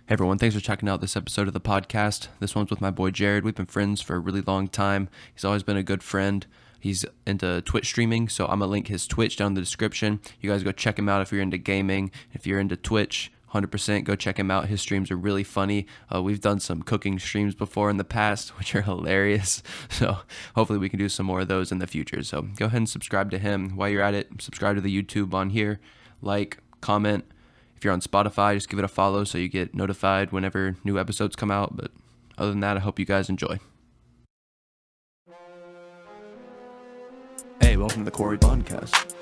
Hey everyone, thanks for checking out this episode of the podcast. This one's with my boy Jarrod. We've been friends for a really long time. He's always been a good friend. He's into Twitch streaming, so I'm going to link his Twitch down in the description. You guys go check him out if you're into gaming. If you're into Twitch, 100% go check him out. His streams are really funny. We've done some cooking streams before in the past, which are hilarious. So hopefully we can do some more of those in the future. So go ahead and subscribe to him. While you're at it, subscribe to the YouTube on here. Like, comment. If you're on Spotify, just give it a follow so you get notified whenever new episodes come out. But other than that, I hope you guys enjoy. Hey, welcome to the Corey Podcast.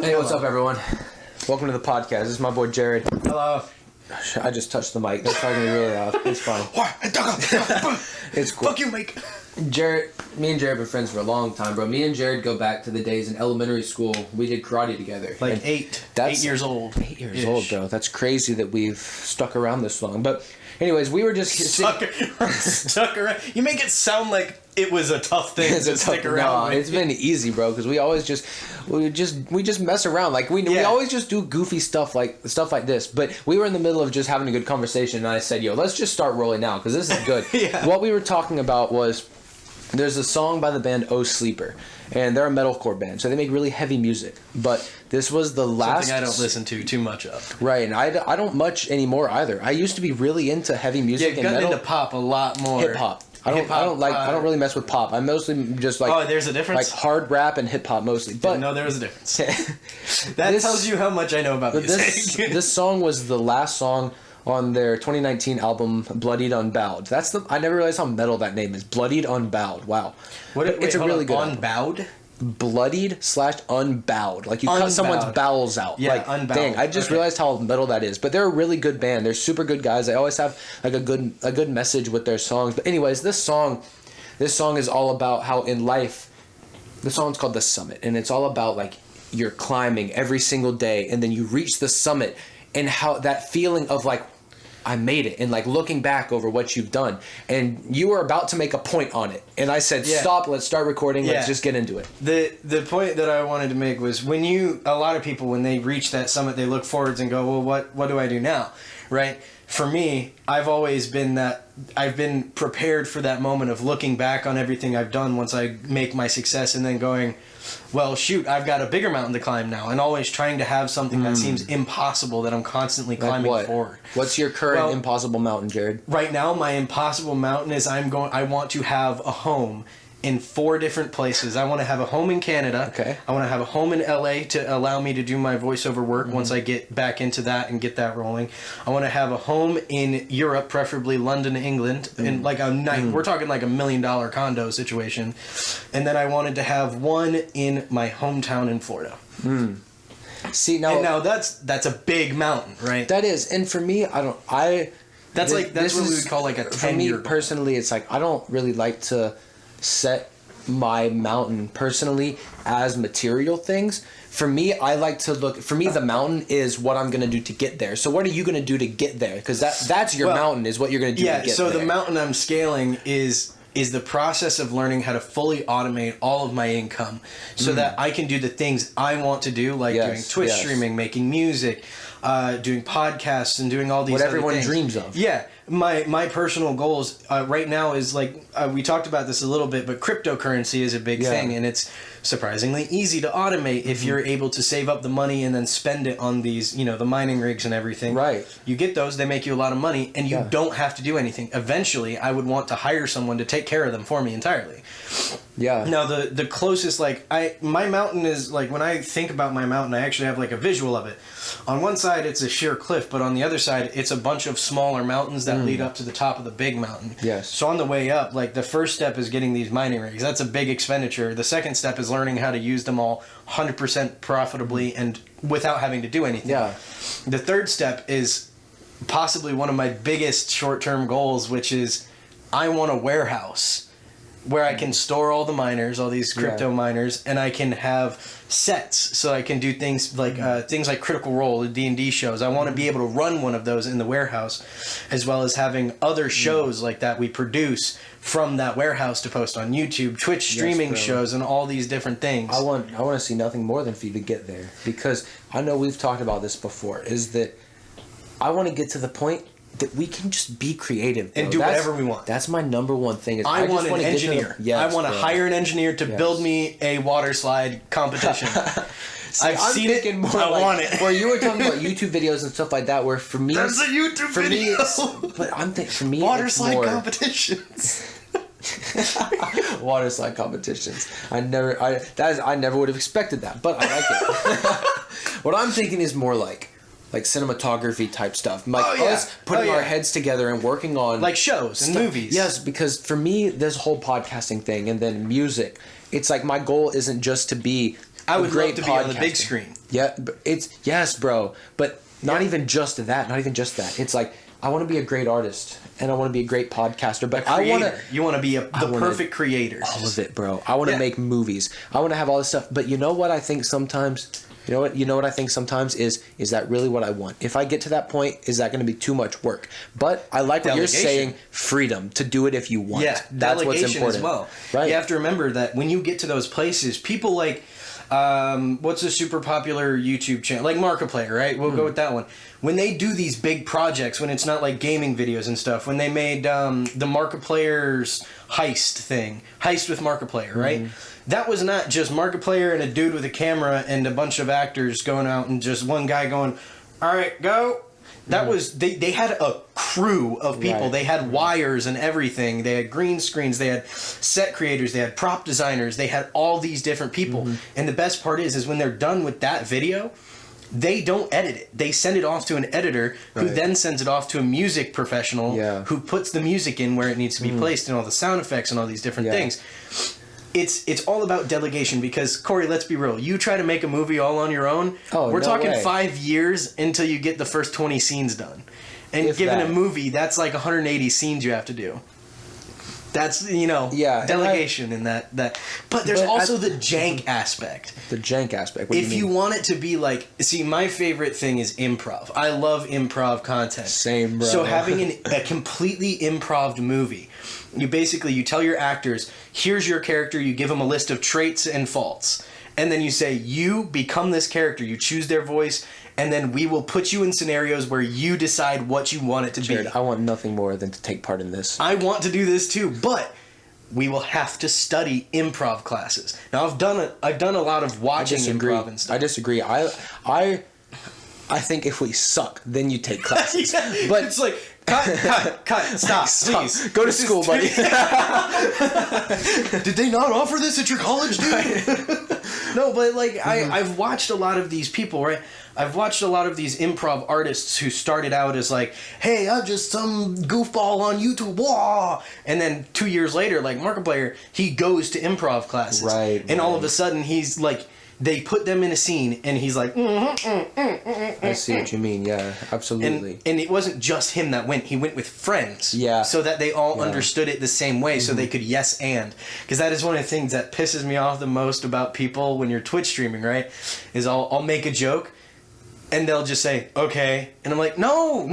Hey, what's up, everyone? Welcome to the podcast. This is my boy Jarrod. Hello. I just touched the mic. That's probably gonna be really loud. It's fine. It's cool. Fuck you, Mike. Jarrod, me and Jarrod have been friends for a long time, bro. Me and Jarrod go back to the days in elementary school. We did karate together. Like and 8 years old. 8 years old, bro. That's crazy that we've stuck around this long. But anyways, we were just stuck around. You make it sound like it was a tough thing to stick around. No, it's been easy, bro, because we always just mess around. Like we always just do goofy stuff like this. But we were in the middle of just having a good conversation, and I said, "Yo, let's just start rolling now because this is good." Yeah. What we were talking about was there's a song by the band Oh Sleeper, and they're a metalcore band, so they make really heavy music. But this was the last something I don't listen to too much of. Right, and I don't much anymore either. I used to be really into heavy music and metal. Into pop a lot more. Hip hop. I don't really mess with pop. I'm mostly just like there's a difference. Like hard rap and hip hop mostly. But no, there was a difference. That tells you how much I know about music. This song was the last song on their 2019 album Bloodied Unbowed. I never realized how metal that name is. Bloodied Unbowed. Wow. It's a really good Unbowed? Bloodied/unbowed. Like you cut someone's bowels out. Yeah, like, unbowed. Dang, I just realized how metal that is. But they're a really good band. They're super good guys. They always have like a good message with their songs. But anyways, this song is all about how in life, the song's called The Summit, and it's all about like you're climbing every single day, and then you reach the summit, and how that feeling of like, I made it, and like looking back over what you've done, and you were about to make a point on it, and I said, stop, let's start recording, let's just get into it. The point that I wanted to make was a lot of people, when they reach that summit, they look forwards and go, well, what do I do now, right? For me, I've been prepared for that moment of looking back on everything I've done once I make my success, and then going, well, shoot, I've got a bigger mountain to climb now, and always trying to have something that seems impossible that I'm constantly climbing forward. What's your current impossible mountain, Jarrod? Right now, my impossible mountain is I want to have a home in 4 different places. I want to have a home in Canada. Okay. I want to have a home in LA to allow me to do my voiceover work once I get back into that and get that rolling. I want to have a home in Europe, preferably London, England, in like a night. We're talking like $1 million condo situation. And then I wanted to have one in my hometown in Florida. See now that's a big mountain, right? That is, and for me, that's what we would call like a 10-year. For me personally, it's like I don't really like to set my mountain personally as material things. For me, the mountain is what I'm going to do to get there. So what are you going to do to get there? Because that's your mountain is what you're going to do to get there. Yeah, so the mountain I'm scaling is the process of learning how to fully automate all of my income so that I can do the things I want to do, like doing Twitch streaming, making music, doing podcasts, and doing all these what other everyone things. dreams of. Yeah. My personal goals right now is like we talked about this a little bit, but cryptocurrency is a big thing, and it's surprisingly easy to automate if you're able to save up the money and then spend it on these, the mining rigs and everything. Right. You get those, they make you a lot of money, and you don't have to do anything. Eventually, I would want to hire someone to take care of them for me entirely. Yeah. Now the closest my mountain is like when I think about my mountain, I actually have like a visual of it. On one side, it's a sheer cliff, but on the other side, it's a bunch of smaller mountains that lead up to the top of the big mountain. Yes. So on the way up, like the first step is getting these mining rigs. That's a big expenditure. The second step is learning how to use them all 100% profitably and without having to do anything. Yeah. The third step is possibly one of my biggest short-term goals, which is I want a warehouse where I can store all the miners, all these crypto miners, and I can have sets, so I can do things like Critical Role, the D&D shows. I want to be able to run one of those in the warehouse, as well as having other shows like that we produce from that warehouse to post on YouTube, Twitch streaming shows, and all these different things. I want to see nothing more than for you to get there, because I know we've talked about this before, is that I want to get to the point that we can just be creative, bro. And do whatever we want. That's my number one thing. Is I want an engineer. I want to hire an engineer to build me a water slide competition. See, I've seen it. I want it. Where you were talking about YouTube videos and stuff like that, where for me, there's a YouTube video. But I'm thinking for me, water slide competitions. Water slide competitions. I never would have expected that, but I like it. What I'm thinking is more like cinematography type stuff, like us putting our heads together and working on like shows and movies. Yes, because for me, this whole podcasting thing and then music, it's like my goal isn't just to be. I would love to be on the big screen. Yeah, yes, bro. But not even just that. Not even just that. It's like I want to be a great artist and I want to be a great podcaster. But you want to be the perfect creator. All of it, bro. I want to make movies. I want to have all this stuff. But you know what I think sometimes. You know what I think sometimes is that really what I want? If I get to that point, is that going to be too much work? But I like what you're saying, freedom to do it if you want. Yeah, that's what's important as well. Right. You have to remember that when you get to those places, people like what's a super popular YouTube channel? Like Markiplier, right? We'll go with that one. When they do these big projects, when it's not like gaming videos and stuff, when they made the Markiplier's Heist with Markiplier, right? That was not just Markiplier and a dude with a camera and a bunch of actors going out and just one guy going, all right, go. That was, they had a crew of people. They had wires and everything. They had green screens. They had set creators. They had prop designers. They had all these different people. And the best part is when they're done with that video, they don't edit it. They send it off to an editor who then sends it off to a music professional who puts the music in where it needs to be placed and all the sound effects and all these different things. It's all about delegation because, Corey, let's be real. You try to make a movie all on your own, we're talking 5 years until you get the first 20 scenes done. And given a movie, that's like 180 scenes you have to do. That's, delegation in that. But there's also the jank aspect. The jank aspect. What if do you mean? want it to be like... See, my favorite thing is improv. I love improv content. Same, bro. So having a completely improv movie... You tell your actors, here's your character, you give them a list of traits and faults. And then you say, you become this character, you choose their voice, and then we will put you in scenarios where you decide what you want it to be. I want nothing more than to take part in this. I want to do this too, but we will have to study improv classes. Now I've done a lot of watching improv and stuff. I disagree. I think if we suck, then you take classes. But it's like cut, stop, please. Go to school, buddy. Did they not offer this at your college, dude? No, but like I've watched a lot of these people, right? I've watched a lot of these improv artists who started out as like, hey, I'm just some goofball on YouTube, wah! And then 2 years later, like Markiplier, he goes to improv classes. Right. And all of a sudden he's like, they put them in a scene and he's like, I see what you mean, yeah, absolutely. And it wasn't just him that went, he went with friends. Yeah. So that they all understood it the same way, so they could yes and. Because that is one of the things that pisses me off the most about people when you're Twitch streaming, right? Is I'll make a joke and they'll just say, okay. And I'm like, no,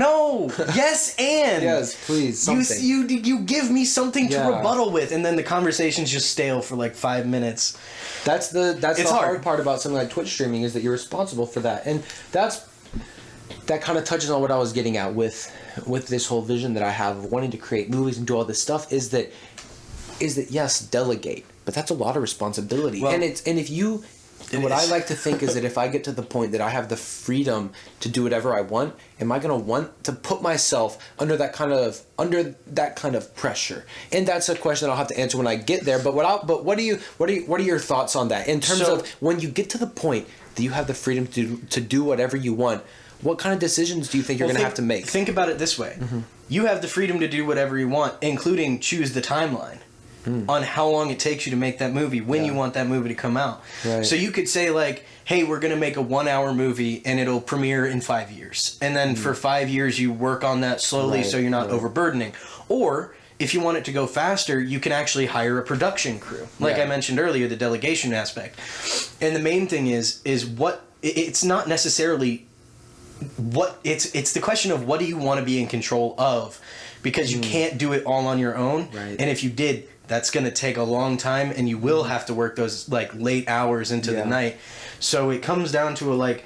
yes and. Yes, please, something. You give me something to rebuttal with, and then the conversation's just stale for like 5 minutes. That's the hard part about something like Twitch streaming is that you're responsible for that. And that kind of touches on what I was getting at with this whole vision that I have of wanting to create movies and do all this stuff is that yes, delegate. But that's a lot of responsibility. Well, what I like to think is that if I get to the point that I have the freedom to do whatever I want, am I going to want to put myself under that kind of pressure? And that's a question I'll have to answer when I get there. But what are your thoughts on that in terms of when you get to the point that you have the freedom to do whatever you want? What kind of decisions do you think you're going to have to make? Think about it this way: you have the freedom to do whatever you want, including choose the timeline. On how long it takes you to make that movie, when you want that movie to come out. Right. So you could say like, hey, we're going to make a 1 hour movie and it'll premiere in 5 years. And then for 5 years you work on that slowly so you're not overburdening. Or if you want it to go faster, you can actually hire a production crew. Like I mentioned earlier, the delegation aspect. And the main thing is what it's not necessarily what it's the question of what do you want to be in control of, because you can't do it all on your own. Right. And if you did, that's going to take a long time, and you will have to work those like late hours into the night. So it comes down to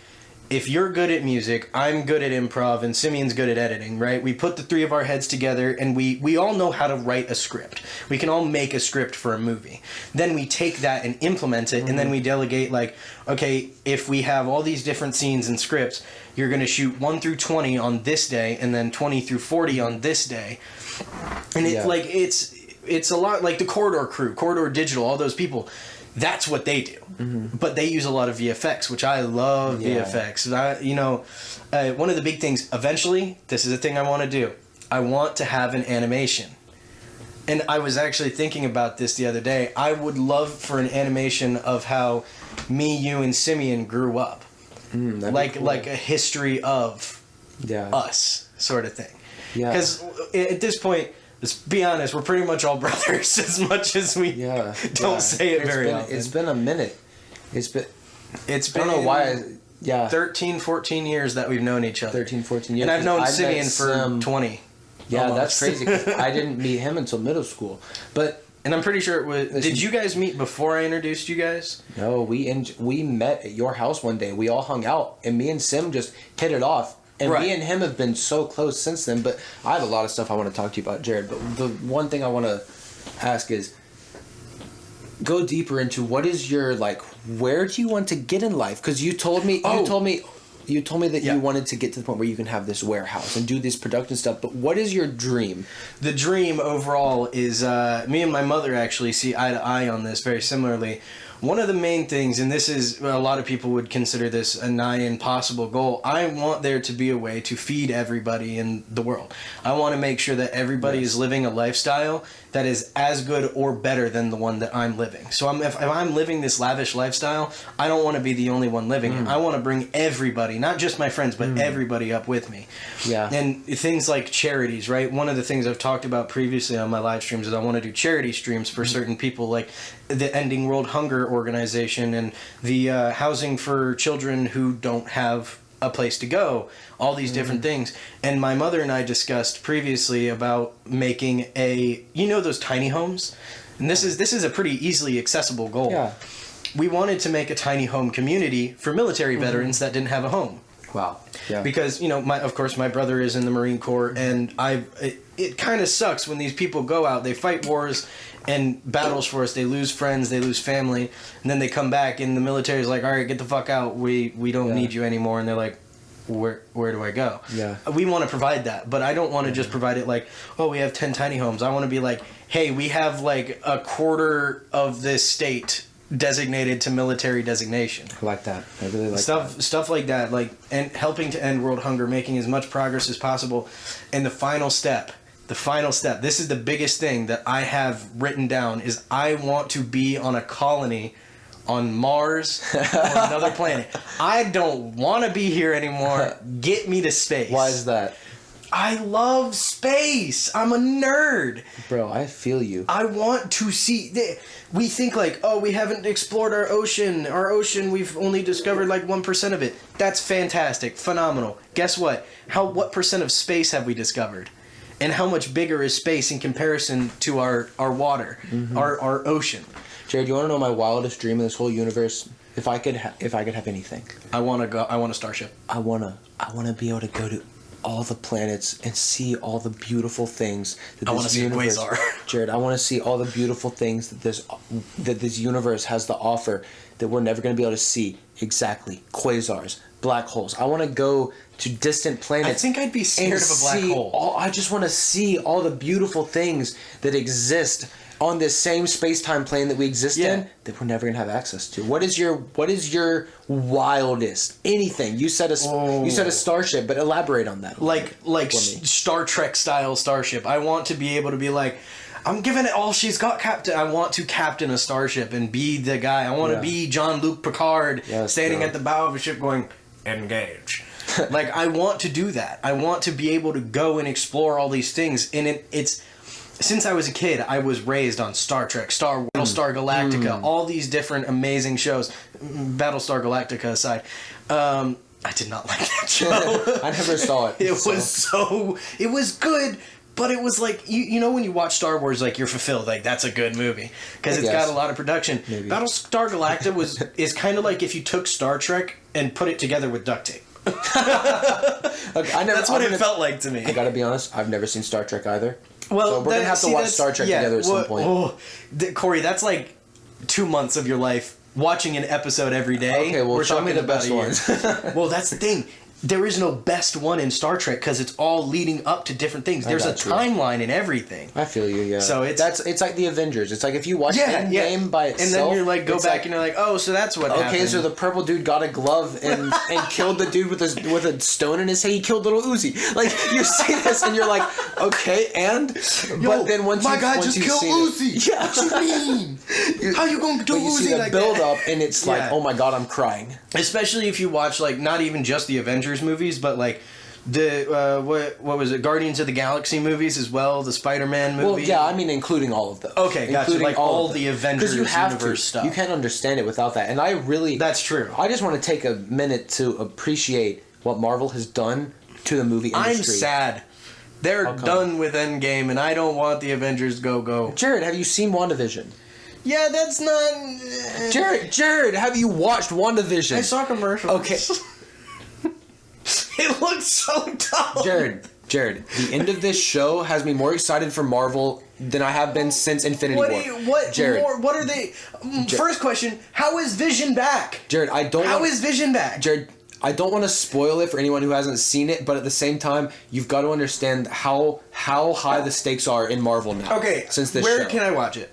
if you're good at music, I'm good at improv, and Simeon's good at editing, right? We put the three of our heads together, and we all know how to write a script. We can all make a script for a movie. Then we take that and implement it, and then we delegate, like, okay, if we have all these different scenes and scripts, you're going to shoot 1 through 20 on this day, and then 20 through 40 on this day. And it's a lot like the Corridor crew, Corridor Digital, all those people. That's what they do. But they use a lot of VFX, which I love VFX. One of the big things, eventually, this is a thing I want to do. I want to have an animation. And I was actually thinking about this the other day. I would love for an animation of how me, you, and Simeon grew up. Like a history of us sort of thing. Because at this point, let's be honest, we're pretty much all brothers as much as we don't say it very often. It's been a minute. It's been I don't know why. 13, 14 years that we've known each other. 13, 14 years. And I've known Simeon for 20. Yeah, almost. That's crazy. 'Cause I didn't meet him until middle school. And I'm pretty sure it was... Did you guys meet before I introduced you guys? No, we met at your house one day. We all hung out, and me and Sim just hit it off. And me and him have been so close since then. But I have a lot of stuff I want to talk to you about, Jarrod. But the one thing I want to ask is, go deeper into what is your, like, where do you want to get in life? Because you told me that you wanted to get to the point where you can have this warehouse and do this production stuff. But what is your dream? The dream overall is, me and my mother actually see eye to eye on this very similarly. One of the main things, and this is, a lot of people would consider this a nigh impossible goal, I want there to be a way to feed everybody in the world. I want to make sure that everybody is living a lifestyle that is as good or better than the one that I'm living. So if I'm living this lavish lifestyle, I don't want to be the only one living it. I want to bring everybody, not just my friends, but everybody up with me. Yeah. And things like charities, right? One of the things I've talked about previously on my live streams is I want to do charity streams for certain people, like the Ending World Hunger organization and the housing for children who don't have a place to go, all these different things. And my mother and I discussed previously about making those tiny homes, and this is a pretty easily accessible goal. Yeah. We wanted to make a tiny home community for military veterans that didn't have a home. Wow. Yeah. Because of course my brother is in the Marine Corps, and it kind of sucks when these people go out, they fight wars and battles for us, they lose friends, they lose family, and then they come back and the military's like, all right, get the fuck out, we don't need you anymore, and they're like, where do I go? Yeah. We want to provide that, but I don't want to just provide it like, oh, we have 10 tiny homes. I want to be like, hey, we have like a quarter of this state designated to military designation. I like that. I really like stuff like that, like, and helping to end world hunger, making as much progress as possible. And the final step, this is the biggest thing that I have written down, is I want to be on a colony on Mars or another planet. I don't want to be here anymore. Get me to space. Why is that? I love space. I'm a nerd. Bro, I feel you. I want to see... We think like, oh, we haven't explored our ocean. Our ocean, we've only discovered like 1% of it. That's fantastic. Phenomenal. Guess what? What percent of space have we discovered? And how much bigger is space in comparison to our water, our ocean? Jarrod, you want to know my wildest dream in this whole universe? If I could have anything, I want a starship. I want to be able to go to all the planets and see all the beautiful things that this universe. Quasar. Jarrod, I want to see all the beautiful things that this universe has to offer that we're never going to be able to see. Exactly, quasars, black holes. I want to go to distant planets. I think I'd be scared of a black hole. I just want to see all the beautiful things that exist on this same space-time plane that we exist in, that we're never gonna have access to. What is your wildest anything? You said a starship, but elaborate on that. Like Star Trek style starship. I want to be able to be like, I'm giving it all she's got, Captain. I want to captain a starship and be the guy. I want to be Jean-Luc Picard, standing at the bow of a ship going, engage. Like, I want to do that. I want to be able to go and explore all these things, and since I was a kid, I was raised on Star Trek, Star Wars, Battlestar Galactica, all these different amazing shows. Battlestar Galactica aside, I did not like that show. I never saw it. It was good, but it was like, you know when you watch Star Wars, like, you're fulfilled, like, that's a good movie because it's got a lot of production. Maybe. Battlestar Galactica is kind of like if you took Star Trek and put it together with duct tape. Look, that's what it felt like to me. I gotta be honest, I've never seen Star Trek either. Well, so we're gonna have to watch Star Trek together at some point. Corey, that's like 2 months of your life watching an episode every day. Okay, well, show me the best ones. Well, that's the thing. There is no best one in Star Trek because it's all leading up to different things. There's a timeline in everything. I feel you, yeah. So it's like the Avengers. It's like if you watch Endgame by itself, and then you're like and you're like, oh, so that's what happened. Okay, so the purple dude got a glove and killed the dude with a stone in his head. He killed little Uzi. Like, you see this and you're like, okay, but then once you kill Uzi. Yeah. What you mean? How you gonna do Uzi? You see the build up and it's like, oh my god, I'm crying. Especially if you watch, like, not even just the Avengers movies, but like the what was it, Guardians of the Galaxy movies as well, the Spider-Man movie. Well, yeah, I mean including all of those. Okay, gotcha. Like all the Avengers universe stuff. You can't understand it without that, and I really. That's true. I just want to take a minute to appreciate what Marvel has done to the movie industry. I'm sad. They're done with Endgame, and I don't want the Avengers go. Jarrod, have you seen WandaVision? Yeah, that's not. Jarrod, have you watched WandaVision? I saw commercials. Okay. It looks so dumb. Jarrod, the end of this show has me more excited for Marvel than I have been since Infinity War. What are they? First question: how is Vision back? Jarrod, How is Vision back? Jarrod, I don't want to spoil it for anyone who hasn't seen it, but at the same time, you've got to understand how high the stakes are in Marvel now. Okay, since this where show. can I watch it?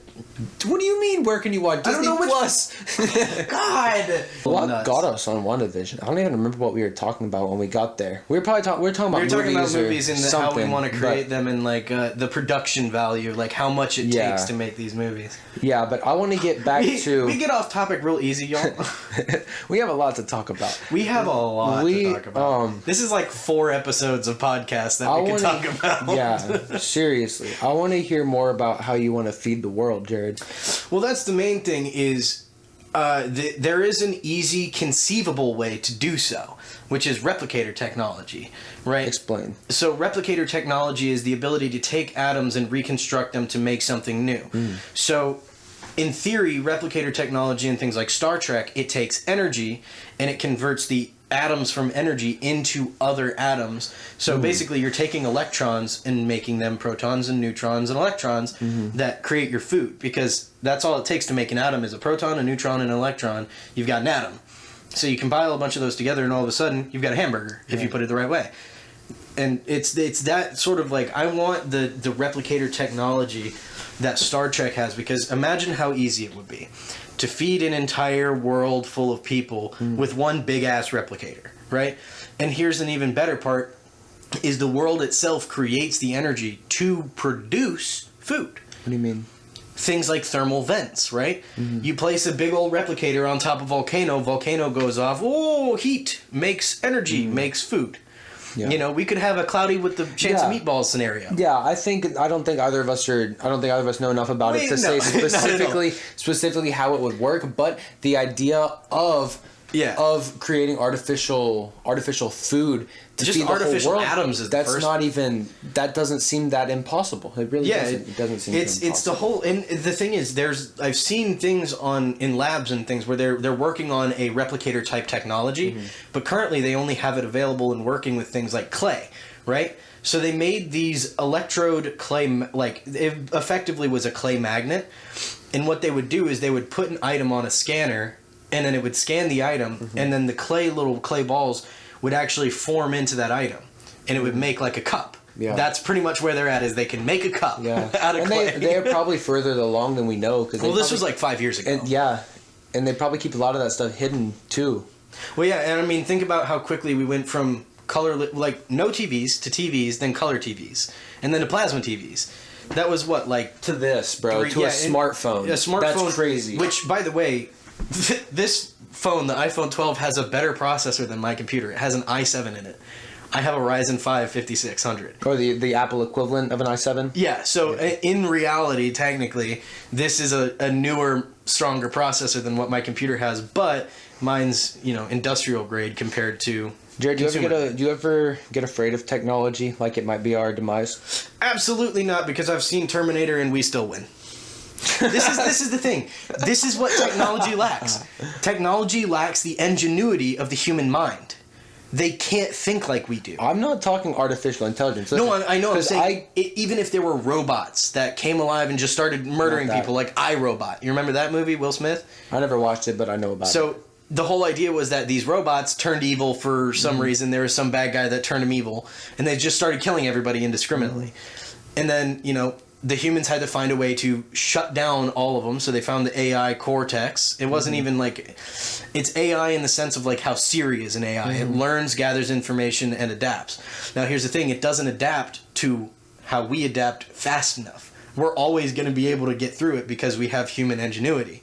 What do you mean? Where can you watch? Disney I don't know Plus. God. What got us on WandaVision? I don't even remember what we were talking about when we got there. We were probably talking about movies and how we want to create them and like the production value, like how much it takes to make these movies. Yeah, but I want to get back to. We get off topic real easy, y'all. We have a lot to talk about. We have a lot to talk about. This is like 4 episodes of podcast that we can talk about. Yeah, seriously. I want to hear more about how you want to feed the world, Jarrod. Well, that's the main thing is there is an easy conceivable way to do so, which is replicator technology, right? Explain. So replicator technology is the ability to take atoms and reconstruct them to make something new. So in theory, replicator technology and things like Star Trek, it takes energy and it converts the atoms from energy into other atoms. So basically you're taking electrons and making them protons and neutrons and electrons that create your food, because that's all it takes to make an atom is a proton, a neutron, and an electron. You've got an atom. So you compile a bunch of those together and all of a sudden you've got a hamburger if you put it the right way. And it's that sort of like, I want the replicator technology that Star Trek has, because imagine how easy it would be to feed an entire world full of people with one big ass replicator, right? And here's an even better part, is the world itself creates the energy to produce food. What do you mean? Things like thermal vents, right? You place a big old replicator on top of volcano goes off, heat makes energy, makes food. Yeah. You know, we could have a cloudy with the chance of meatballs scenario. Yeah, I don't think either of us know enough about it to say specifically how it would work, but the idea of creating artificial food to just feed the artificial whole world, atoms is that doesn't seem that impossible. It really doesn't. It doesn't seem impossible. It's the whole, and the thing is, I've seen things in labs and things where they're working on a replicator type technology, but currently they only have it available and working with things like clay, right? So they made these electrode clay, like it effectively was a clay magnet, and what they would do is they would put an item on a scanner, and then it would scan the item, and then the little clay balls would actually form into that item, and it would make like a cup. Yeah. That's pretty much where they're at, is they can make a cup out of clay. They're probably further along than we know. This was like 5 years ago. And they probably keep a lot of that stuff hidden too. Well, yeah, and I mean, think about how quickly we went from like no TVs to TVs, then color TVs, and then to plasma TVs. That was what, like... To this, bro. To a smartphone. A smartphone. That's crazy. Which, by the way, this phone, the iPhone 12, has a better processor than my computer. It has an i7 in it. I have a Ryzen 5 5600. Or the Apple equivalent of an i7? Yeah, so in reality, technically, this is a newer, stronger processor than what my computer has, but mine's, industrial grade compared to... Jared, do you ever get afraid of technology, like it might be our demise? Absolutely not, because I've seen Terminator and we still win. This is the thing. This is what technology lacks. Technology lacks the ingenuity of the human mind. They can't think like we do. I'm not talking artificial intelligence. Listen, no, I know. I'm saying even if there were robots that came alive and just started murdering people, like iRobot. You remember that movie, Will Smith? I never watched it, but I know about it. So the whole idea was that these robots turned evil for some reason. There was some bad guy that turned them evil, and they just started killing everybody indiscriminately. And then, the humans had to find a way to shut down all of them, so they found the AI Cortex. It wasn't even like... It's AI in the sense of like how Siri is an AI. It learns, gathers information, and adapts. Now, here's the thing. It doesn't adapt to how we adapt fast enough. We're always going to be able to get through it because we have human ingenuity.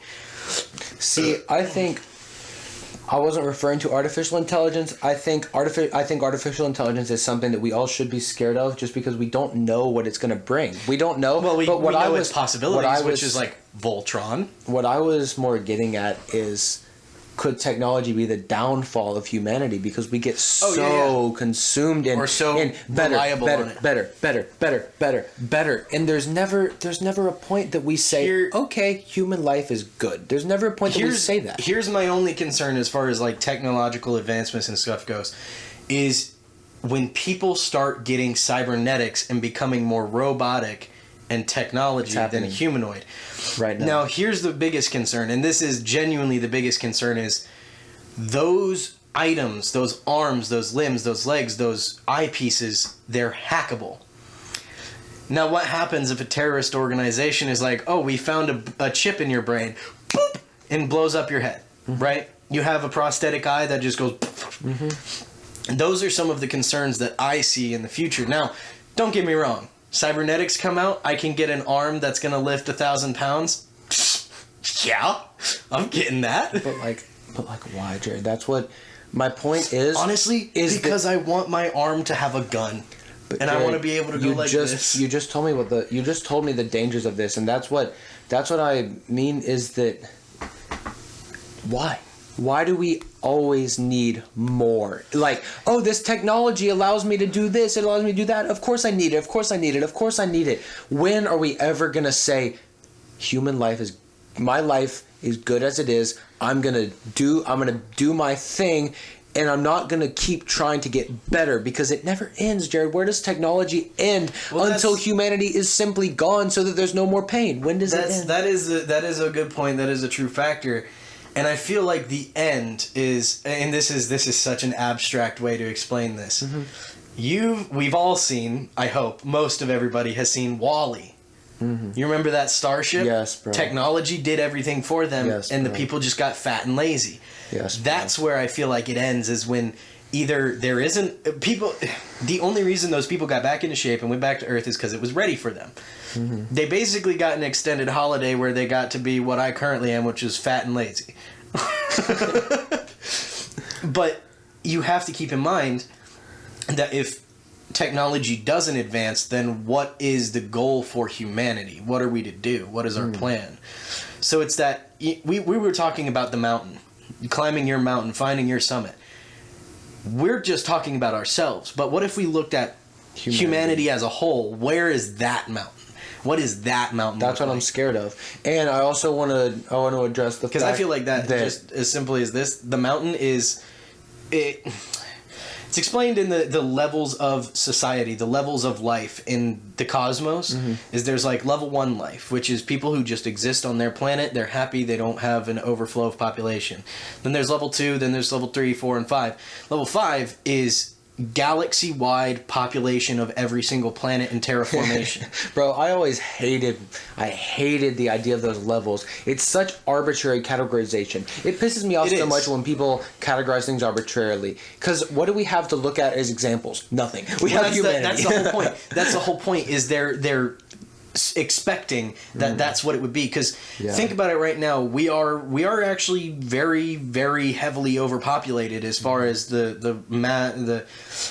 See, I think... I wasn't referring to artificial intelligence. I think artificial intelligence is something that we all should be scared of, just because we don't know what it's going to bring. We don't know. Well, we know its possibilities, which is like Voltron. What I was more getting at is, could technology be the downfall of humanity because we get consumed in, or so in reliable on it. better, and there's never a point that we say, okay, human life is good. There's never a point that we say that. Here's my only concern as far as like technological advancements and stuff goes, is when people start getting cybernetics and becoming more robotic and technology than humanoid. Right now, here's the biggest concern, and this is genuinely the biggest concern, is those items, those arms, those limbs, those legs, those eyepieces, they're hackable. Now, what happens if a terrorist organization is like, oh, we found a chip in your brain, boop, and blows up your head, right? You have a prosthetic eye that just goes... And those are some of the concerns that I see in the future. Now, don't get me wrong. Cybernetics come out, I can get an arm that's going to lift 1,000 pounds. Yeah, I'm getting that. But like why, Jared? That's what my point is. Honestly, is because I want my arm to have a gun. And Jared, I want to be able to go like this. You just told me the dangers of this, and that's what I mean is that why? Why do we always need more? Like, oh, this technology allows me to do this, it allows me to do that. Of course I need it, of course I need it, of course I need it. When are we ever going to say, my life is good as it is, I'm gonna do my thing, and I'm not going to keep trying to get better, because it never ends, Jared. Where does technology end until humanity is simply gone so that there's no more pain? When does it end? That is a good point. That is a true factor. And I feel like the end is, and this is such an abstract way to explain this. We've all seen, I hope, most of everybody has seen WALL-E. You remember that starship? Yes, bro. Technology did everything for them, and the people just got fat and lazy. Yes, that's where I feel like it ends, is when either there isn't people. The only reason those people got back into shape and went back to Earth is because it was ready for them. They basically got an extended holiday where they got to be what I currently am, which is fat and lazy. But you have to keep in mind that if technology doesn't advance, then what is the goal for humanity? What are we to do? What is our plan? So it's that we were talking about the mountain, climbing your mountain, finding your summit. We're just talking about ourselves. But what if we looked at humanity as a whole? Where is that mountain? What is that mountain? That's what I'm scared of. And I also want to address the fact, because I feel like that just as simply as this, the mountain is it's explained in the levels of society, the levels of life in the cosmos. Is there's like level 1 life, which is people who just exist on their planet, they're happy, they don't have an overflow of population. Then there's level 2, then there's level 3, 4, and 5. Level 5 is galaxy-wide population of every single planet and terraformation. Bro, I hated the idea of those levels. It's such arbitrary categorization. It pisses me off so much when people categorize things arbitrarily. Because what do we have to look at as examples? Nothing. We have humanity. That's the whole point. That's the whole point, is they're expecting that that's what it would be, because think about it right now, we are actually very, very heavily overpopulated as far as the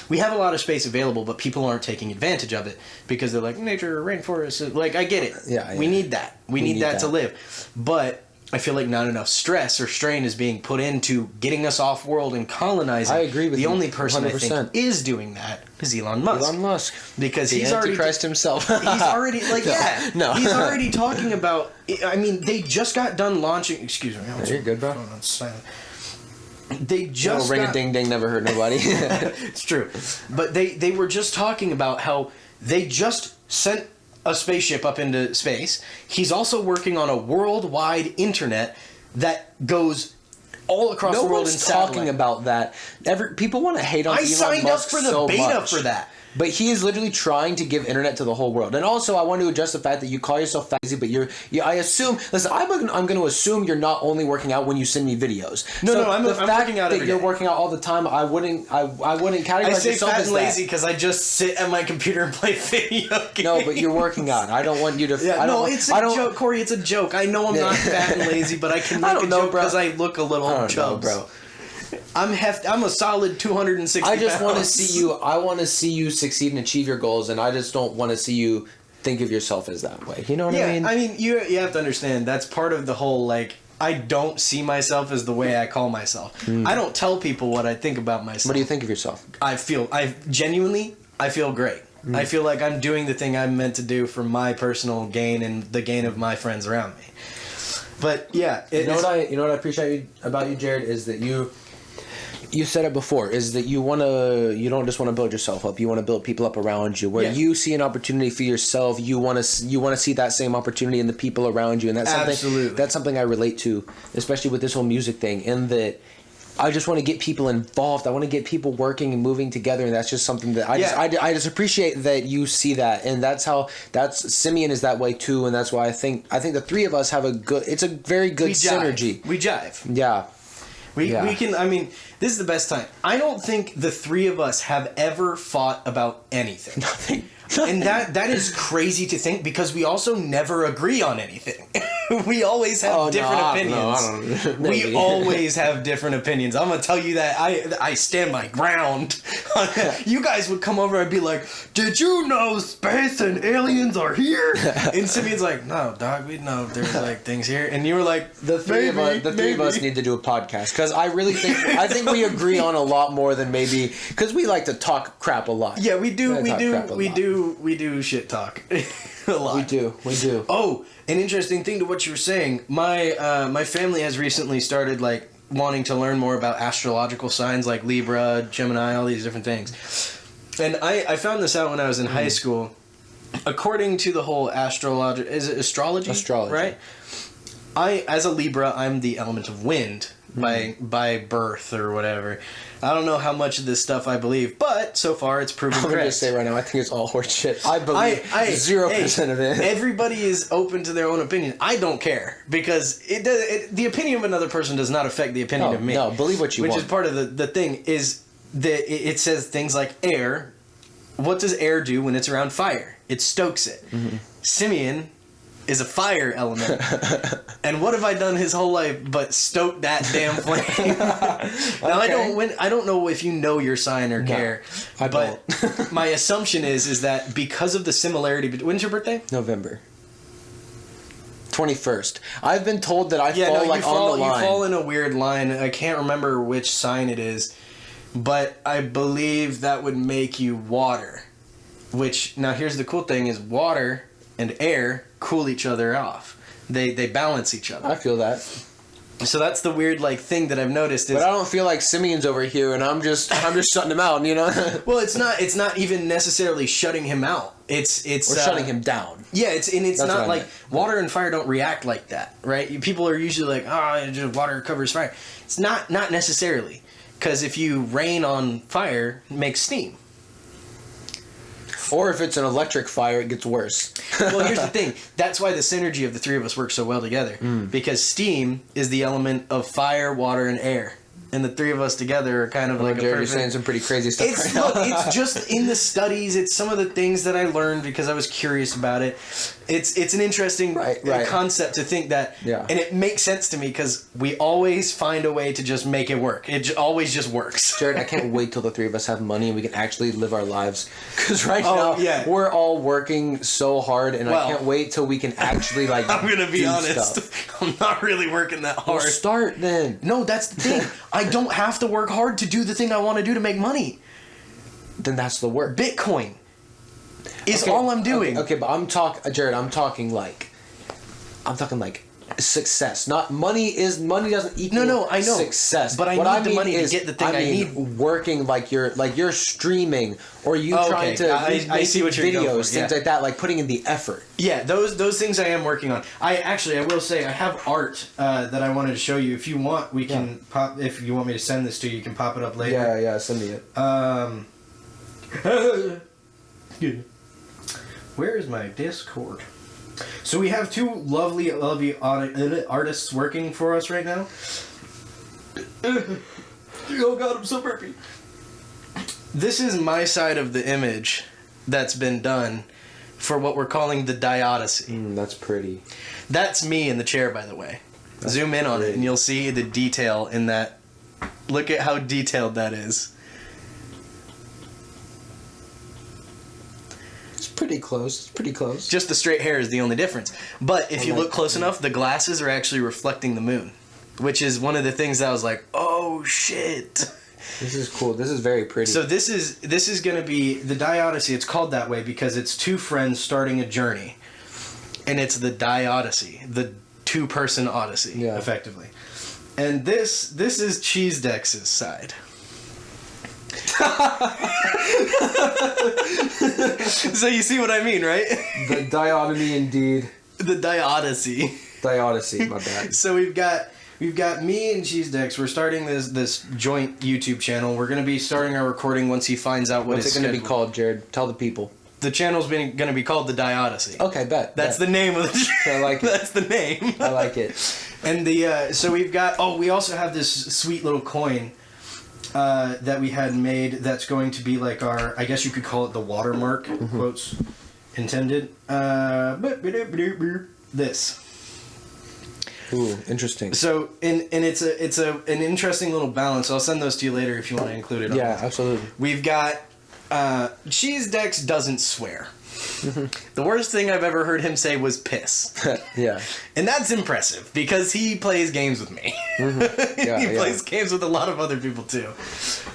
we have a lot of space available, but people aren't taking advantage of it because they're like, nature, rainforest, like, I get it, we need that, we need that to live, but I feel like not enough stress or strain is being put into getting us off world and colonizing. I agree with you. The only person 100%. I think is doing that is Elon Musk. Elon Musk, because the he's Antichrist himself. He's already he's already talking about. I mean, they just got done launching. Excuse me. You're good, bro. They just ring a ding ding, never hurt nobody. It's true, but they were just talking about how they just sent a spaceship up into space. He's also working on a worldwide internet that goes all across the world in satellite. Talking about that. People want to hate on Elon Musk so much. I signed up for the beta for that. But he is literally trying to give internet to the whole world. And also, I want to address the fact that you call yourself lazy, but I assume. Listen, I'm going to assume you're not only working out when you send me videos. No, I'm working out every day. You're working out all the time. I wouldn't categorize yourself as that. I say fat and lazy because I just sit at my computer and play video games. No, but you're working out. I don't want you to. It's a joke, Corey. It's a joke. I know I'm not fat and lazy, but I can make a joke because I look a little chubs. Bro. I'm a solid 260 I just want to see you. I want to see you succeed and achieve your goals, and I just don't want to see you think of yourself as that way. You know what I mean? Yeah, I mean, you have to understand that's part of the whole, like, I don't see myself as the way I call myself. I don't tell people what I think about myself. What do you think of yourself? I genuinely feel great. I feel like I'm doing the thing I'm meant to do for my personal gain and the gain of my friends around me. But yeah, you know what I appreciate about you, Jarrod, is that you said it before, is that you don't just want to build yourself up, you want to build people up around you. Where you see an opportunity for yourself, you want to see that same opportunity in the people around you, and that's something I relate to, especially with this whole music thing. In that, I just want to get people involved. I want to get people working and moving together, and that's just something that I just appreciate that you see that, and Simeon is that way too, and that's why I think the three of us have it's a very good synergy. We jive. Yeah. We can, I mean, this is the best time. I don't think the three of us have ever fought about anything. Nothing. And that is crazy to think, because we also never agree on anything. We always have different opinions. We always have different opinions. I'm going to tell you that I stand my ground. You guys would come over and be like, did you know space and aliens are here? And Simeon's like, no, dog, we know there's like things here. And you were like, the three of us need to do a podcast, because I really think we agree on a lot more than maybe, because we like to talk crap a lot. Yeah, we do shit talk a lot. We do. Oh, an interesting thing to what you were saying. My family has recently started like wanting to learn more about astrological signs like Libra, Gemini, all these different things. And I found this out when I was in high school. According to the whole astrology, astrology, right? As a Libra, I'm the element of wind by birth or whatever. I don't know how much of this stuff I believe, but so far it's proven correct. I'm going to say right now, I think it's all horse shit. I believe 0% of it. Everybody is open to their own opinion. I don't care, because the opinion of another person does not affect the opinion of me. No, believe what you want. Which is part of the thing, is that it says things like air. What does air do when it's around fire? It stokes it. Mm-hmm. Simeon is a fire element. And what have I done his whole life but stoke that damn flame? Now, okay. I don't know if you know your sign or care. I don't. But my assumption is that because of the similarity, when's your birthday? November 21st. I've been told that on the line. You fall in a weird line. I can't remember which sign it is, but I believe that would make you water. Which, now here's the cool thing, is water and air cool each other off. They balance each other. I feel that. So that's the weird thing that I've noticed. But I don't feel like Simeon's over here, and I'm just shutting him out. You know. Well, it's not even necessarily shutting him out. It's shutting him down. Yeah, it's not like water and fire don't react like that, right? People are usually like, just water covers fire. It's not necessarily, because if you rain on fire, it makes steam. Or if it's an electric fire, it gets worse. Well, here's the thing. That's why the synergy of the three of us works so well together. Because steam is the element of fire, water, and air. and the three of us together are kind of like Jared, you're saying some pretty crazy stuff it's, right now. Look, it's just in the studies. It's some of the things that I learned because I was curious about it. It's an interesting concept to think that, and it makes sense to me because we always find a way to just make it work. It always just works. Jared, I can't wait till the three of us have money and we can actually live our lives. Because now we're all working so hard, and I can't wait till we can actually like. I'm gonna be honest. I'm not really working that hard. Well, start then. No, that's the thing. I don't have to work hard to do the thing I want to do to make money. Then that's the work. Bitcoin is all I'm doing. Okay, but Jared, I'm talking like success. Not money doesn't equal I know success. But I need the money to get the thing I need. Working like you're streaming, or you trying to I see what you're going for, things like that, like putting in the effort. Yeah, those things I am working on. I will say I have art that I wanted to show you. If you want, we can pop. If you want me to send this to you, you can pop it up later. Yeah, send me it. Where is my Discord? So we have two lovely artists working for us right now. Oh God, I'm so burpy. This is my side of the image that's been done for what we're calling the Diodyssey. That's pretty. That's me in the chair, by the way. Zoom in on it and you'll see the detail in that. Look at how detailed that is. Pretty close. Just the straight hair is the only difference. But if you look close enough, the glasses are actually reflecting the moon, which is one of the things that I was like, oh shit. This is cool. This is very pretty. So this is going to be the Diodyssey. It's called that way because it's two friends starting a journey, and it's the Diodyssey, the two-person odyssey, effectively. And this is Cheese Dex's side. So you see what I mean, right? The diotomy, indeed. The Diodyssey. Diodyssey, my bad. So we've got me and Cheese Dex. We're starting this joint YouTube channel. We're going to be starting our recording once he finds out what it's going to be called, Jared. Tell the people. The channel's going to be called the Diodyssey. Okay, bet. That's the name of the channel. I like it. That's the name. I like it. And so we've got. Oh, we also have this sweet little coin. That we had made that's going to be like our, I guess you could call it the watermark, quotes intended. This. Ooh, interesting. So, and it's an interesting little balance. I'll send those to you later if you want to include it. Yeah, absolutely. We've got, Cheese Dex doesn't swear. The worst thing I've ever heard him say was piss. Yeah. And that's impressive because he plays games with me. He plays games with a lot of other people too.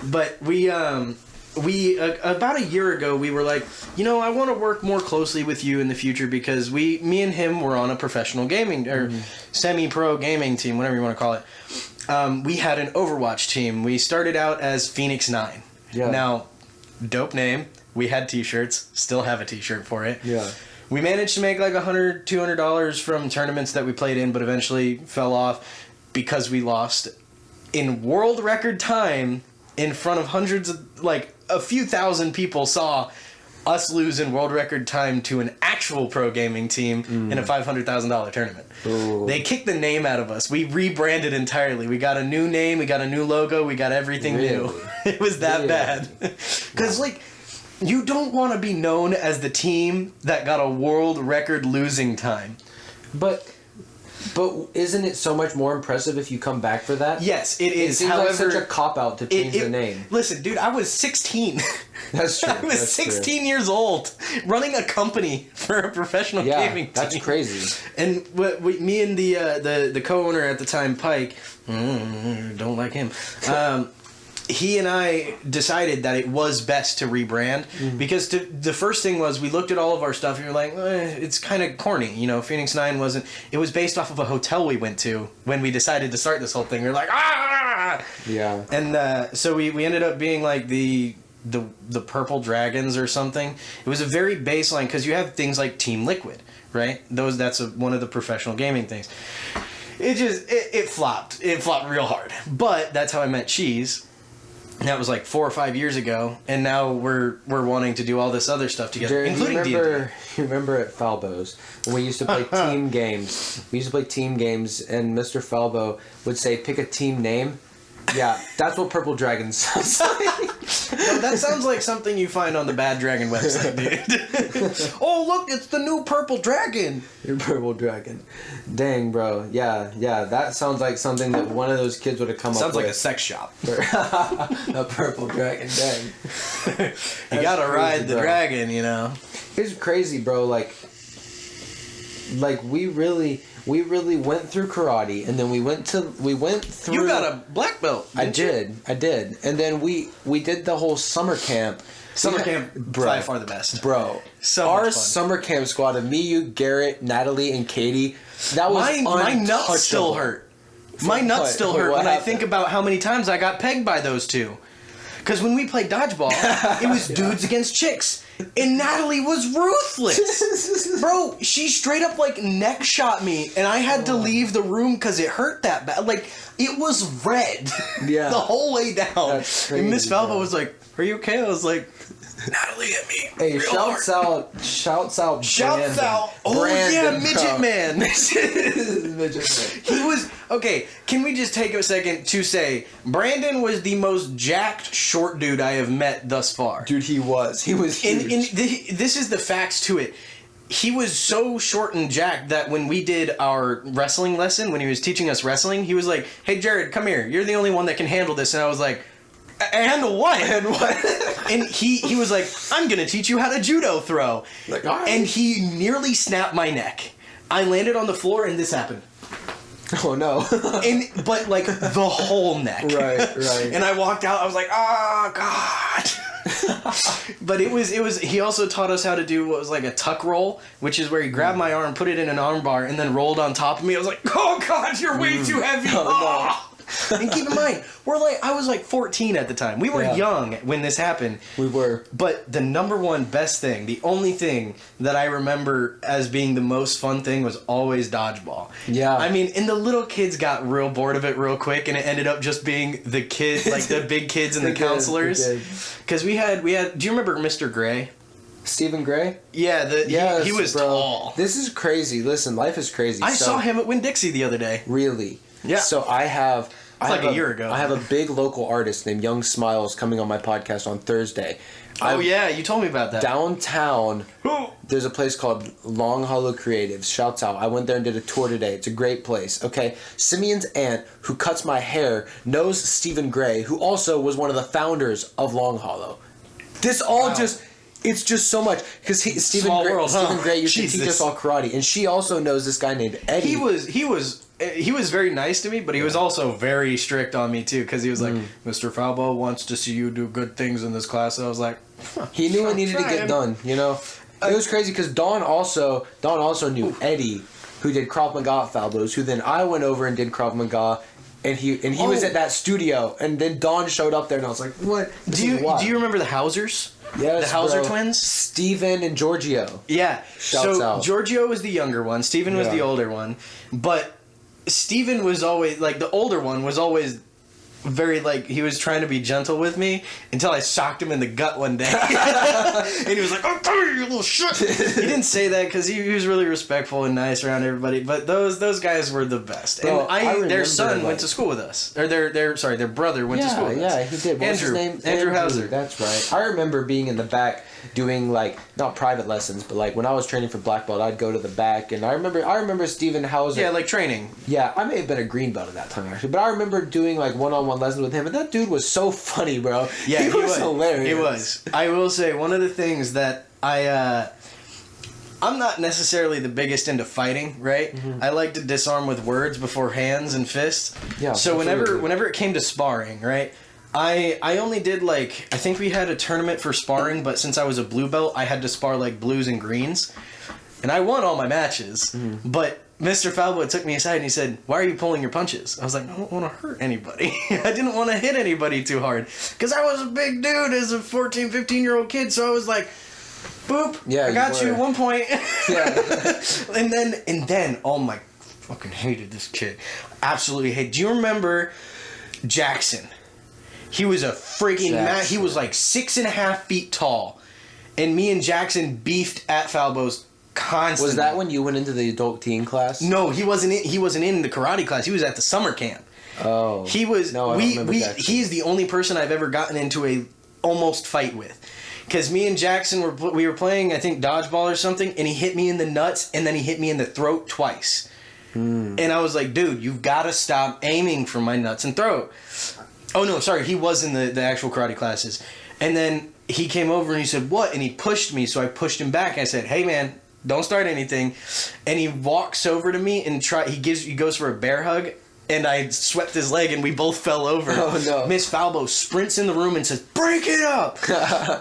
But we about a year ago we were like, I want to work more closely with you in the future because me and him were on a professional gaming or semi-pro gaming team, whatever you want to call it. We had an Overwatch team. We started out as Phoenix 9. Yeah. Now, dope name. We had t-shirts, still have a t-shirt for it. Yeah. We managed to make like $100, $200 from tournaments that we played in, but eventually fell off because we lost in world record time in front of hundreds of, like a few thousand people saw us lose in world record time to an actual pro gaming team in a $500,000 tournament. Ooh. They kicked the name out of us. We rebranded entirely. We got a new name, we got a new logo, we got everything new. It was that bad. Because you don't want to be known as the team that got a world record losing time. But isn't it so much more impressive if you come back for that? Yes, it is. It seems like such a cop-out to change the name. Listen, dude, I was 16. That's true. I was 16 years old, running a company for a professional gaming team. That's crazy. And me and the co-owner at the time, Pike, don't like him. He and I decided that it was best to rebrand because the first thing was we looked at all of our stuff and we were like, it's kind of corny. Phoenix 9 wasn't... It was based off of a hotel we went to when we decided to start this whole thing. We were like, ah! Yeah. And so we ended up being like the Purple Dragons or something. It was a very baseline because you have things like Team Liquid, right? That's one of the professional gaming things. It flopped. It flopped real hard. But that's how I met Cheese. That was like 4 or 5 years ago, and now we're wanting to do all this other stuff together, Jared, including D&D. You remember at Falbo's when we used to play team games? We used to play team games, and Mr. Falbo would say, "Pick a team name," Yeah, that's what Purple Dragon sounds like. No, that sounds like something you find on the Bad Dragon website, dude. Oh, look, it's the new Purple Dragon. Your Purple Dragon. Dang, bro. Yeah, that sounds like something that one of those kids would have come up with. Sounds like a sex shop. A Purple Dragon, dang. You gotta ride the dragon, you know. It's crazy, bro. Like we really went through karate, and then we went through. You got a black belt. I did, and then we did the whole summer camp. Summer camp, by far the best, bro. So our summer camp squad of me, you, Garrett, Natalie, and Katie. That was my nuts still hurt. My nuts still hurt when I think about how many times I got pegged by those two. Because when we played dodgeball, it was dudes against chicks. And Natalie was ruthless. Bro, she straight up like neck shot me. And I had to leave the room because it hurt that bad. Like, it was red. Yeah. The whole way down. That's crazy, and Miss Falva was like, "Are you okay?" I was like, "Natalie hit me." Hey, shouts out. Oh, Brandon, yeah, Midget bro. Man. Midget Man. He was, okay, can we just take a second to say, Brandon was the most jacked short dude I have met thus far. Dude, he was huge. And this is the facts to it. He was so short and jacked that when we did our wrestling lesson, when he was teaching us wrestling, he was like, "Hey, Jarrod, come here. You're the only one that can handle this." And I was like, "And what?" And what? And he was like, "I'm going to teach you how to judo throw." Like, all right. And he nearly snapped my neck. I landed on the floor and this happened. Oh, no. But like the whole neck. Right. And I walked out, I was like, "Oh, God." But it was he also taught us how to do what was like a tuck roll, which is where he grabbed my arm, put it in an arm bar, and then rolled on top of me. I was like, "Oh, God, you're way too heavy." No. And keep in mind, I was like 14 at the time. We were young when this happened. We were. But the number one best thing, the only thing that I remember as being the most fun thing was always dodgeball. Yeah. I mean, and the little kids got real bored of it real quick, and it ended up just being the kids, like the big kids and the counselors. Because we had. Do you remember Mr. Gray? Stephen Gray? Yeah, he was tall. This is crazy. Listen, life is crazy. I saw him at Winn-Dixie the other day. Really? Yeah. So I have a year ago. I have a big local artist named Young Smiles coming on my podcast on Thursday. Yeah, you told me about that. Downtown, there's a place called Long Hollow Creatives. Shouts out. I went there and did a tour today. It's a great place. Okay. Simeon's aunt, who cuts my hair, knows Stephen Gray, who also was one of the founders of Long Hollow. This all it's just so much. Because Stephen Gray used to teach us all karate. And she also knows this guy named Eddie. He was very nice to me, but he was also very strict on me too, because he was like, "Mr. Falbo wants to see you do good things in this class." And I was like, he knew it needed to get done. You know, it was crazy because Dawn also knew Eddie, who did Krav Maga at Falbo's. Who then I went over and did Krav Maga, and he was at that studio, and then Dawn showed up there, and I was like, "What? Do you remember the Hausers? Yes, the Hauser bro. twins, Steven and Giorgio. Yeah. Shouts out. Giorgio was the younger one. Steven was the older one, but Steven was always, like, the older one was always very, like, he was trying to be gentle with me until I socked him in the gut one day. And he was like, "I'm telling you, you little shit." He didn't say that because he was really respectful and nice around everybody, but those guys were the best. Bro, and their son went to school with us. Or their brother went to school with us. Yeah, he did. What's his name? Andrew Hauser. That's right. I remember being in the back doing, like, not private lessons, but like when I was training for black belt, I'd go to the back, and I remember Steven Hauser. Yeah, like training. Yeah, I may have been a green belt at that time actually, but I remember doing like one-on-one lessons with him, and that dude was so funny, bro. Yeah, he was hilarious. He was. I will say one of the things that I'm not necessarily the biggest into fighting, right? Mm-hmm. I like to disarm with words before hands and fists. Yeah. So whenever it came to sparring, right? I only did, like, I think we had a tournament for sparring, but since I was a blue belt, I had to spar like blues and greens. And I won all my matches. Mm. But Mr. Falbo took me aside and he said, "Why are you pulling your punches?" I was like, "I don't want to hurt anybody." I didn't want to hit anybody too hard. Because I was a big dude as a 14, 15-year-old kid, so I was like, boop, yeah, I got you 1 point. Yeah. and then, oh my, fucking hated this kid. Absolutely hated. Do you remember Jackson? He was a freaking man. He was like 6.5 feet tall. And me and Jackson beefed at Falbo's constantly. Was that when you went into the adult teen class? No, he wasn't in the karate class. He was at the summer camp. Oh. He was. No, I don't remember Jackson. He is the only person I've ever gotten into a almost fight with. Because me and Jackson we were playing, I think, dodgeball or something, and he hit me in the nuts, and then he hit me in the throat twice. And I was like, dude, you've got to stop aiming for my nuts and throat. Oh, no, sorry. He was in the actual karate classes. And then he came over and he said, what? And he pushed me, so I pushed him back. I said, hey, man, don't start anything. And he walks over to me and he goes for a bear hug. And I swept his leg, and we both fell over. Oh, no. Miss Falbo sprints in the room and says, break it up!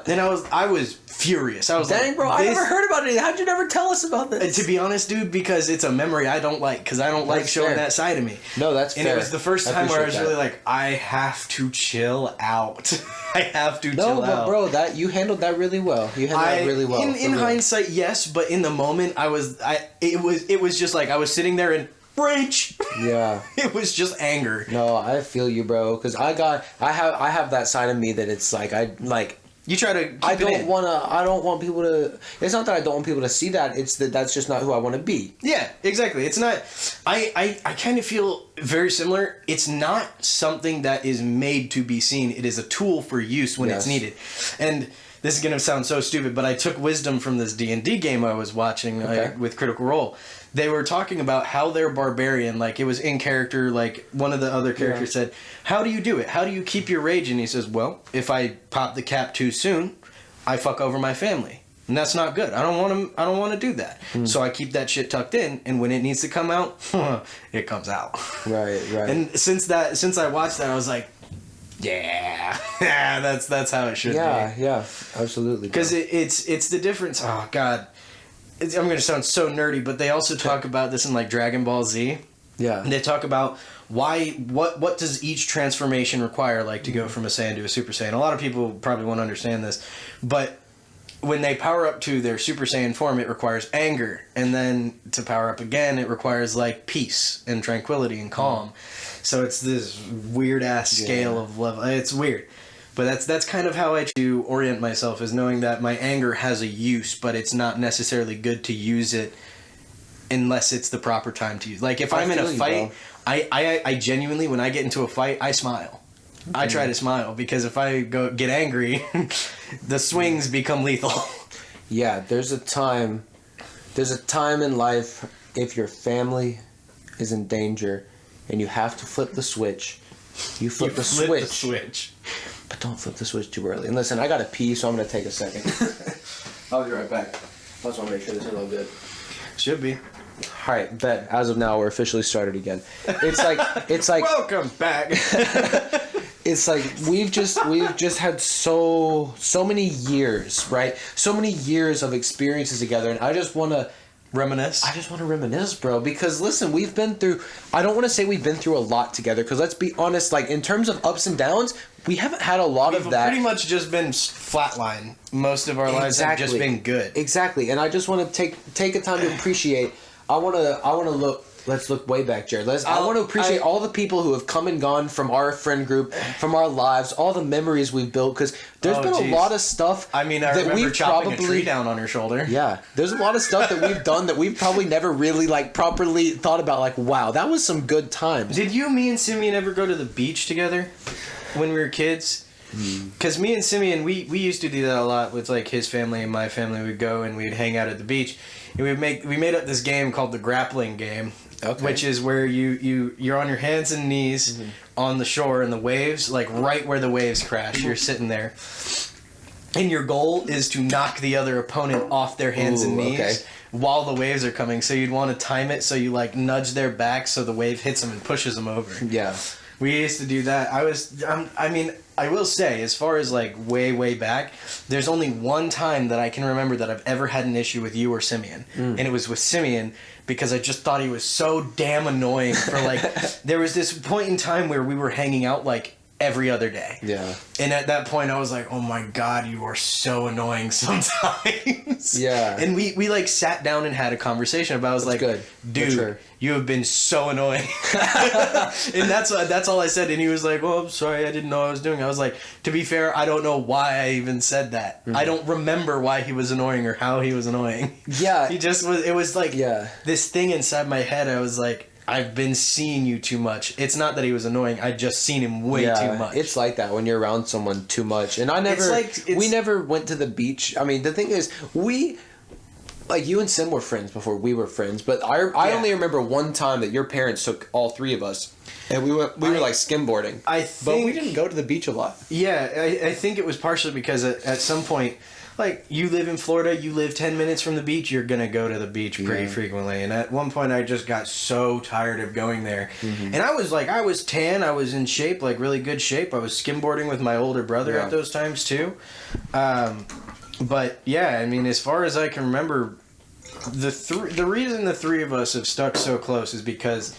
And I was furious. I was dang, like, bro, I never heard about it. How'd you never tell us about this? To be honest, dude, because it's a memory I don't like. Because I don't like showing that side of me. No, that's fair. And it was the first time where I was really like, I have to chill out. I have to chill out. No, but bro, you handled that really well. You handled that really well. In hindsight, yes. But in the moment, it was just like I was sitting there and rage. Yeah. It was just anger. No, I feel you, bro. Because I have that side of me that it's like you try to. I don't want people to. It's not that I don't want people to see that. It's that's just not who I want to be. Yeah, exactly. It's not. I kind of feel very similar. It's not something that is made to be seen. It is a tool for use when it's needed. And this is gonna sound so stupid, but I took wisdom from this D&D game I was watching with Critical Role. They were talking about how they're barbarian, like it was in character, like one of the other characters said, how do you do it? How do you keep your rage? And he says, well, if I pop the cap too soon, I fuck over my family. And that's not good. I don't want to do that. So I keep that shit tucked in, and when it needs to come out, it comes out. Right. And since I watched that, I was like, yeah, that's how it should be. Yeah, absolutely. Because it's the difference. Oh God. I'm going to sound so nerdy, but they also talk about this in like Dragon Ball Z. Yeah. And they talk about what does each transformation require, like to go from a Saiyan to a Super Saiyan. A lot of people probably won't understand this, but when they power up to their Super Saiyan form, it requires anger, and then to power up again, it requires like peace and tranquility and calm. So it's this weird ass scale of level. It's weird. But that's kind of how I do orient myself, is knowing that my anger has a use, but it's not necessarily good to use it unless it's the proper time to use. Like if I'm in a fight, I genuinely, when I get into a fight, I smile. I try to smile, because if I get angry, the swings become lethal. Yeah, there's a time in life if your family is in danger and you have to flip the switch. You flip the switch. But don't flip the switch too early. And listen, I gotta pee, so I'm gonna take a second. I'll be right back. I just want to make sure this is all good. Should be. All right, bet. As of now, we're officially started again. It's like welcome back. It's like we've just had so many years, right? So many years of experiences together, and I just want to reminisce. I just want to reminisce, bro, because listen, we've been through, I don't want to say we've been through a lot together, because let's be honest, like in terms of ups and downs, we haven't had a lot of that. We've pretty much just been flatline. Most of our lives have just been good. Exactly. And I just want to take a time to appreciate. I want to look. Let's look way back, Jared. I want to appreciate all the people who have come and gone from our friend group, from our lives, all the memories we've built, because there's been a lot of stuff. I mean, I remember chopping a tree down on her shoulder. Yeah, there's a lot of stuff that we've done that we've probably never really like properly thought about. Like, wow, that was some good times. Did you, me, and Simeon ever go to the beach together when we were kids? Because me and Simeon, we used to do that a lot with like his family and my family. We'd go and we'd hang out at the beach. And we made up this game called the grappling game. Okay. Which is where you're on your hands and knees on the shore, and the waves, like right where the waves crash, you're sitting there. And your goal is to knock the other opponent off their hands and knees while the waves are coming. So you'd want to time it so you like nudge their back so the wave hits them and pushes them over. Yeah. We used to do that. I will say, as far as like way back, there's only one time that I can remember that I've ever had an issue with you or Simeon. And it was with Simeon, because I just thought he was so damn annoying for like, there was this point in time where we were hanging out like every other day. Yeah. And at that point I was like, oh my God, you are so annoying sometimes. Yeah. And we like sat down and had a conversation about it. I was like, good. Dude, you have been so annoying. And that's all I said. And he was like, well, I'm sorry, I didn't know what I was doing. I was like, to be fair, I don't know why I even said that. I don't remember why he was annoying or how he was annoying. Yeah. He just was, it was like this thing inside my head. I was like, I've been seeing you too much. It's not that he was annoying. I just seen him way too much. It's like that when you're around someone too much. And we never went to the beach. I mean, the thing is, like you and Sim were friends before we were friends, but I only remember one time that your parents took all three of us, and we were like skimboarding. But we didn't go to the beach a lot. Yeah, I think it was partially because at some point, like, you live in Florida, you live 10 minutes from the beach, you're going to go to the beach pretty frequently. And at one point, I just got so tired of going there. Mm-hmm. And I was tan, I was in shape, like really good shape. I was skimboarding with my older brother at those times, too. But, yeah, I mean, as far as I can remember, the reason the three of us have stuck so close is because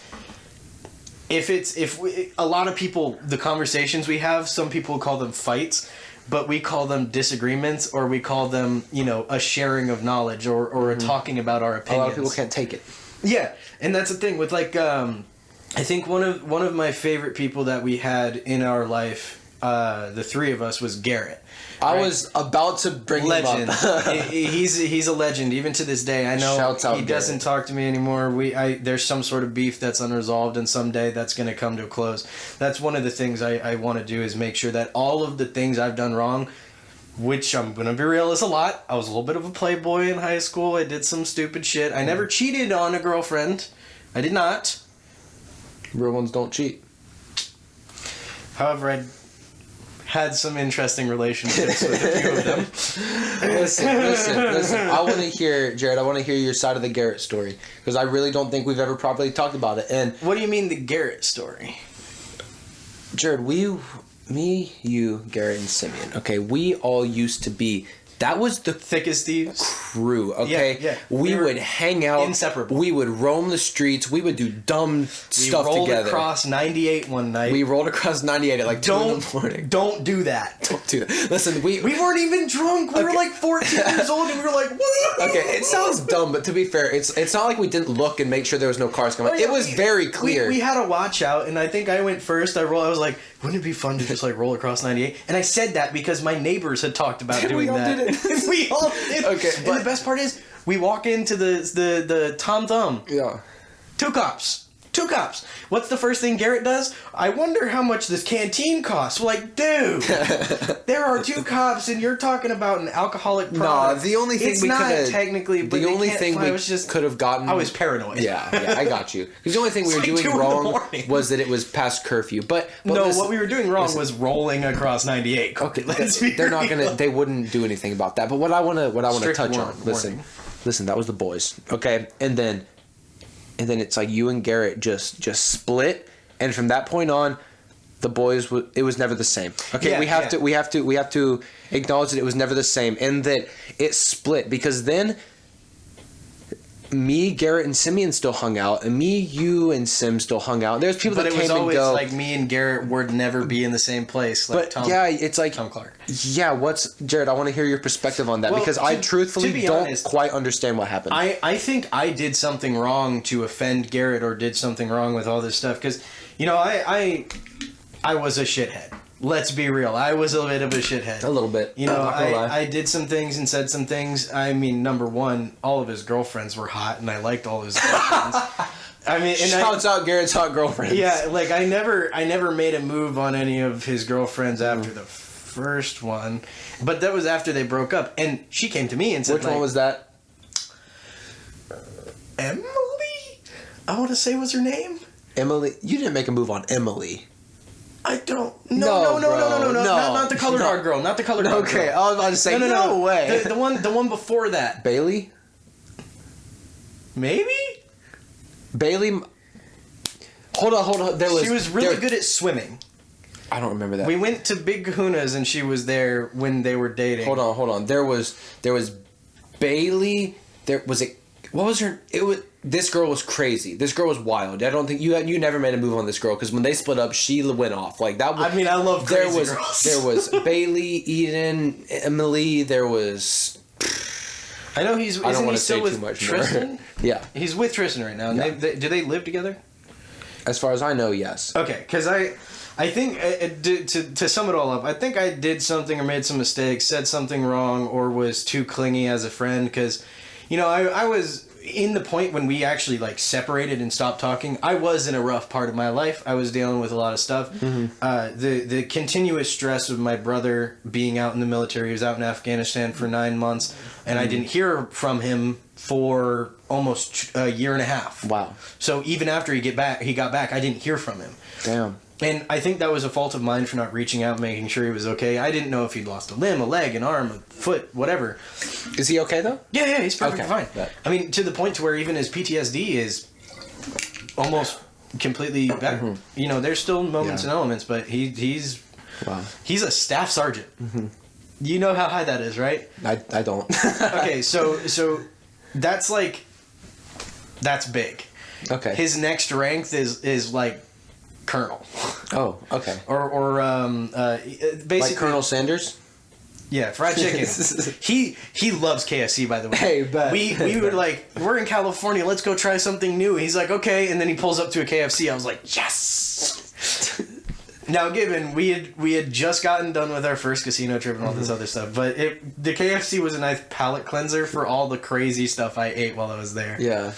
a lot of people, the conversations we have, some people call them fights, but we call them disagreements, or we call them, a sharing of knowledge, or a talking about our opinions. A lot of people can't take it. Yeah, and that's the thing with I think one of my favorite people that we had in our life, the three of us, was Garrett. I was about to bring him up. He's a legend even to this day. I know Shouts out he doesn't talk to me anymore. There's some sort of beef that's unresolved, and someday that's going to come to a close. That's one of the things I want to do, is make sure that all of the things I've done wrong, which I'm going to be real is a lot. I was a little bit of a playboy in high school. I did some stupid shit. I never cheated on a girlfriend. I did not. Real ones don't cheat. However, I had some interesting relationships with a few of them. Listen. I want to hear, Jarrod, your side of the Garrett story, because I really don't think we've ever properly talked about it. And what do you mean the Garrett story? Jarrod, me, you, Garrett, and Simeon. Okay, we all used to be. That was the thickest thieves crew, okay? Yeah. We would hang out. Inseparable. We would roam the streets. We would do dumb stuff together. We rolled across 98 one night. We rolled across 98 at like 2 in the morning. Don't do that. Don't do that. Listen, we weren't even drunk. We were like 14 years old, and we were like, what? Okay, it sounds dumb, but to be fair, it's not like we didn't look and make sure there was no cars coming. It was very clear. We had a watch out, and I think I went first. I was like, wouldn't it be fun to just like roll across 98? And I said that because my neighbors had talked about doing that. We all did it. We all did. Okay, and the best part is, we walk into the Tom Thumb. Yeah. Two cops. What's the first thing Garrett does? I wonder how much this canteen costs. We're like, dude, there are two cops, and you're talking about an alcoholic product. No, the only thing we could have technically, but the only thing we could have gotten. I was paranoid. Yeah, I got you. Because the only thing we were doing wrong was that it was past curfew. But what we were doing wrong was rolling across 98. Okay, they're not gonna. They wouldn't do anything about that. But what I want to touch on. Listen, that was the boys. Okay, and then it's like you and Garrett just split, and from that point on, the boys it was never the same. Okay, we have to acknowledge that it was never the same, and that it split, because then me, Garrett, and Simeon still hung out, and me, you, and Sim still hung out. There's people that came and go. But it was always like me and Garrett would never be in the same place. Like it's like Tom Clark. Yeah, Jarrod? I want to hear your perspective on that, because I truthfully don't quite understand what happened. I think I did something wrong to offend Garrett, or did something wrong with all this stuff, because I was a shithead. Let's be real. I was a bit of a shithead. A little bit. I did some things and said some things. I mean, number one, all of his girlfriends were hot, and I liked all of his girlfriends. I mean, shouts out Garrett's hot girlfriends. Yeah, like I never made a move on any of his girlfriends after the first one, but that was after they broke up, and she came to me and said, "Which one was that?" Emily? I want to say was her name. Emily. You didn't make a move on Emily. I don't. No. Not the colored hard girl. Not the colored hard girl. Okay, I was about to say no way. The one before that. Bailey. Maybe. Bailey. Hold on. She was really good at swimming. I don't remember that. We went to Big Kahuna's, and she was there when they were dating. Hold on. There was Bailey. There was it. What was her? It was. This girl was crazy. This girl was wild. I don't think you never made a move on this girl, because when they split up, she went off. Like that was. I mean, I love crazy girls. There was Bailey, Eden, Emily. There was. I know he's. I don't want to say too much Tristan? more. Yeah, he's with Tristan right now. And yeah. Do they live together? As far as I know, yes. Okay, because I think to sum it all up, I think I did something or made some mistakes, said something wrong, or was too clingy as a friend, because, I was. in the point when we actually like separated and stopped talking, I was in a rough part of my life. I was dealing with a lot of stuff. The continuous stress of my brother being out in the military. He was out in Afghanistan for 9 months, and I didn't hear from him for almost a year and a half. Wow. So even after he got back, I didn't hear from him. Damn. And I think that was a fault of mine for not reaching out, making sure he was okay. I didn't know if he'd lost a limb, a leg, an arm, a foot, whatever. Is he okay though? Yeah, he's perfectly fine. But, I mean, to the point to where even his PTSD is almost completely better. You know, there's still moments and elements, but he's a staff sergeant. You know how high that is, right? I don't. Okay, so that's big. Okay. His next rank is like Colonel. Oh, okay. Or basically like Colonel Sanders. Yeah, fried chicken. he loves KFC, by the way. Hey, but we were like, we're in California, let's go try something new. He's like, okay, and then he pulls up to a KFC. I was like, yes. Now, given we had just gotten done with our first casino trip and all this other stuff, but the KFC was a nice palate cleanser for all the crazy stuff I ate while I was there. Yeah.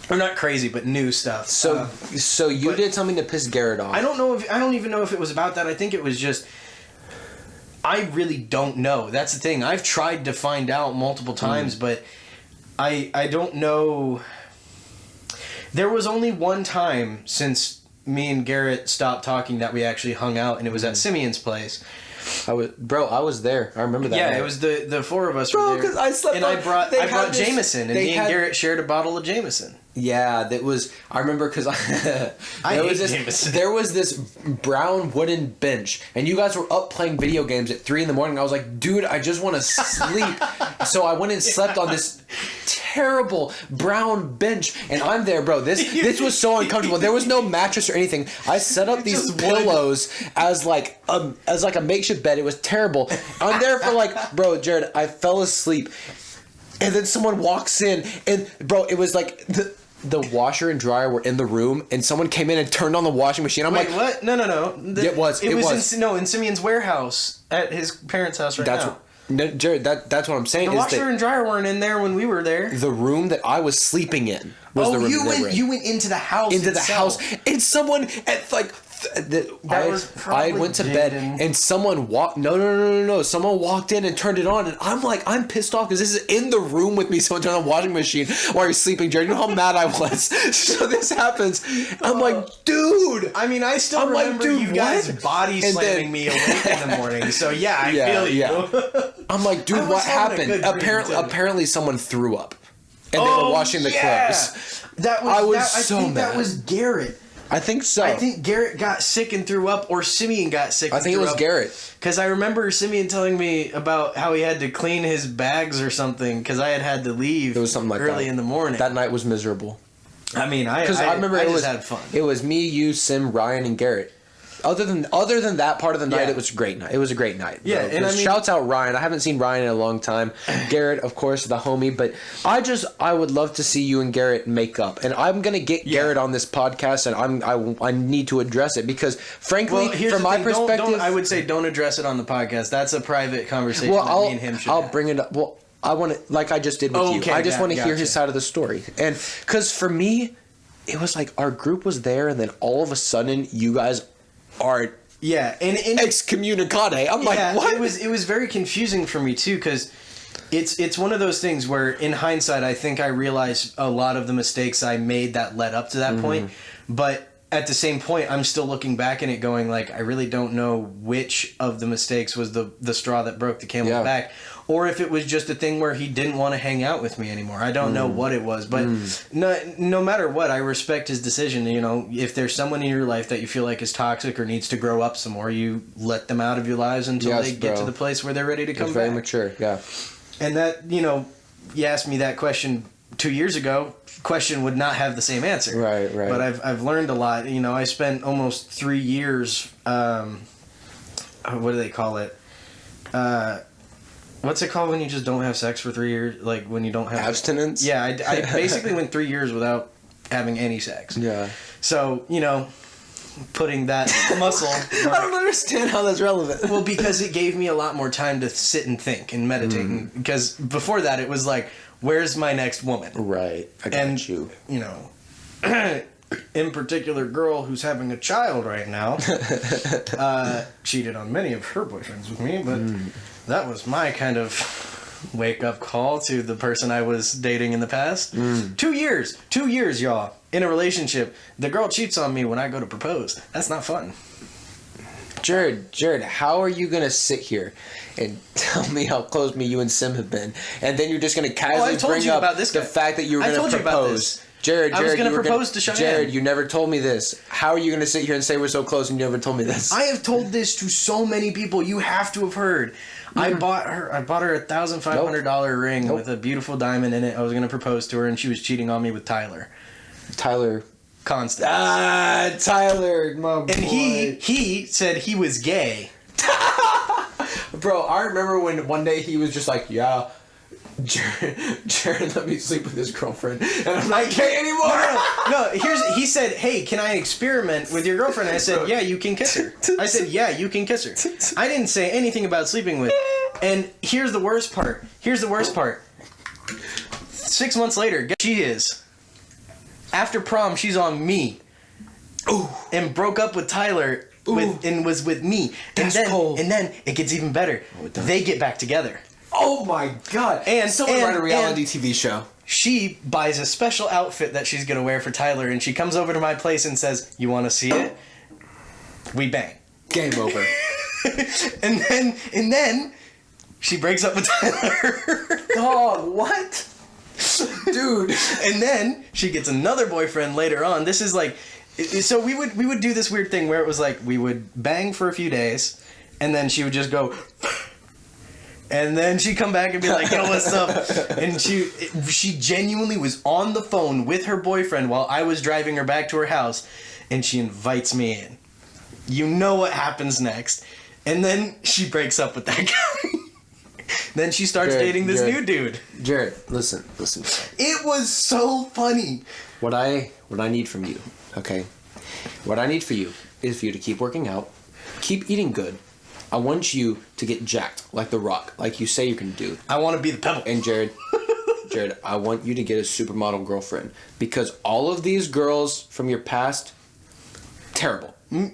Or not crazy, but new stuff. So you did something to piss Garrett off. I don't even know if it was about that. I think it was just, I really don't know. That's the thing. I've tried to find out multiple times, but I don't know. There was only one time since me and Garrett stopped talking that we actually hung out, and it was at Simeon's place. I was there. I remember that. Yeah, night. It was the four of us. Bro, were there. because I slept. And on, I brought Jameson, and me and Garrett shared a bottle of Jameson. Yeah, that was. I remember because there was this brown wooden bench, and you guys were up playing video games at 3 a.m. I was like, dude, I just want to sleep. So I went and slept on this terrible brown bench, and I'm there, bro. This was so uncomfortable. There was no mattress or anything. I set up these pillows as like a makeshift bed. It was terrible. I'm there for like, bro, Jarrod, I fell asleep, and then someone walks in, and bro, it was like the washer and dryer were in the room, and someone came in and turned on the washing machine. I'm like, what? No. It was in Simeon's warehouse at his parents' house now. Jarrod, that's what I'm saying. The washer and dryer weren't in there when we were there. The room that I was sleeping in was the room you went into the house. The house, and someone at like. I went to bed and someone walked. No. Someone walked in and turned it on, and I'm like, I'm pissed off because this is in the room with me. Someone turned on the washing machine while you're sleeping, Jarrod. You know how mad I was. So this happens. I'm like, dude. I mean, I still remember you guys body slamming me awake in the morning. So yeah, I feel you. Yeah. I'm like, dude, what happened? Apparently, someone threw up, and they were washing the clothes. I think that was Garrett. I think so. I think Garrett got sick and threw up, or Simeon got sick and threw up. I think it was Garrett. Because I remember Simeon telling me about how he had to clean his bags or something, because I had to leave early in the morning. That night was miserable. I mean, I remember just had fun. It was me, you, Sim, Ryan, and Garrett. Other than that part of the night, it was a great night. It was a great night. Yeah, and I mean, shouts out Ryan. I haven't seen Ryan in a long time. Garrett, of course, the homie. But I would love to see you and Garrett make up. And I'm gonna get Garrett on this podcast, and I need to address it because, frankly, from my perspective, I would say don't address it on the podcast. That's a private conversation that me and him should have. Bring it up. Well, I want to, like I just did with you. I just want to hear his side of the story, and because for me, it was like our group was there, and then all of a sudden, you guys are and excommunicate. I'm like, what? It was very confusing for me too, because it's one of those things where in hindsight I think I realized a lot of the mistakes I made that led up to that point, but at the same point I'm still looking back in it going like, I really don't know which of the mistakes was the straw that broke the camel's back, or if it was just a thing where he didn't want to hang out with me anymore. I don't know what it was, but no matter what, I respect his decision. You know, if there's someone in your life that you feel like is toxic or needs to grow up some more, you let them out of your lives until they get to the place where they're ready to come back. Very mature, yeah. And that, you know, you asked me that question 2 years ago, question would not have the same answer. Right. But I've learned a lot. You know, I spent almost 3 years, what do they call it? What's it called when you just don't have sex for 3 years? Like when you don't have abstinence? Yeah, I basically went 3 years without having any sex. Yeah. So, you know, putting that muscle. I don't understand how that's relevant. Well, because it gave me a lot more time to sit and think and meditate. Because before that, it was like, where's my next woman? Right. I got you. You know, in particular, girl who's having a child right now, cheated on many of her boyfriends with me, but that was my kind of wake-up call to the person I was dating in the past. 2 years, y'all, in a relationship. The girl cheats on me when I go to propose. That's not fun. Jarrod, how are you gonna sit here and tell me how close me you and Sim have been, and then you're just gonna casually bring up the fact that you were gonna propose? Jarrod, I was gonna propose to Cheyenne. Jarrod, you never told me this. How are you gonna sit here and say we're so close and you never told me this? I have told this to so many people. You have to have heard. I bought her a $1,500 ring with a beautiful diamond in it. I was gonna propose to her, and she was cheating on me with Tyler Constance. Tyler, my boy. And he said he was gay. Bro, I remember when one day he was just like, yeah, Jarrod let me sleep with his girlfriend, and I'm not gay anymore. No, he said, hey, can I experiment with your girlfriend? And I said, yeah, you can kiss her. I said, yeah, you can kiss her. I didn't say anything about sleeping with. And here's the worst part. 6 months later, guess she is. After prom, she's on me. Ooh. And broke up with Tyler and was with me. And then it gets even better. They get back together. Oh my god. And someone write a reality TV show. She buys a special outfit that she's going to wear for Tyler, and she comes over to my place and says, you want to see it? We bang. Game over. and then she breaks up with Tyler. Dog, what? Dude. And then she gets another boyfriend later on. This is like, so we would do this weird thing where it was like we would bang for a few days, and then she would just go, and then she'd come back and be like, yo, what's up? And she genuinely was on the phone with her boyfriend while I was driving her back to her house, and she invites me in. You know what happens next. And then she breaks up with that guy. Then she starts dating this new dude. Jarrod, listen. It was so funny. What I need from you, okay? What I need for you is for you to keep working out, keep eating good. I want you to get jacked like The Rock, like you say you can do. I want to be the pebble. And Jarrod, I want you to get a supermodel girlfriend, because all of these girls from your past, terrible. No.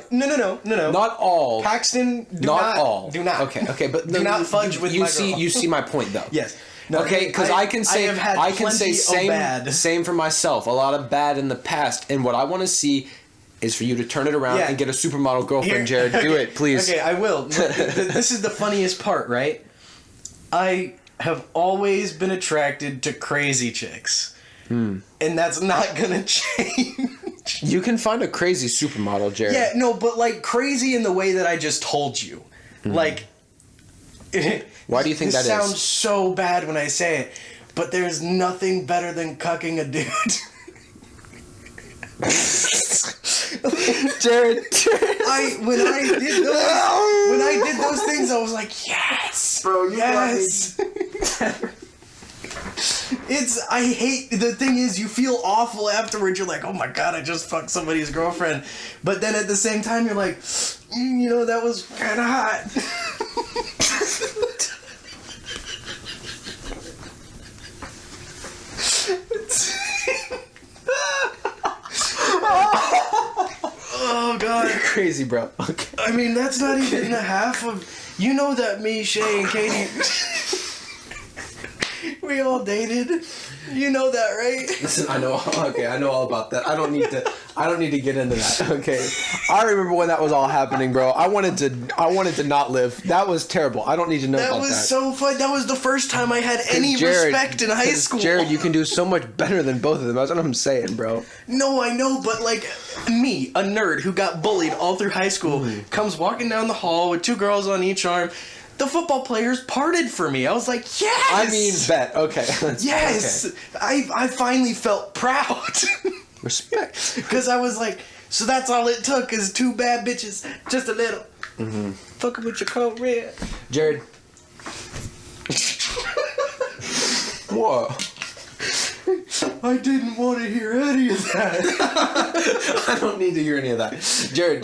Not all. Paxton, do not all. Do not. Okay, but do not fudge with my girl. You see my point, though. Yes. No, okay, because I can say same for myself. A lot of bad in the past, and what I want to see is for you to turn it around and get a supermodel girlfriend, Jarrod. Do it, please. Okay, I will. This is the funniest part, right? I have always been attracted to crazy chicks, and that's not gonna change. You can find a crazy supermodel, Jarrod. Yeah, no, but like crazy in the way that I just told you. Like, why do you think that is? It sounds so bad when I say it, but there's nothing better than cucking a dude. Jarrod. When I did those things, I was like, yes, bro, yes. The thing is, you feel awful afterwards. You're like, oh my god, I just fucked somebody's girlfriend. But then at the same time, you're like, that was kind of hot. Oh god. You're crazy, bro. Okay. I mean, that's not even the half of... You know that me, Shay, and Katie... We all dated. You know that, right? Listen, I know. Okay, I know all about that. I don't need to get into that. Okay, I remember when that was all happening, bro. I wanted to not live. That was terrible. I don't need to know about that. That was so fun. That was the first time I had any respect in high school. Jarrod, you can do so much better than both of them. That's what I'm saying, bro. No, I know, but like me, a nerd who got bullied all through high school, comes walking down the hall with two girls on each arm. The football players parted for me. I was like, yes! I mean, bet. Okay. Yes! Okay. I finally felt proud. Respect. Because I was like, so that's all it took is two bad bitches. Just a little. Fucking with your coat red. Jarrod. What? I didn't want to hear any of that. I don't need to hear any of that. Jarrod,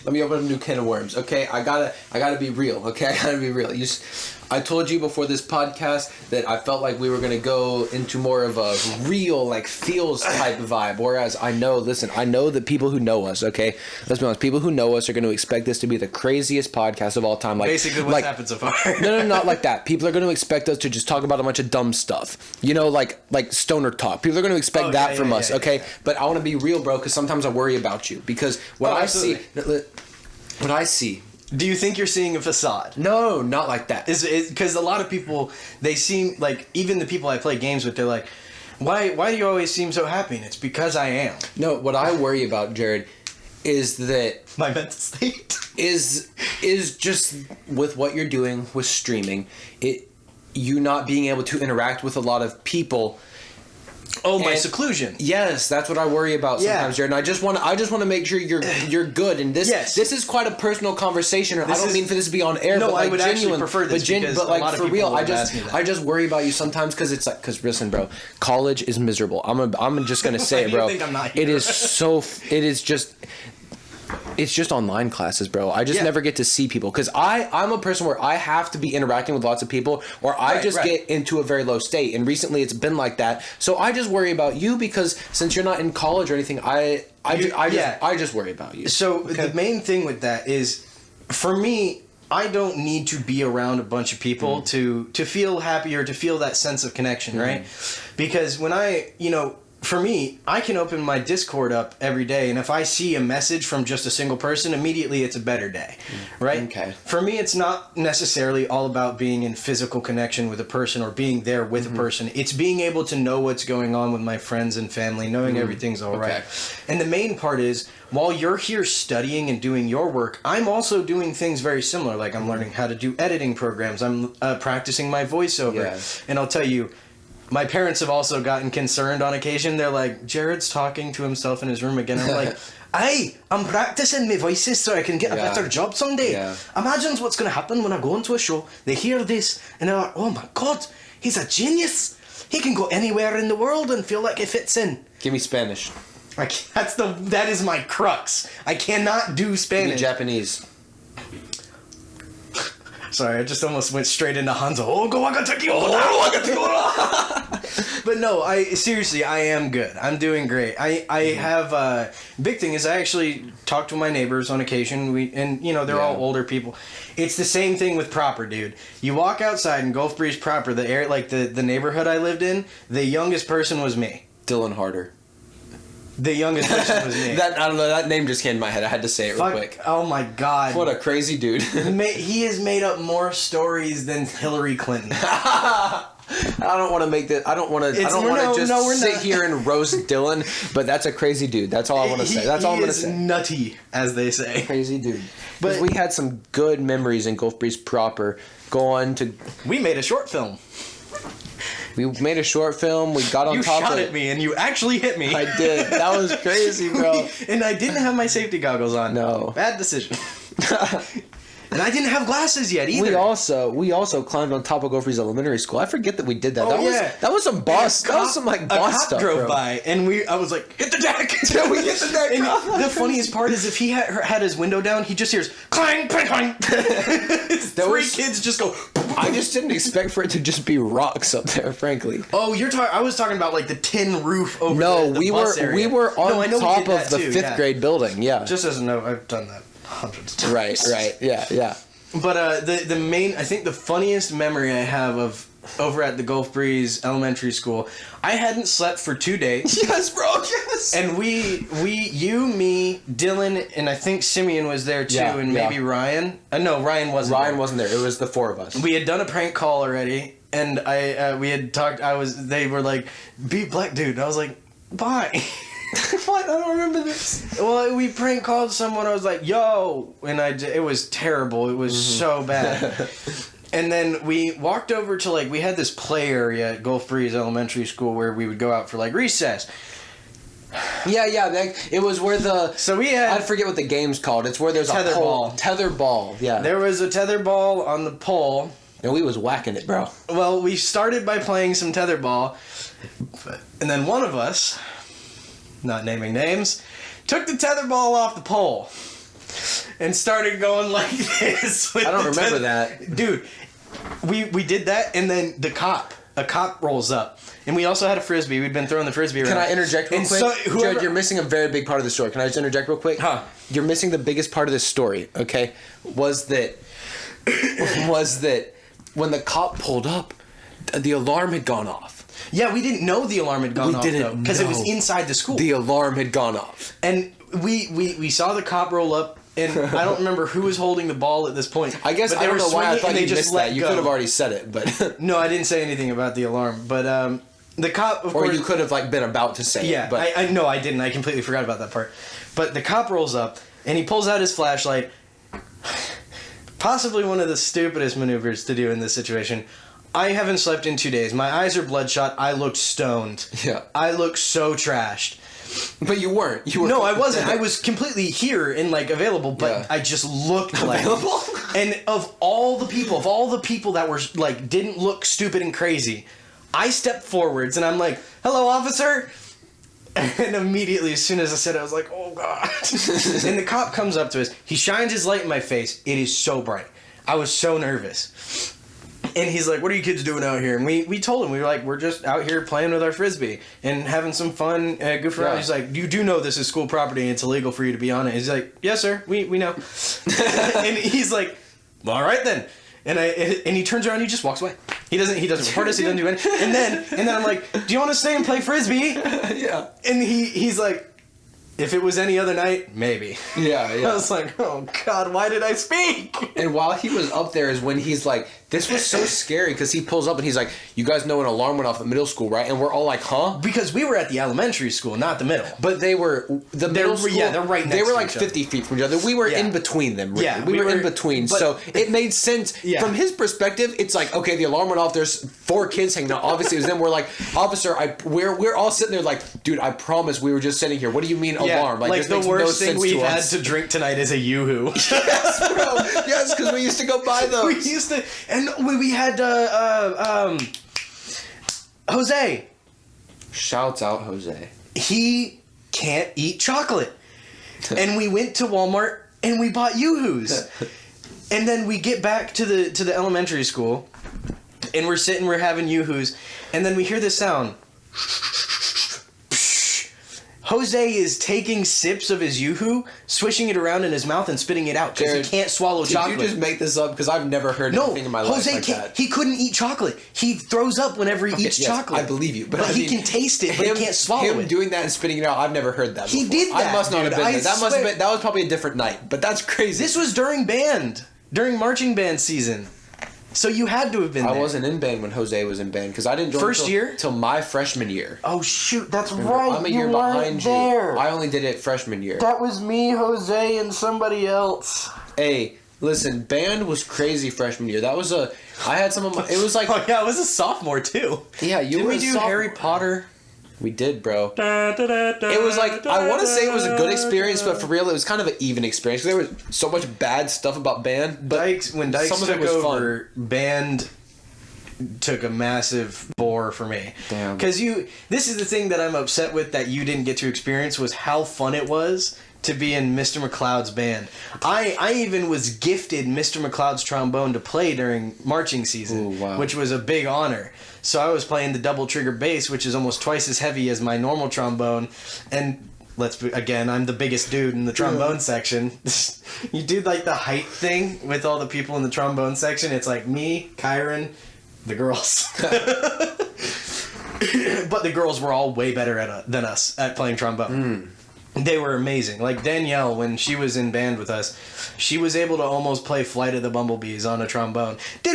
let me open up a new can of worms. Okay, I gotta be real. Okay, I gotta be real. I told you before this podcast that I felt like we were going to go into more of a real, like, feels type vibe. Whereas I know that people who know us, okay? Let's be honest. People who know us are going to expect this to be the craziest podcast of all time. Like, basically what's happened so far. No, not like that. People are going to expect us to just talk about a bunch of dumb stuff. You know, like stoner talk. People are going to expect that from us, okay? Yeah. But I want to be real, bro, because sometimes I worry about you. Because what I see... Do you think you're seeing a facade? No, not like that. Because a lot of people, they seem like, even the people I play games with, they're like, why do you always seem so happy? And it's because I am. No, what I worry about, Jarrod, is that... my mental state. is just with what you're doing with streaming, you not being able to interact with a lot of people. Oh, my seclusion. Yes, that's what I worry about sometimes, Jarrod. And I just want to make sure you're good. And this is quite a personal conversation. I don't mean for this to be on air. No, but like I would actually prefer this because but like a lot of for people real, I just worry about you sometimes because listen, bro, college is miserable. I'm just gonna say it, bro. Think I'm not here? It's just online classes, bro. I just never get to see people because I'm a person where I have to be interacting with lots of people or I get into a very low state. And recently it's been like that. So I just worry about you because since you're not in college or anything, I just worry about you. So the main thing with that is, for me, I don't need to be around a bunch of people to feel happy or to feel that sense of connection, right? Because when for me, I can open my Discord up every day, and if I see a message from just a single person, immediately it's a better day, right? Okay. For me, it's not necessarily all about being in physical connection with a person or being there with a person. It's being able to know what's going on with my friends and family, knowing everything's all right. And the main part is, while you're here studying and doing your work, I'm also doing things very similar. Like I'm learning how to do editing programs. I'm practicing my voiceover. Yeah. And I'll tell you, my parents have also gotten concerned on occasion. They're like, Jarrod's talking to himself in his room again. I'm like, I'm practicing my voices so I can get a better job someday. Yeah. Imagine what's going to happen when I go into a show. They hear this and they're like, oh my God, he's a genius. He can go anywhere in the world and feel like he fits in. Give me Spanish. That is my crux. I cannot do Spanish. Give me Japanese. Sorry, I just almost went straight into Hanzo. Oh, go But no, seriously, I am good. I'm doing great. I have big thing is I actually talk to my neighbors on occasion. They're all older people. It's the same thing with Proper, dude. You walk outside in Gulf Breeze Proper, the area, like the neighborhood I lived in, the youngest person was me. Dylan Harder. The youngest person was me. I don't know, that name just came in my head. I had to say it real quick. Oh my God. What a crazy dude. He has made up more stories than Hillary Clinton. I don't want to make that. I don't want to sit here and roast Dylan, but that's a crazy dude. That's all I want to say. That's all I'm going to say. Nutty, as they say. Crazy dude. But we had some good memories in Gulf Breeze Proper. We made a short film. We made a short film. We got on top of it. You shot at me and you actually hit me. I did. That was crazy, bro. And I didn't have my safety goggles on. No. Bad decision. And I didn't have glasses yet either. We also climbed on top of Gulf Breeze Elementary School. I forget that we did that. That was some boss. That was some like boss stuff. A cop drove by and I was like, hit the deck. Yeah, we hit the deck. And the funniest part is if he had his window down, he just hears clang, clang, clang. Three kids just go. I just didn't expect for it to just be rocks up there, frankly. Oh, I was talking about like the tin roof over the bus area. We were on top of the fifth grade building. Yeah. Just as a note, I've done that hundreds of times. Right. Yeah. But the main, I think the funniest memory I have of over at the Gulf Breeze Elementary School, I hadn't slept for 2 days. Yes, bro. Yes. And you, me, Dylan, and I think Simeon was there too, and maybe Ryan. No, Ryan wasn't. Ryan wasn't there. It was the four of us. We had done a prank call already, and we had talked. They were like, "Be black, dude." And I was like, "Bye." What? I don't remember this. Well, we prank called someone. I was like, "Yo," and it was terrible. It was so bad. And then we walked over to we had this play area at Gulf Breeze Elementary School where we would go out for recess. Yeah. It was where I forget what the game's called. It's where there's a pole. Tether ball. Yeah. There was a tether ball on the pole. And we was whacking it, bro. Well, we started by playing some tether ball, and then one of us, not naming names, took the tether ball off the pole and started going like this. I don't remember that. Dude, we did that, and then a cop rolls up. And we also had a Frisbee. We'd been throwing the Frisbee around. Can I interject real quick? So, Jared, you're missing a very big part of the story. Can I just interject real quick? You're missing the biggest part of this story, okay? Was that when the cop pulled up, the alarm had gone off. Yeah, we didn't know the alarm had gone off, though. Because it was inside the school. The alarm had gone off. And we saw the cop roll up, and I don't remember who was holding the ball at this point. I guess I don't know why I thought you missed that. You could have already said it, but... No, I didn't say anything about the alarm, but... The cop, of course... Or you could have, been about to say it. But I no, I didn't. I completely forgot about that part. But the cop rolls up, and he pulls out his flashlight. Possibly one of the stupidest maneuvers to do in this situation. I haven't slept in 2 days. My eyes are bloodshot. I looked stoned. Yeah. I looked so trashed. But you weren't. You were. No, I wasn't. I was completely here and, available, but I just looked available? And of all the people that were, didn't look stupid and crazy... I stepped forwards and I'm like, "Hello, officer." And immediately, as soon as I said it, I was like, "Oh, God." And the cop comes up to us. He shines his light in my face. It is so bright. I was so nervous. And he's like, "What are you kids doing out here?" And we told him, we were like, "We're just out here playing with our Frisbee and having some fun, goofing around." He's like, "You do know this is school property and it's illegal for you to be on it." He's like, "Yes, sir. We know." And he's like, "Well, all right then." And he turns around and he just walks away. He doesn't report us, he doesn't do anything. And then I'm like, "Do you want to stay and play Frisbee?" Yeah. And he's like, "If it was any other night, maybe." Yeah. I was like, "Oh, God, why did I speak?" And while he was up there is when he's like, this was so scary because he pulls up and he's like, "You guys know an alarm went off at middle school, right?" And we're all like, "Huh?" Because we were at the elementary school, not the middle. But they were, middle school, yeah, they're right next to each other. They were 50 feet from each other. We were in between them. Really. Yeah. We were in between. So it made sense. Yeah. From his perspective, it's like, okay, the alarm went off. There's 4 kids hanging out. Obviously, it was them. We're like, "Officer, we're all sitting there like, dude, I promise we were just sitting here. What do you mean alarm?" Like the worst thing we've had to drink tonight is a Yoo-hoo. Yes, bro. Yes, because we used to go buy those. We used to, and we had Jose. Shouts out Jose. He can't eat chocolate. And we went to Walmart and we bought Yoo-hoos. And then we get back to the elementary school and we're having Yoo-hoos, and then we hear this sound. Jose is taking sips of his Yoo-hoo, swishing it around in his mouth and spitting it out because he can't swallow chocolate. Did you just make this up? Because I've never heard anything in my life like that. He couldn't eat chocolate. He throws up whenever he eats chocolate. I believe you. But he can taste it, but he can't swallow it. Him doing that and spitting it out, I've never heard that before. He did that, I must not have been there. That was probably a different night, but that's crazy. This was during marching band season. So you had to have been there. I wasn't in band when Jose was in band because I didn't join till my freshman year. Oh shoot, that's right. I'm a year behind you. I only did it freshman year. That was me, Jose, and somebody else. Hey, listen, band was crazy freshman year. I had some of my. It was like. Oh yeah, I was a sophomore too. Yeah, Didn't we do Harry Potter? We did, bro. It was like, I want to say it was a good experience, but for real, it was kind of an even experience. There was so much bad stuff about band. But when Dykes took over, band took a massive bore for me. Damn. Because this is the thing that I'm upset with that you didn't get to experience, was how fun it was to be in Mr. McLeod's band. I even was gifted Mr. McLeod's trombone to play during marching season, which was a big honor. So I was playing the double trigger bass, which is almost twice as heavy as my normal trombone. And I'm the biggest dude in the trombone section. You do like the height thing with all the people in the trombone section. It's like me, Kyron, the girls. But the girls were all way better than us at playing trombone. They were amazing. Like Danielle, when she was in band with us, she was able to almost play Flight of the Bumblebees on a trombone. It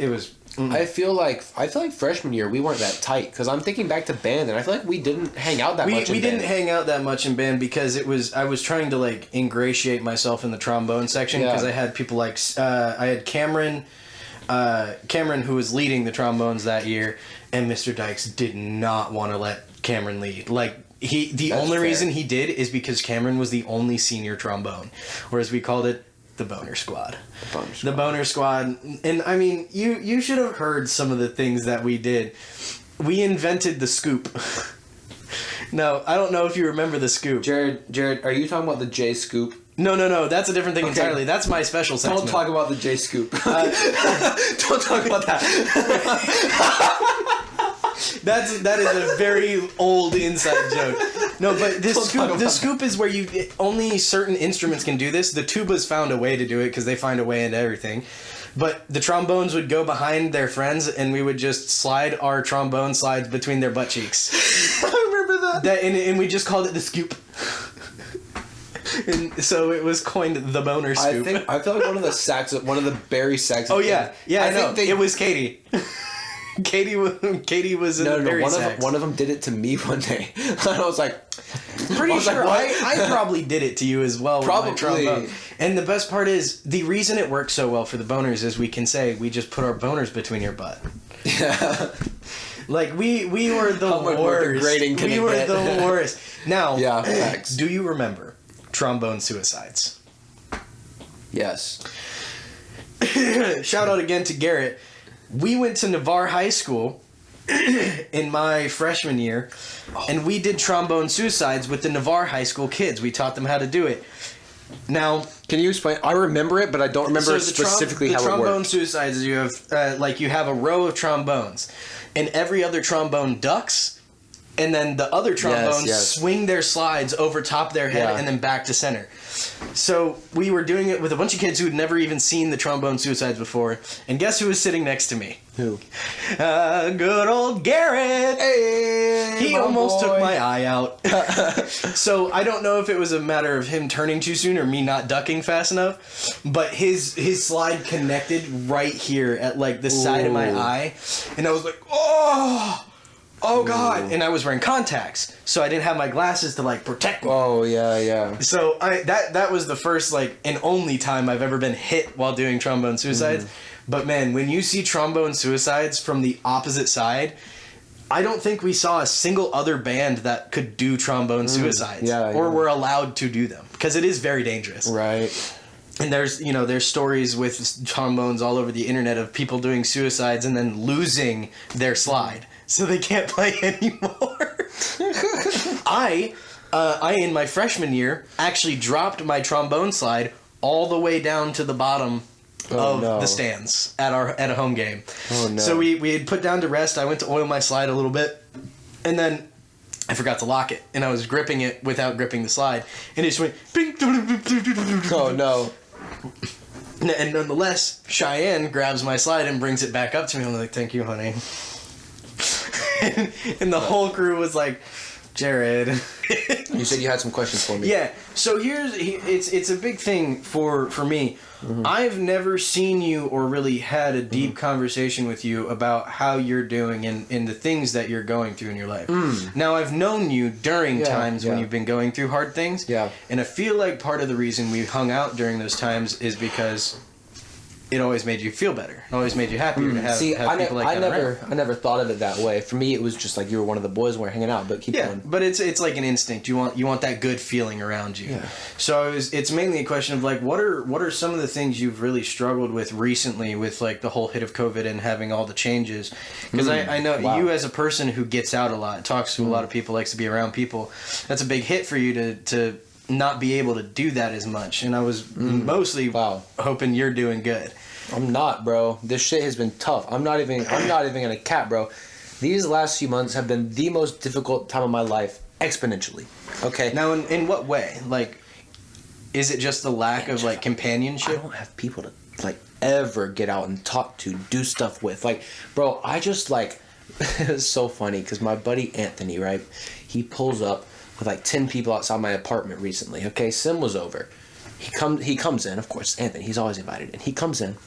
was. I feel like freshman year we weren't that tight because I'm thinking back to band and I feel like we didn't hang out that much. We didn't hang out that much in band because I was trying to ingratiate myself in the trombone section because I had people like I had Cameron who was leading the trombones that year, and Mr. Dykes did not want to let Cameron lead. The only reason he did is because Cameron was the only senior trombone, or as we called it, the Boner Squad. The Boner Squad. And I mean, you should have heard some of the things that we did. We invented the scoop. No, I don't know if you remember the scoop. Jared, are you talking about the J scoop? No. That's a different thing entirely. That's my special sex. Don't talk about the J scoop. Don't talk about that. That is a very old inside joke. No, but the scoop is where only certain instruments can do this. The tubas found a way to do it because they find a way into everything. But the trombones would go behind their friends, and we would just slide our trombone slides between their butt cheeks. I remember that. And we just called it the scoop. And so it was coined the boner scoop. I feel like one of the Barry saxophones. Oh yeah, I know. It was Katie. Katie was in the Barry sax. One of them did it to me one day. And I was like, pretty sure I probably did it to you as well. Probably. With my trombone. And the best part is the reason it works so well for the boners is we can say we just put our boners between your butt. Yeah. Like we were the worst. We were the worst. Now, facts. Do you remember trombone suicides? Yes. Shout out again to Garrett. We went to Navarre High School in my freshman year, and we did trombone suicides with the Navarre High School kids. We taught them how to do it. Now, can you explain? I remember it, but I don't remember specifically how it worked. The trombone suicides, you have you have a row of trombones, and every other trombone ducks, and then the other trombones swing their slides over top their head and then back to center. So we were doing it with a bunch of kids who had never even seen the trombone suicides before, and guess who was sitting next to me? Who? Good old Garrett. Hey, he almost took my eye out. So I don't know if it was a matter of him turning too soon or me not ducking fast enough, but his slide connected right here at like the side of my eye, and I was like, oh God. And I was wearing contacts, so I didn't have my glasses to like protect me. Oh yeah. So that was the first like and only time I've ever been hit while doing trombone suicides. But man, when you see trombone suicides from the opposite side, I don't think we saw a single other band that could do trombone suicides or were allowed to do them, because it is very dangerous. Right. And there's stories with trombones all over the internet of people doing suicides and then losing their slide, so they can't play anymore. I in my freshman year actually dropped my trombone slide all the way down to the bottom of the stands at a home game. Oh no. So we had put down to rest. I went to oil my slide a little bit, and then I forgot to lock it, and I was gripping it without gripping the slide, and it just went bing. Oh no. And nonetheless, Cheyenne grabs my slide and brings it back up to me. I'm like, "Thank you, honey." and the whole crew was like, "Jarrod." You said you had some questions for me. Yeah. So it's a big thing for me. Mm-hmm. I've never seen you or really had a deep conversation with you about how you're doing and the things that you're going through in your life. Now, I've known you during times when you've been going through hard things. Yeah. And I feel like part of the reason we hung out during those times is because it always made you feel better. It always made you happier to have people like that around. I never thought of it that way. For me, it was just like you were one of the boys when we were hanging out. But keep going. But it's like an instinct. You want that good feeling around you. Yeah. So it's mainly a question of like what are some of the things you've really struggled with recently with like the whole hit of COVID and having all the changes? Because I know you as a person who gets out a lot, talks to a lot of people, likes to be around people. That's a big hit for you to not be able to do that as much. And I was mostly hoping you're doing good. I'm not, bro. This shit has been tough. I'm not even gonna cap, bro. These last few months have been the most difficult time of my life, exponentially. Okay. Now, in what way? Like, is it just the lack of like companionship? I don't have people to like ever get out and talk to, do stuff with. Like, bro, I just like. It's so funny because my buddy Anthony, right? He pulls up with like 10 people outside my apartment recently. Okay, Sim was over. He comes in, of course. Anthony, he's always invited in. He comes in.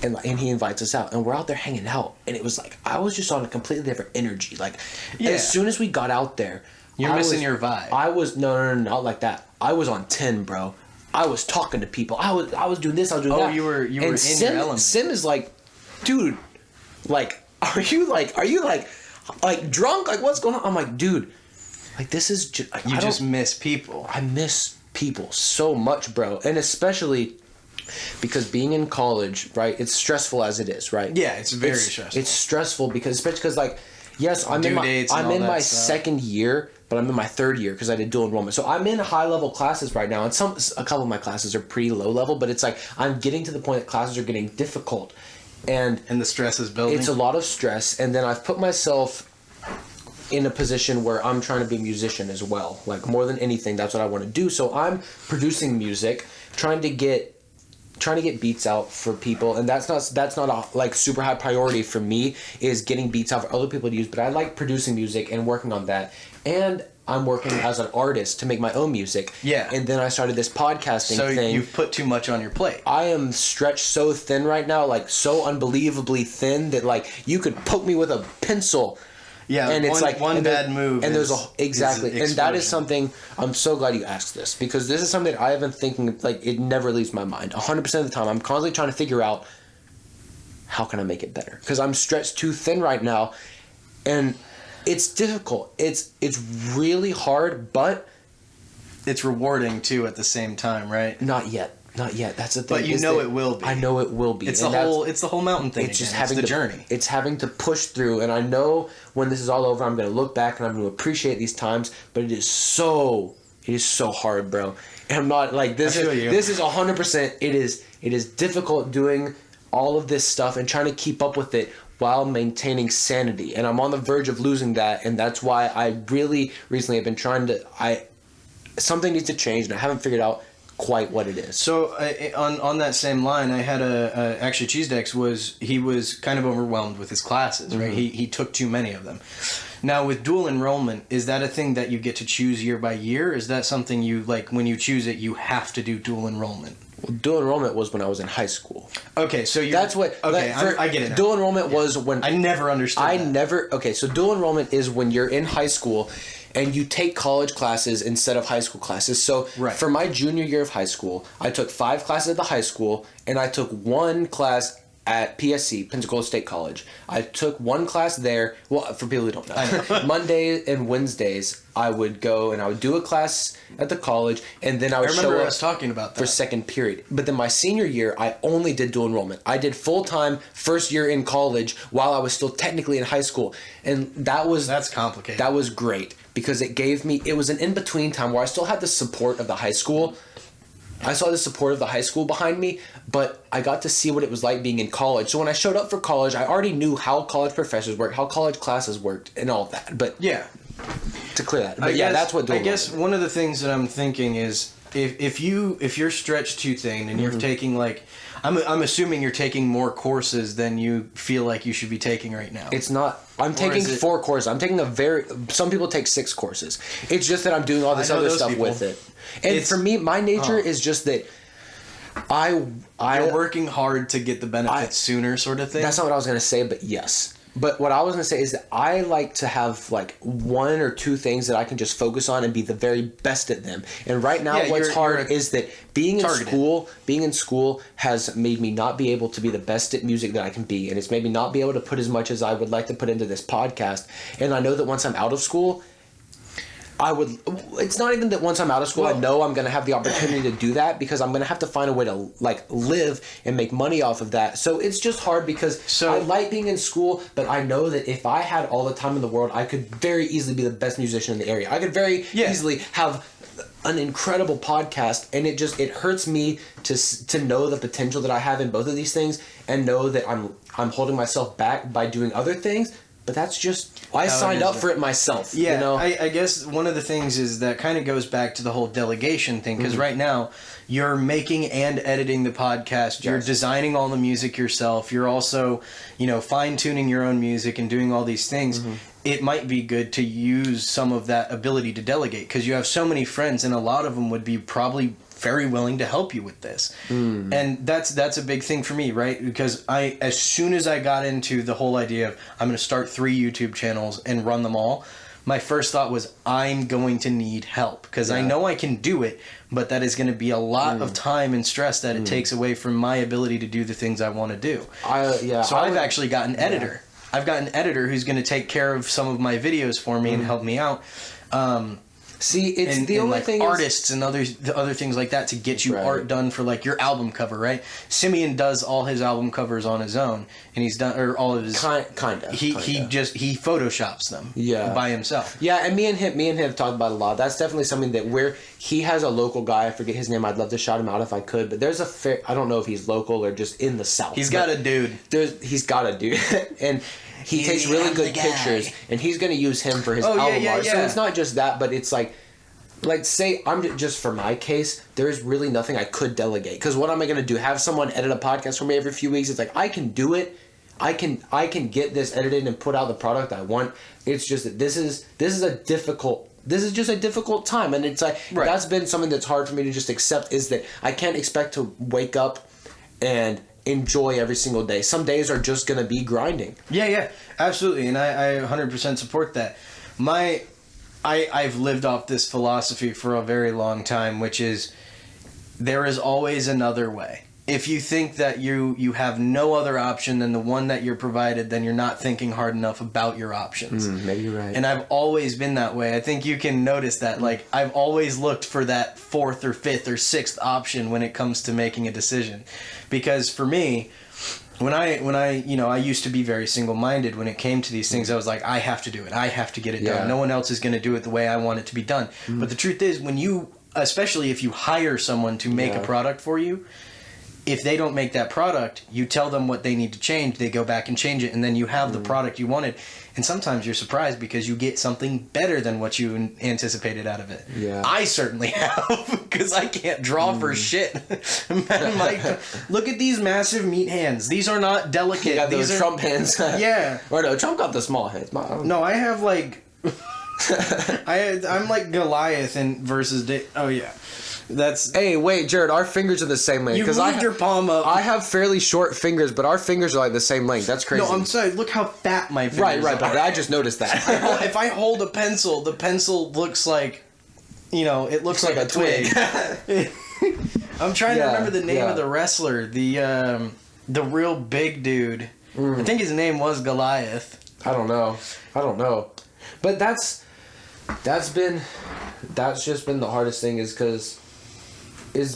And he invites us out, and we're out there hanging out, and it was like I was just on a completely different energy. Like as soon as we got out there, you're missing your vibe. I was no, not like that. I was on 10, bro. I was talking to people. I was doing this. I was doing that. Oh, you were in your element. Sim is like, dude, like, are you like drunk? Like, what's going on? I'm like, dude, like this is just. Like, you just miss people. I miss people so much, bro, and especially. Because being in college, right, it's stressful as it is, right? Yeah, it's very stressful. It's stressful especially because, like, yes, I'm in my second year, but but I'm in my third year because I did dual enrollment. So I'm in high level classes right now, and a couple of my classes are pretty low level, but it's like I'm getting to the point that classes are getting difficult, and the stress is building. It's a lot of stress, and then I've put myself in a position where I'm trying to be a musician as well. Like more than anything, that's what I want to do. So I'm producing music, trying to get beats out for people, and that's not a like super high priority for me, is getting beats out for other people to use, but I like producing music and working on that. And I'm working as an artist to make my own music. Yeah. And then I started this podcasting thing. So you've put too much on your plate. I am stretched so thin right now, like so unbelievably thin that like you could poke me with a pencil. Yeah, and it's like one bad move. And there's exactly, and that is something. I'm so glad you asked this, because this is something that I have been thinking. Like it never leaves my mind. 100% of the time, I'm constantly trying to figure out how can I make it better, because I'm stretched too thin right now, and it's difficult. It's really hard, but it's rewarding too at the same time, right? Not yet. That's the thing. But it will be. I know it will be. It's the whole mountain thing. It's just having the journey. It's having to push through, and I know when this is all over, I'm going to look back and I'm going to appreciate these times. But it is so hard, bro. And I'm not like this. This is 100%. It is difficult doing all of this stuff and trying to keep up with it while maintaining sanity. And I'm on the verge of losing that, and that's why I really recently have been trying to. Something needs to change, and I haven't figured out quite what it is. So on that same line, I had actually Cheesedex was kind of overwhelmed with his classes, right? Mm-hmm. He took too many of them. Now with dual enrollment, is that a thing that you get to choose year by year? Is that something you like when you choose it, you have to do dual enrollment? Well, dual enrollment was when I was in high school. Okay, so that's what. Okay, I get it now. Dual enrollment was when I never understood. Okay, so dual enrollment is when you're in high school and you take college classes instead of high school classes. So for my junior year of high school, I took 5 classes at the high school, and I took 1 class at PSC, Pensacola State College. I took 1 class there. Well, for people who don't know, Mondays and Wednesdays I would go and I would do a class at the college, and then I would show up us talking about that for second period. But then my senior year, I only did dual enrollment. I did full-time first year in college while I was still technically in high school, and that's complicated. That was great because it was an in-between time where I still had the support of the high school. I saw the support of the high school behind me, but I got to see what it was like being in college. So when I showed up for college, I already knew how college professors worked, how college classes worked, and all of that. But yeah, to clear that. But that's what dual enrollment is. One of the things that I'm thinking is if you're stretched too thin and you're taking like I'm assuming you're taking more courses than you feel like you should be taking right now. It's not. I'm taking 4 courses. I'm taking some people take 6 courses. It's just that I'm doing all this other stuff with it. And for me, my nature is just that you're working hard to get the benefits sooner, sort of thing. That's not what I was going to say, but yes. But what I was going to say is that I like to have like 1 or 2 things that I can just focus on and be the very best at them. And right now what's hard is that being in school has made me not be able to be the best at music that I can be. And it's made me not be able to put as much as I would like to put into this podcast. And I know that once I'm out of school, it's not even that once I'm out of school, I know I'm going to have the opportunity to do that, because I'm going to have to find a way to like live and make money off of that. So it's just hard because I like being in school, but I know that if I had all the time in the world, I could very easily be the best musician in the area. I could very easily have an incredible podcast, and it hurts me to know the potential that I have in both of these things, and know that I'm holding myself back by doing other things. But that's just, I signed up for it myself. Yeah, you know? I guess one of the things is that kind of goes back to the whole delegation thing, because right now you're making and editing the podcast. You're designing all the music yourself. You're also, fine-tuning your own music and doing all these things. It might be good to use some of that ability to delegate, because you have so many friends, and a lot of them would be probably very willing to help you with this. And that's a big thing for me, right? Because as soon as I got into the whole idea of I'm going to start 3 YouTube channels and run them all, my first thought was I'm going to need help, because I know I can do it, but that is going to be a lot of time and stress that it takes away from my ability to do the things I want to do. I've actually got an editor. I've got an editor who's going to take care of some of my videos for me and help me out. See, it's and, the only like thing artists and other things like that to get you art done for like your album cover, right? Simeon does all his album covers on his own, and he's done or all of his kinda. He photoshops them by himself. Yeah, and me and him have talked about it a lot. That's definitely something that he has a local guy. I forget his name. I'd love to shout him out if I could, but there's I don't know if he's local or just in the South. He's got a dude. He's got a dude, and he takes really good pictures, and he's going to use him for his album art. So it's not just that, but it's like say just for my case, there's really nothing I could delegate. Because what am I going to do? Have someone edit a podcast for me every few weeks? It's like I can do it. I can get this edited and put out the product I want. It's just that this is just a difficult time, and it's like that's been something that's hard for me to just accept, is that I can't expect to wake up and enjoy every single day. Some days are just going to be grinding. Yeah, absolutely, and I 100% support that. I've lived off this philosophy for a very long time, which is there is always another way. If you think that you have no other option than the one that you're provided, then you're not thinking hard enough about your options. Maybe you're right. And I've always been that way. I think you can notice that. Like, I've always looked for that fourth or fifth or sixth option when it comes to making a decision. Because for me, when I used to be very single-minded when it came to these things. I was like, I have to do it. I have to get it done. No one else is going to do it the way I want it to be done. But the truth is, especially if you hire someone to make a product for you, if they don't make that product, you tell them what they need to change, they go back and change it, and then you have the product you wanted. And sometimes you're surprised because you get something better than what you anticipated out of it. Yeah. I certainly have, because I can't draw for shit. Man, look at these massive meat hands. These are not delicate. You got those Trump hands. Yeah. Or no, Trump got the small hands. No, I have like... I'm like Goliath versus... Oh, yeah. Hey, wait, Jarrod, our fingers are the same length. You moved your palm up. I have fairly short fingers, but our fingers are like the same length. That's crazy. No, I'm sorry. Look how fat my fingers are. But I just noticed that. If I hold a pencil, the pencil looks like, it looks like a twig. I'm trying to remember the name of the wrestler, the real big dude. I think his name was Goliath. I don't know. But that's just been the hardest thing, is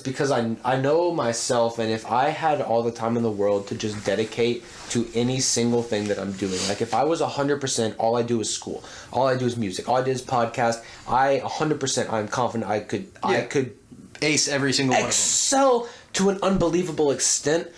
because I know myself, and if I had all the time in the world to just dedicate to any single thing that I'm doing, like if I was 100%, all I do is school, all I do is music, all I do is podcast, I'm confident I could ace every single one of them. Excel to an unbelievable extent,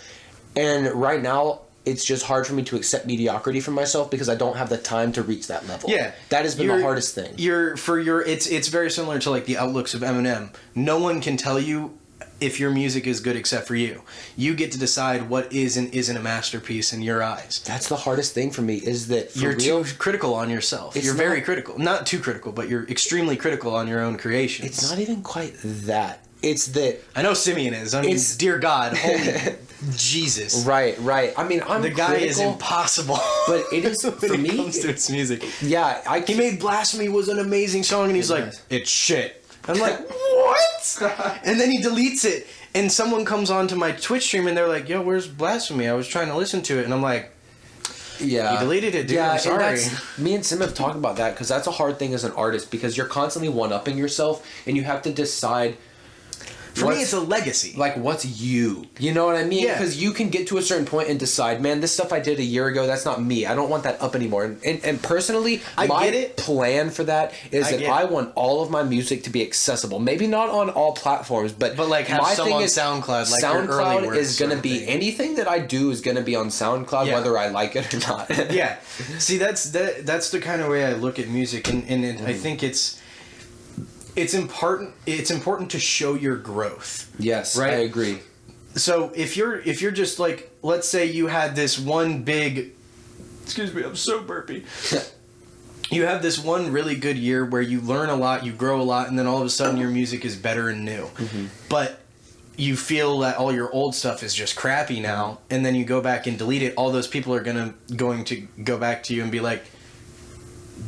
and right now it's just hard for me to accept mediocrity for myself because I don't have the time to reach that level. Yeah. That has been the hardest thing. It's very similar to like the outlooks of Eminem. No one can tell you if your music is good except for you. You get to decide what is and isn't a masterpiece in your eyes. That's the hardest thing for me, is that you're too critical on yourself. You're very critical. Not too critical, but you're extremely critical on your own creations. It's not even quite that. It's that... I know Simeon is. I mean, dear God, holy Jesus. Right. I mean, I'm the guy is impossible. But it is, for when me... it comes to its music. Yeah. He made Blasphemy was an amazing song, and he's like, it's shit. I'm like, what? And then he deletes it, and someone comes on to my Twitch stream, and they're like, yo, where's Blasphemy? I was trying to listen to it, and I'm like... Yeah, you deleted it, dude. I'm sorry. Me and Sim have talked about that, because that's a hard thing as an artist, because you're constantly one-upping yourself, and you have to decide... For me, it's a legacy. Like, what's you? You know what I mean? Because you can get to a certain point and decide, man, this stuff I did a year ago, that's not me. I don't want that up anymore. And personally, my plan for that is that I want all of my music to be accessible. Maybe not on all platforms, but like have my some thing on is SoundCloud. Like SoundCloud is going to be anything that I do is going to be on SoundCloud, whether I like it or not. Yeah. See, that's the kind of way I look at music, and I think it's important to show your growth. Yes, right? I agree. So if you're just like, let's say you had this one big, excuse me, I'm so burpy. You have this one really good year where you learn a lot, you grow a lot, and then all of a sudden your music is better and new. Mm-hmm. But you feel that all your old stuff is just crappy now, and then you go back and delete it. All those people are going to go back to you and be like,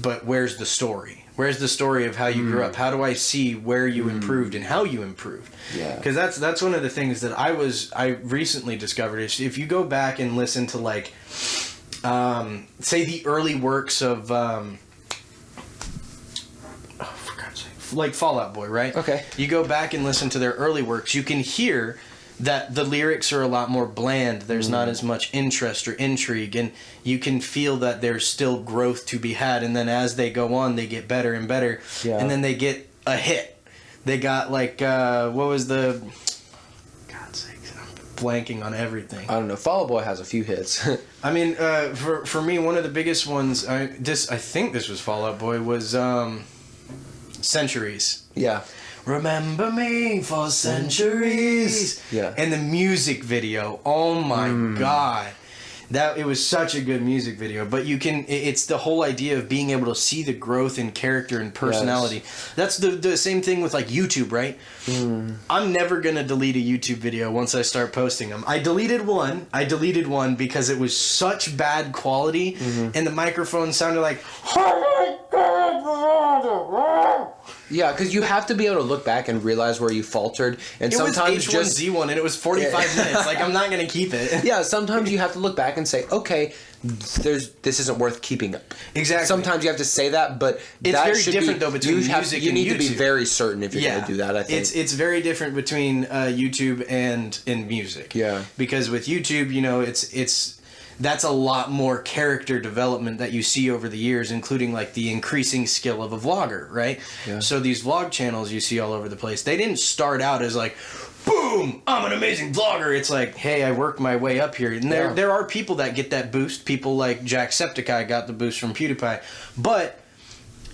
but where's the story? Where's the story of how you grew up? How do I see where you improved and how you improved? Yeah. Because that's one of the things that I recently discovered is if you go back and listen to like, say the early works of, for God's sake, like Fall Out Boy, right? Okay. You go back and listen to their early works, you can hear that the lyrics are a lot more bland. There's not as much interest or intrigue, and you can feel that there's still growth to be had. And then as they go on, they get better and better, and then they get a hit. They got like what was the? God's sakes, I'm blanking on everything. I don't know. Fall Out Boy has a few hits. I mean, for me, one of the biggest ones. I think this was Fall Out Boy was Centuries. Yeah. Remember me for centuries. Yeah. And the music video, oh my God. It was such a good music video. But it's the whole idea of being able to see the growth in character and personality. Yes. That's the same thing with like YouTube, right? I'm never going to delete a YouTube video once I start posting them. I deleted one because it was such bad quality and the microphone sounded like, yeah, because you have to be able to look back and realize where you faltered, and sometimes it was H1Z1 and it was 45 minutes. Like, I'm not gonna keep it. Yeah, sometimes you have to look back and say, okay, this isn't worth keeping up. Exactly. Sometimes you have to say that, but it's very different though between music and YouTube. You need to be very certain if you're going to do that. I think it's very different between YouTube and music. Yeah. Because with YouTube, it's that's a lot more character development that you see over the years, including like the increasing skill of a vlogger, right? Yeah. So these vlog channels you see all over the place, they didn't start out as like, boom, I'm an amazing vlogger. It's like, hey, I worked my way up here. And there are people that get that boost. People like Jacksepticeye got the boost from PewDiePie. But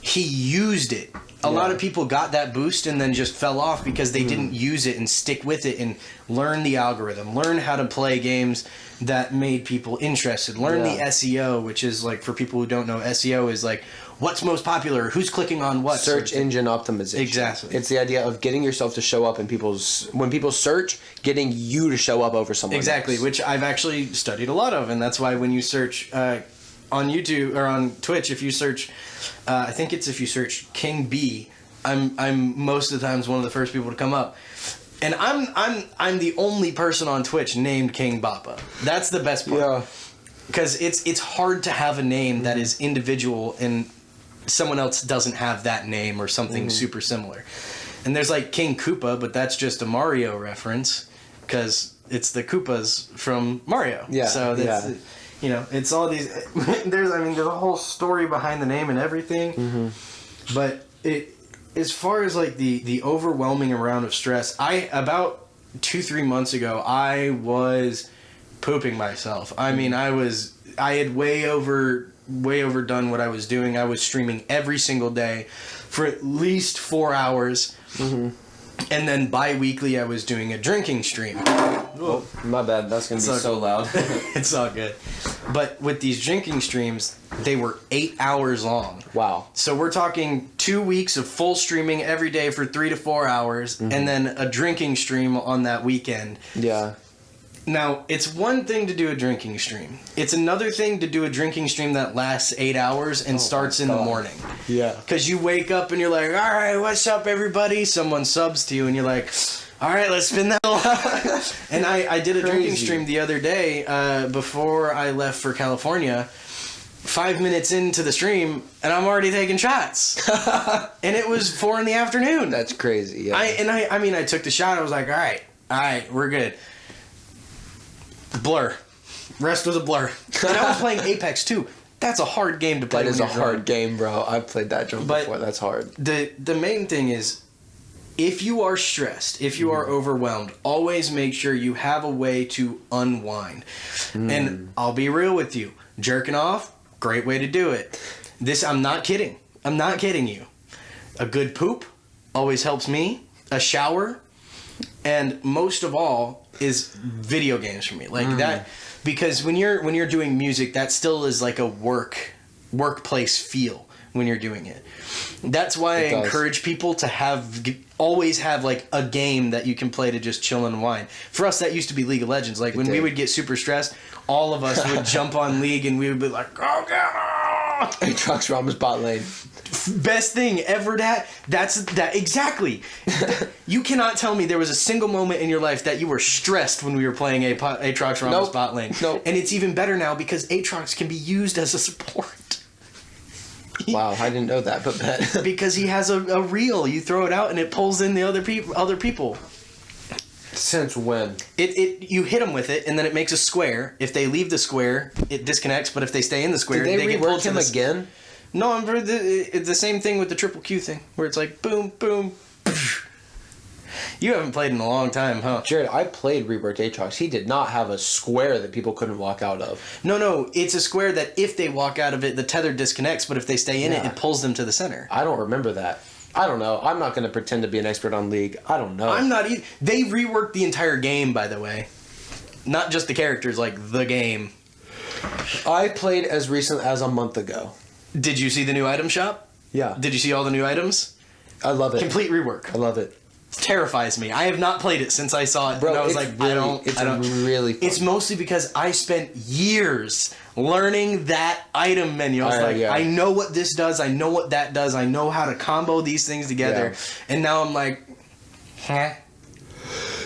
he used it. A lot of people got that boost and then just fell off because they didn't use it and stick with it and learn the algorithm, learn how to play games that made people interested, learn the SEO, which is like, for people who don't know, SEO is like what's most popular, who's clicking on what. Search engine optimization. Exactly. It's the idea of getting yourself to show up in when people search, getting you to show up over someone else. Which I've actually studied a lot of, and that's why when you search on YouTube or on Twitch, if you search, I think it's if you search King B, I'm most of the times one of the first people to come up, and I'm the only person on Twitch named King Bappa. That's the best part. Yeah. Because it's hard to have a name that is individual and someone else doesn't have that name or something super similar. And there's like King Koopa, but that's just a Mario reference because it's the Koopas from Mario. Yeah. So that's it's all these. there's a whole story behind the name and everything. But as far as like the overwhelming amount of stress, about 2-3 months ago, I was pooping myself. I mean, I had way overdone what I was doing. I was streaming every single day for at least 4 hours. And then bi-weekly I was doing a drinking stream. Oh, my bad. That's going to be so loud. It's all good. But with these drinking streams, they were 8 hours long. Wow. So we're talking 2 weeks of full streaming every day for 3 to 4 hours, and then a drinking stream on that weekend. Yeah. Now, it's one thing to do a drinking stream. It's another thing to do a drinking stream that lasts 8 hours and starts in the morning. Yeah. Because you wake up and you're like, all right, what's up, everybody? Someone subs to you and you're like, all right, let's spin that And I did a drinking stream the other day before I left for California. 5 minutes into the stream, and I'm already taking shots. And it was 4 p.m. That's crazy, yeah. I took the shot. I was like, all right, we're good. Blur. Rest was a blur. And I was playing Apex too. That's a hard game to play. That is a hard game, bro. I've played that jump before. That's hard. The main thing is, if you are stressed, if you are overwhelmed, always make sure you have a way to unwind. And I'll be real with you. Jerking off, great way to do it. I'm not kidding. I'm not kidding you. A good poop always helps me. A shower. And most of all is video games for me. Like that, because when you're doing music, that still is like a workplace feel when you're doing it. That's why I encourage people to always have like a game that you can play to just chill and unwind. For us, that used to be League of Legends. Like when we would get super stressed, all of us would jump on League and we would be like, "Go get her!" Aatrox Rama's bot lane. Best thing ever. That's exactly. You cannot tell me there was a single moment in your life that you were stressed when we were playing Aatrox Rama's bot lane. Nope. And it's even better now because Aatrox can be used as a support. Wow, I didn't know that, but because he has a reel. You throw it out and it pulls in the other people. Since when? You hit them with it and then it makes a square. If they leave the square, it disconnects. But if they stay in the square, Did they get pulled rework him again? No, it's the same thing with the triple Q thing, where it's like boom, boom. You haven't played in a long time, huh? Jared, I played Reworked Aatrox. He did not have a square that people couldn't walk out of. No, it's a square that if they walk out of it, the tether disconnects, but if they stay in it pulls them to the center. I don't remember that. I don't know. I'm not going to pretend to be an expert on League. I don't know. I'm not either. They reworked the entire game, by the way. Not just the characters, like the game. I played as recent as a month ago. Did you see the new item shop? Yeah. Did you see all the new items? I love it. Complete rework. I love it. Terrifies me. I have not played it since I saw it. Bro, and I was it's really fun. It's mostly because I spent years learning that item menu. I was I know what this does. I know what that does. I know how to combo these things together. Yeah. And now I'm like, huh?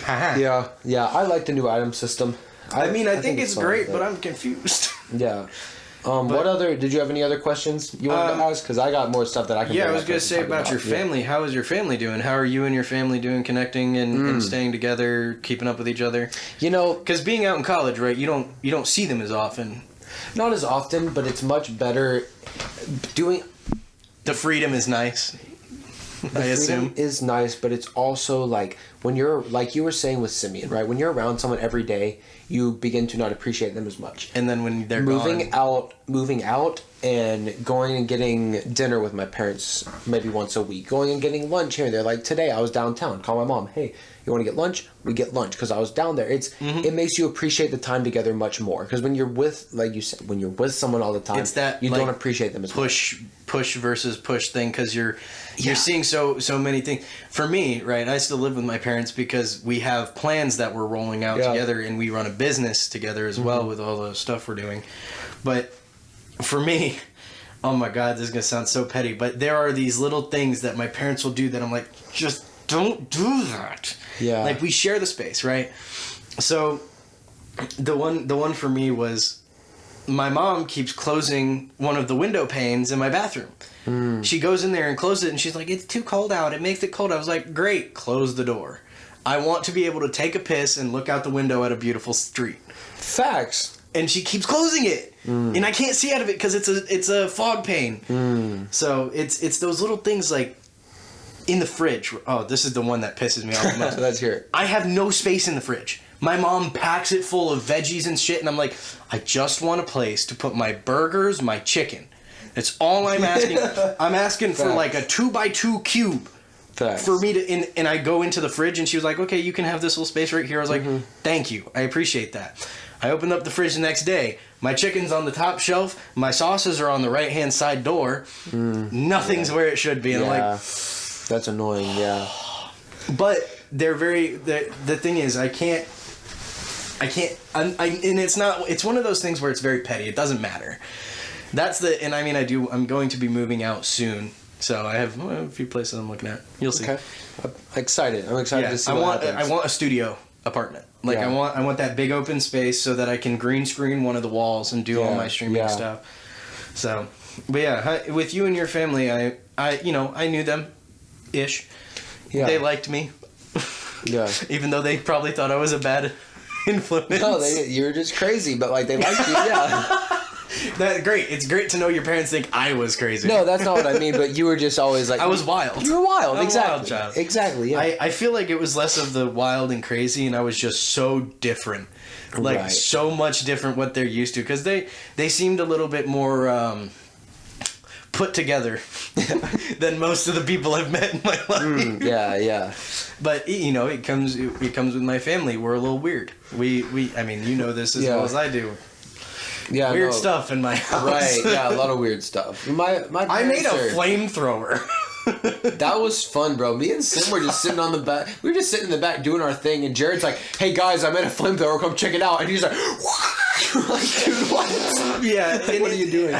Yeah. I like the new item system. I think it's great, but I'm confused. Yeah. What other? Did you have any other questions you wanted to ask? Because I got more stuff that I can. Yeah, I was going to say about your family. Yeah. How is your family doing? How are you and your family doing, connecting and staying together, keeping up with each other? You know, because being out in college, right? You don't see them as often. Not as often, but it's much better doing. The freedom is nice. The freedom is nice, but it's also like when you're like you were saying with Simeon, right? When you're around someone every day, you begin to not appreciate them as much. And then when they're moving out and going and getting dinner with my parents maybe once a week, going and getting lunch here and there. Like today, I was downtown. Call my mom. Hey, you want to get lunch? We get lunch because I was down there. It makes you appreciate the time together much more because when you're with, like you said, when you're with someone all the time, it's that you don't appreciate them as much. Push versus push thing because you're seeing so many things. For me, right, I still live with my parents because we have plans that we're rolling out together and we run a business together as well with all the stuff we're doing. But for me, oh my God, this is going to sound so petty, but there are these little things that my parents will do that I'm like, just don't do that. Yeah. Like we share the space, right? So the one for me was my mom keeps closing one of the window panes in my bathroom. She goes in there and closes it and she's like, it's too cold out. It makes it cold. I was like, great, close the door. I want to be able to take a piss and look out the window at a beautiful street. Facts. And she keeps closing it. And I can't see out of it because it's a fog pane. So it's those little things like in the fridge. Oh, this is the one that pisses me off the most. Let's hear it. I have no space in the fridge. My mom packs it full of veggies and shit, and I'm like, I just want a place to put my burgers, my chicken. That's all I'm asking. I'm asking for like a 2x2 cube. Facts. For me to, and I go into the fridge, and she was like, okay, you can have this little space right here. I was like, thank you. I appreciate that. I opened up the fridge the next day. My chicken's on the top shelf. My sauces are on the right-hand side door. Nothing's where it should be. And I'm like... That's annoying, yeah. But they're very... The thing is, I can't... and it's one of those things where it's very petty. It doesn't matter. And I mean, I'm going to be moving out soon. So I have a few places I'm looking at. You'll see. Okay. I'm excited to see what happens. I want a studio apartment. Like I want that big open space so that I can green screen one of the walls and do all my streaming stuff. So, but yeah, with you and your family, I knew them ish. Yeah. They liked me. Yeah. Even though they probably thought I was a bad influence. No, you're just crazy, but like they liked you. Yeah. Great. It's great to know your parents think I was crazy. No, that's not what I mean, but you were just always like... I was wild. You were wild, exactly. A wild child. Exactly, yeah. I feel like it was less of the wild and crazy, and I was just so different. Like, so much different what they're used to. Because they seemed a little bit more put together than most of the people I've met in my life. Yeah. But, it comes with my family. We're a little weird. I mean, you know this as well as I do. Yeah, weird stuff in my house. Right, yeah, a lot of weird stuff. I made a flamethrower. That was fun, bro. Me and Sim were just sitting on the back. We were just sitting in the back doing our thing, and Jared's like, "Hey guys, I made a flamethrower. Come check it out." And he's like, like, dude, what? Yeah, what are you doing?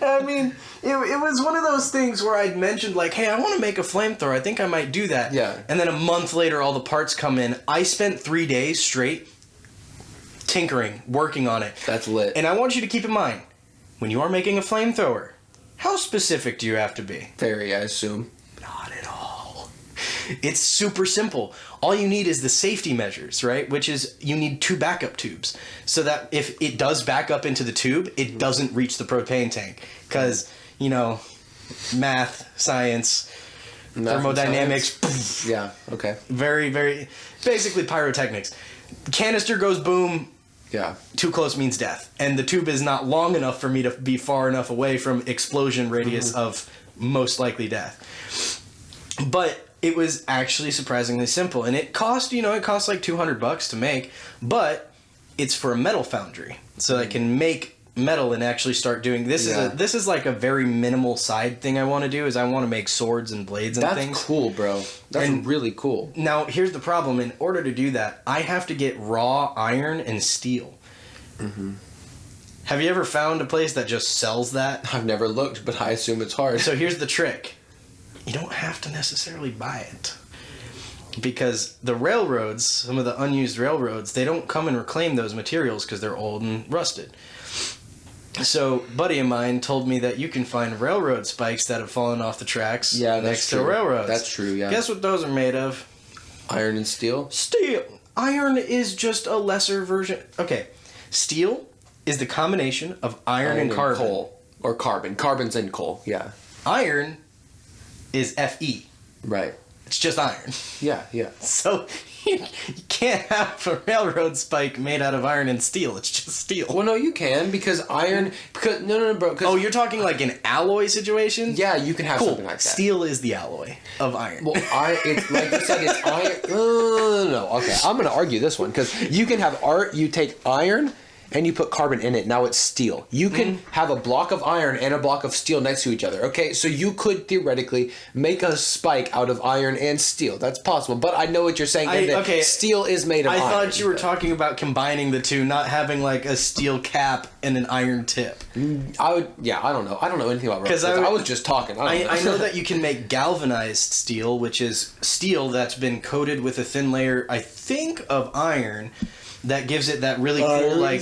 I mean, it was one of those things where I'd mentioned, like, hey, I want to make a flamethrower. I think I might do that. Yeah. And then a month later, all the parts come in. I spent 3 days straight tinkering, working on it. That's lit. And I want you to keep in mind, when you are making a flamethrower, how specific do you have to be? Very, I assume. Not at all. It's super simple. All you need is the safety measures, right? Which is you need 2 backup tubes so that if it does back up into the tube, it doesn't reach the propane tank. Because, math, science, thermodynamics. Science. Yeah, okay. Very, very, basically pyrotechnics. Canister goes boom. Yeah. Too close means death. And the tube is not long enough for me to be far enough away from explosion radius of most likely death. But it was actually surprisingly simple. And it cost, it cost like $200 to make. But it's for a metal foundry. So I can make metal and actually start doing this. This is like a very minimal side thing I want to do is I want to make swords and blades and things. That's cool, bro. That's really cool. Now here's the problem. In order to do that, I have to get raw iron and steel. Have you ever found a place that just sells that? I've never looked, but I assume it's hard. So here's the trick. You don't have to necessarily buy it. Because the railroads, some of the unused railroads, they don't come and reclaim those materials because they're old and rusted. So, a buddy of mine told me that you can find railroad spikes that have fallen off the tracks next to railroads. That's true, yeah. Guess what those are made of? Iron and steel? Steel. Iron is just a lesser version. Okay, steel is the combination of iron and carbon. Coal. Or carbon. Carbon's in coal, yeah. Iron is Fe. Right. It's just iron. Yeah, yeah. So you can't have a railroad spike made out of iron and steel. It's just steel. Well, no, you can because iron. Because no, bro. Oh, you're talking like an alloy situation? Yeah, you can have something like that. Steel is the alloy of iron. Well, it's like you said, it's iron. No. Okay, I'm gonna argue this one because you can have art. You take iron. And you put carbon in it. Now it's steel. You can have a block of iron and a block of steel next to each other. Okay, so you could theoretically make a spike out of iron and steel. That's possible. But I know what you're saying. Steel is made of iron. I thought you were talking about combining the two, not having like a steel cap and an iron tip. I don't know. I don't know anything about railroads. I was just talking. I know that you can make galvanized steel, which is steel that's been coated with a thin layer, I think, of iron. That gives it that really cool, like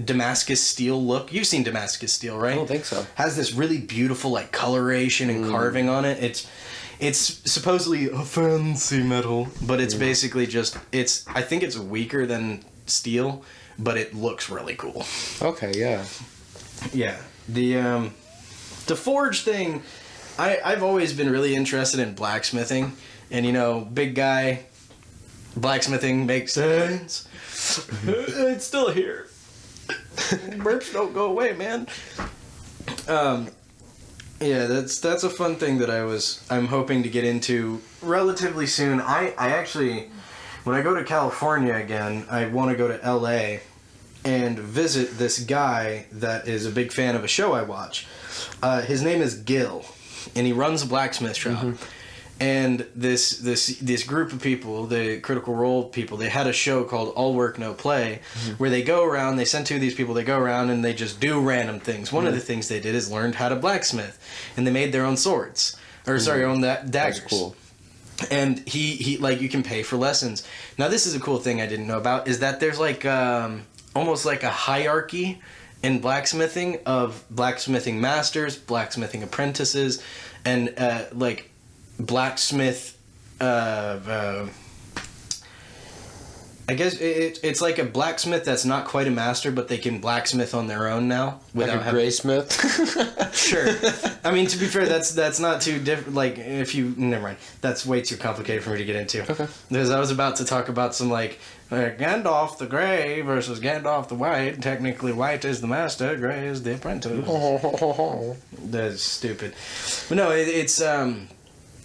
Damascus steel look. You've seen Damascus steel, right? I don't think so. Has this really beautiful like coloration and carving on it. It's supposedly a fancy metal, but it's basically just I think it's weaker than steel, but it looks really cool. Okay, yeah. Yeah. The forge thing, I've always been really interested in blacksmithing, and big guy. Blacksmithing makes sense. It's still here. Burps don't go away, man. Yeah, that's a fun thing that I'm hoping to get into relatively soon. I actually, when I go to California again, I want to go to LA and visit this guy that is a big fan of a show I watch. His name is Gil, and he runs a blacksmith shop. And this group of people, the Critical Role people, they had a show called All Work No Play, where they go around, they send 2 of these people, they go around and they just do random things. One of the things they did is learned how to blacksmith, and they made their own swords, own daggers. That's cool. And he like you can pay for lessons. Now this is a cool thing I didn't know about is that there's like almost like a hierarchy in blacksmithing of blacksmithing masters, blacksmithing apprentices, and like. Blacksmith, I guess it's like a blacksmith that's not quite a master, but they can blacksmith on their own now. Like a graysmith? Sure. I mean, to be fair, that's not too different. Like, never mind. That's way too complicated for me to get into. Okay. Because I was about to talk about some, like Gandalf the Grey versus Gandalf the White. Technically, White is the master, Grey is the apprentice. That's stupid. But no,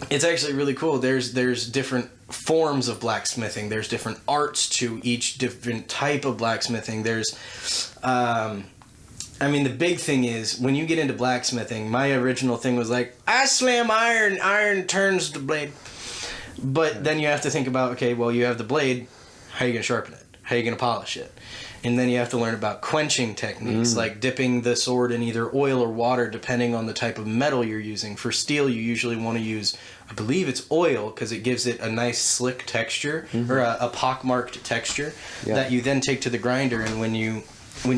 it's actually really cool. There's different forms of blacksmithing. There's different arts to each different type of blacksmithing. There's, the big thing is when you get into blacksmithing, my original thing was like, I slam iron, iron turns the blade. But then you have to think about, okay, well, you have the blade. How are you going to sharpen it? How are you going to polish it? And then you have to learn about quenching techniques, like dipping the sword in either oil or water, depending on the type of metal you're using. For steel, you usually want to use, I believe it's oil, because it gives it a nice slick texture, or a pockmarked texture, that you then take to the grinder. And when you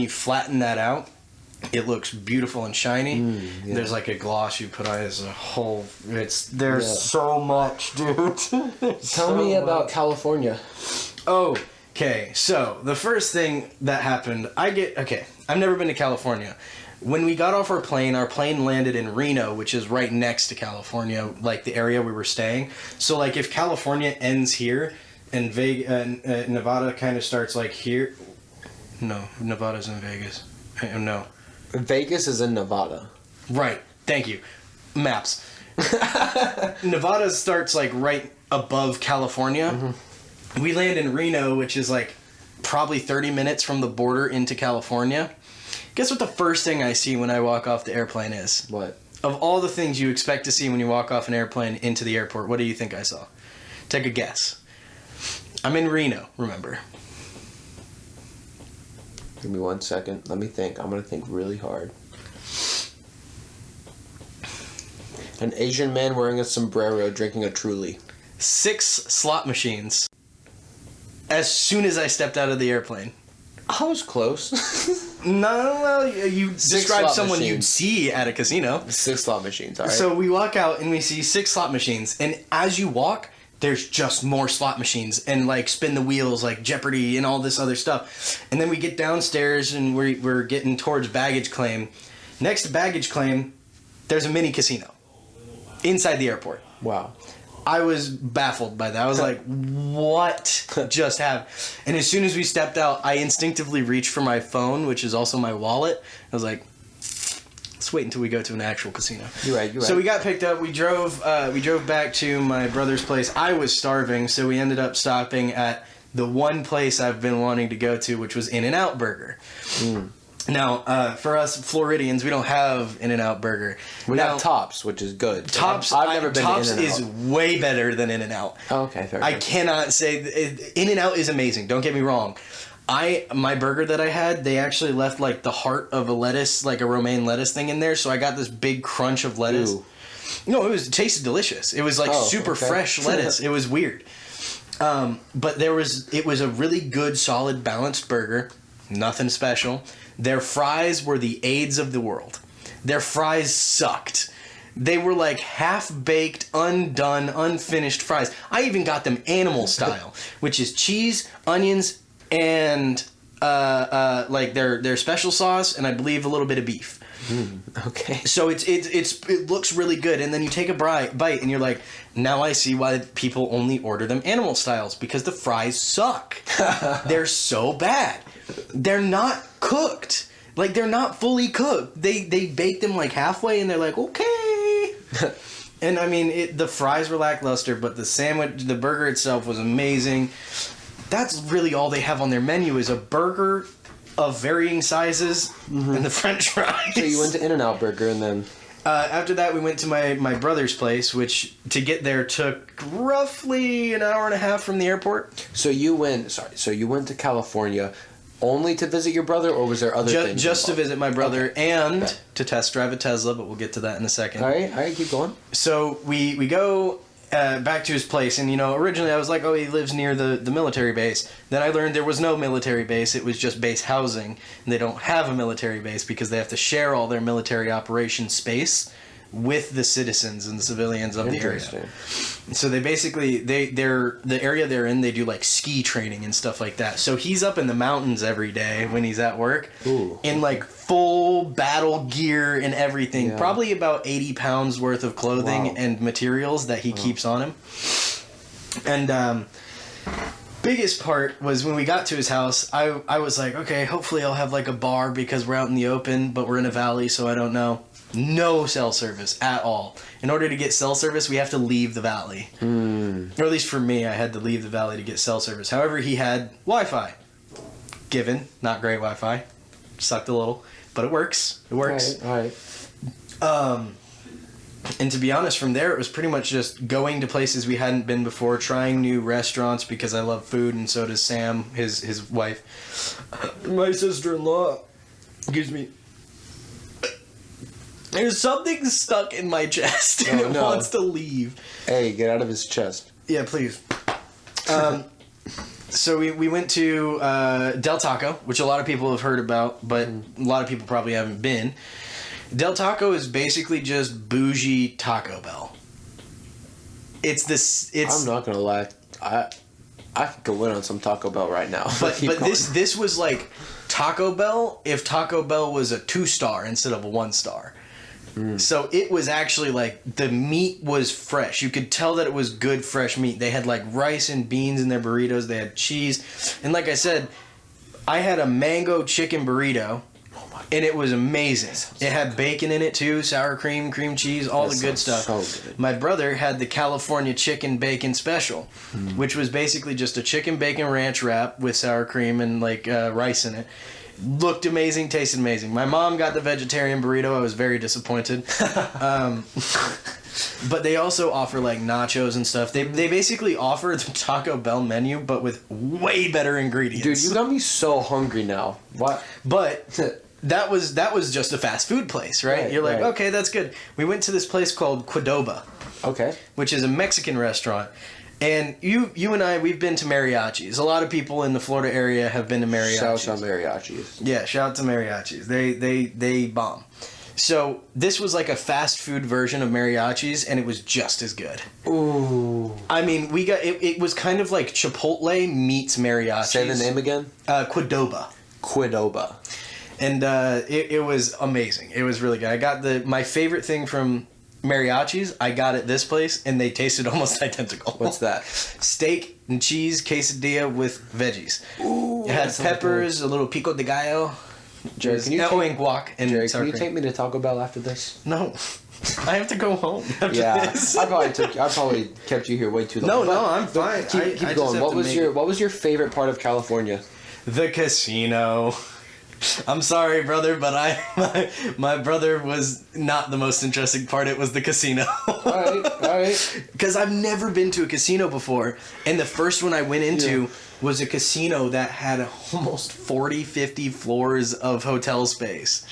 flatten that out, It looks beautiful and shiny. There's like a gloss you put on as a whole. There's so much, dude. Tell me about California. Okay, so the first thing that happened, I've never been to California. When we got off our plane landed in Reno, which is right next to California, like the area we were staying. So like if California ends here and Nevada kind of starts like here. No, Nevada's in Vegas. No. Vegas is in Nevada. Right. Thank you. Maps. Nevada starts like right above California. Mm-hmm. We land in Reno, which is like probably 30 minutes from the border into California. Guess what the first thing I see when I walk off the airplane is? What? Of all the things you expect to see when you walk off an airplane into the airport, what do you think I saw? Take a guess. I'm in Reno, remember. Give me 1 second. Let me think. I'm going to think really hard. An Asian man wearing a sombrero drinking a Truly. 6 slot machines. As soon as I stepped out of the airplane. I was close. No, you described someone machines. You'd see at a casino. 6 slot machines, all right. So we walk out and we see 6 slot machines. And as you walk, there's just more slot machines and like spin the wheels like Jeopardy and all this other stuff. And then we get downstairs and we're getting towards baggage claim. Next to baggage claim, there's a mini casino inside the airport. Wow. I was baffled by that. I was like, what just happened? And as soon as we stepped out, I instinctively reached for my phone, which is also my wallet. I was like, let's wait until we go to an actual casino. You're right. So we got picked up. We drove back to my brother's place. I was starving, so we ended up stopping at the one place I've been wanting to go to, which was In-N-Out Burger. Now, for us Floridians, we don't have In-N-Out Burger. We have Tops, which is good. Tops, I've never been Tops to In-N-Out. Is way better than In-N-Out. Oh, okay, fair. I cannot say In-N-Out is amazing. Don't get me wrong. My burger that I had, they actually left like the heart of a lettuce, like a romaine lettuce thing in there, so I got this big crunch of lettuce. Ooh. No, it tasted delicious. It was like super fresh lettuce. It was weird. But it was a really good, solid, balanced burger. Nothing special. Their fries were the AIDS of the world. Their fries sucked. They were like half-baked, undone, unfinished fries. I even got them animal style, which is cheese, onions, and like their special sauce, and I believe a little bit of beef. Okay. So it looks really good, and then you take a bite, and you're like, now I see why people only order them animal styles, because the fries suck. They're so bad. They're not cooked. Like, they're not fully cooked. They bake them like halfway, and they're like, okay. And I mean, the fries were lackluster, but the burger itself was amazing. That's really all they have on their menu is a burger of varying sizes and the French fries. So you went to In-N-Out Burger, and then after that we went to my brother's place, which to get there took roughly an hour and a half from the airport. So you went to California only to visit your brother, or was there other things just involved? To visit my brother and to test drive a Tesla, but we'll get to that in a second. All right, keep going. So we go back to his place, and originally I was like, oh, he lives near the military base. Then I learned there was no military base, it was just base housing, and they don't have a military base because they have to share all their military operation space with the citizens and the civilians of the area. So they basically the area they're in, they do like ski training and stuff like that. So he's up in the mountains every day when he's at work. Ooh. In like full battle gear and everything. Yeah. Probably about 80 pounds worth of clothing and materials that he keeps on him. And biggest part was when we got to his house, I was like, okay, hopefully I'll have like a bar because we're out in the open, but we're in a valley, so I don't know. No cell service at all. In order to get cell service, we have to leave the valley. Or at least for me, I had to leave the valley to get cell service. However, he had Wi-Fi. Given, not great Wi-Fi. Sucked a little, but it works. It works. All right. And to be honest, from there, it was pretty much just going to places we hadn't been before, trying new restaurants because I love food, and so does Sam, his wife. My sister-in-law. Excuse me. There's something stuck in my chest, and it wants to leave. Hey, get out of his chest. Yeah, please. So we went to Del Taco, which a lot of people have heard about, but a lot of people probably haven't been. Del Taco is basically just bougie Taco Bell. I'm not gonna lie, I could go in on some Taco Bell right now. But this was like Taco Bell if Taco Bell was a 2-star instead of a 1-star. So it was actually like the meat was fresh. You could tell that it was good fresh meat. They had like rice and beans in their burritos. They had cheese. And like I said, I had a mango chicken burrito and it was amazing. It had bacon in it too, sour cream, cream cheese, all the good stuff. So good. My brother had the California chicken bacon special, which was basically just a chicken bacon ranch wrap with sour cream and like rice in it. Looked amazing, tasted amazing. My mom got the vegetarian burrito. I was very disappointed. But they also offer like nachos and stuff. They basically offer the Taco Bell menu, but with way better ingredients. Dude, you got me so hungry now. What? But that was just a fast food place, right? You're like, okay, that's good. We went to this place called Qdoba. Okay. Which is a Mexican restaurant. And you and I, we've been to mariachis. A lot of people in the Florida area have been to mariachis. Shout out to mariachis. Yeah, shout out to mariachis. They bomb. So this was like a fast food version of mariachis, and it was just as good. Ooh. I mean, we got it was kind of like Chipotle meets mariachis. Say the name again. Qdoba. Qdoba. And it was amazing. It was really good. I got my favorite thing from mariachis I got at this place, and they tasted almost identical. What's that? Steak and cheese quesadilla with veggies. Ooh, it had peppers, a little pico de gallo, Jared, can you guac, and Jared, sour can you cream. take me to Taco Bell after this? No, I have to go home after this. I probably kept you here way too long. No, I'm fine. Keep going. What was your favorite part of California? The casino. I'm sorry, brother, but my brother was not the most interesting part. It was the casino. All right. Because I've never been to a casino before, and the first one I went into was a casino that had almost 40, 50 floors of hotel space.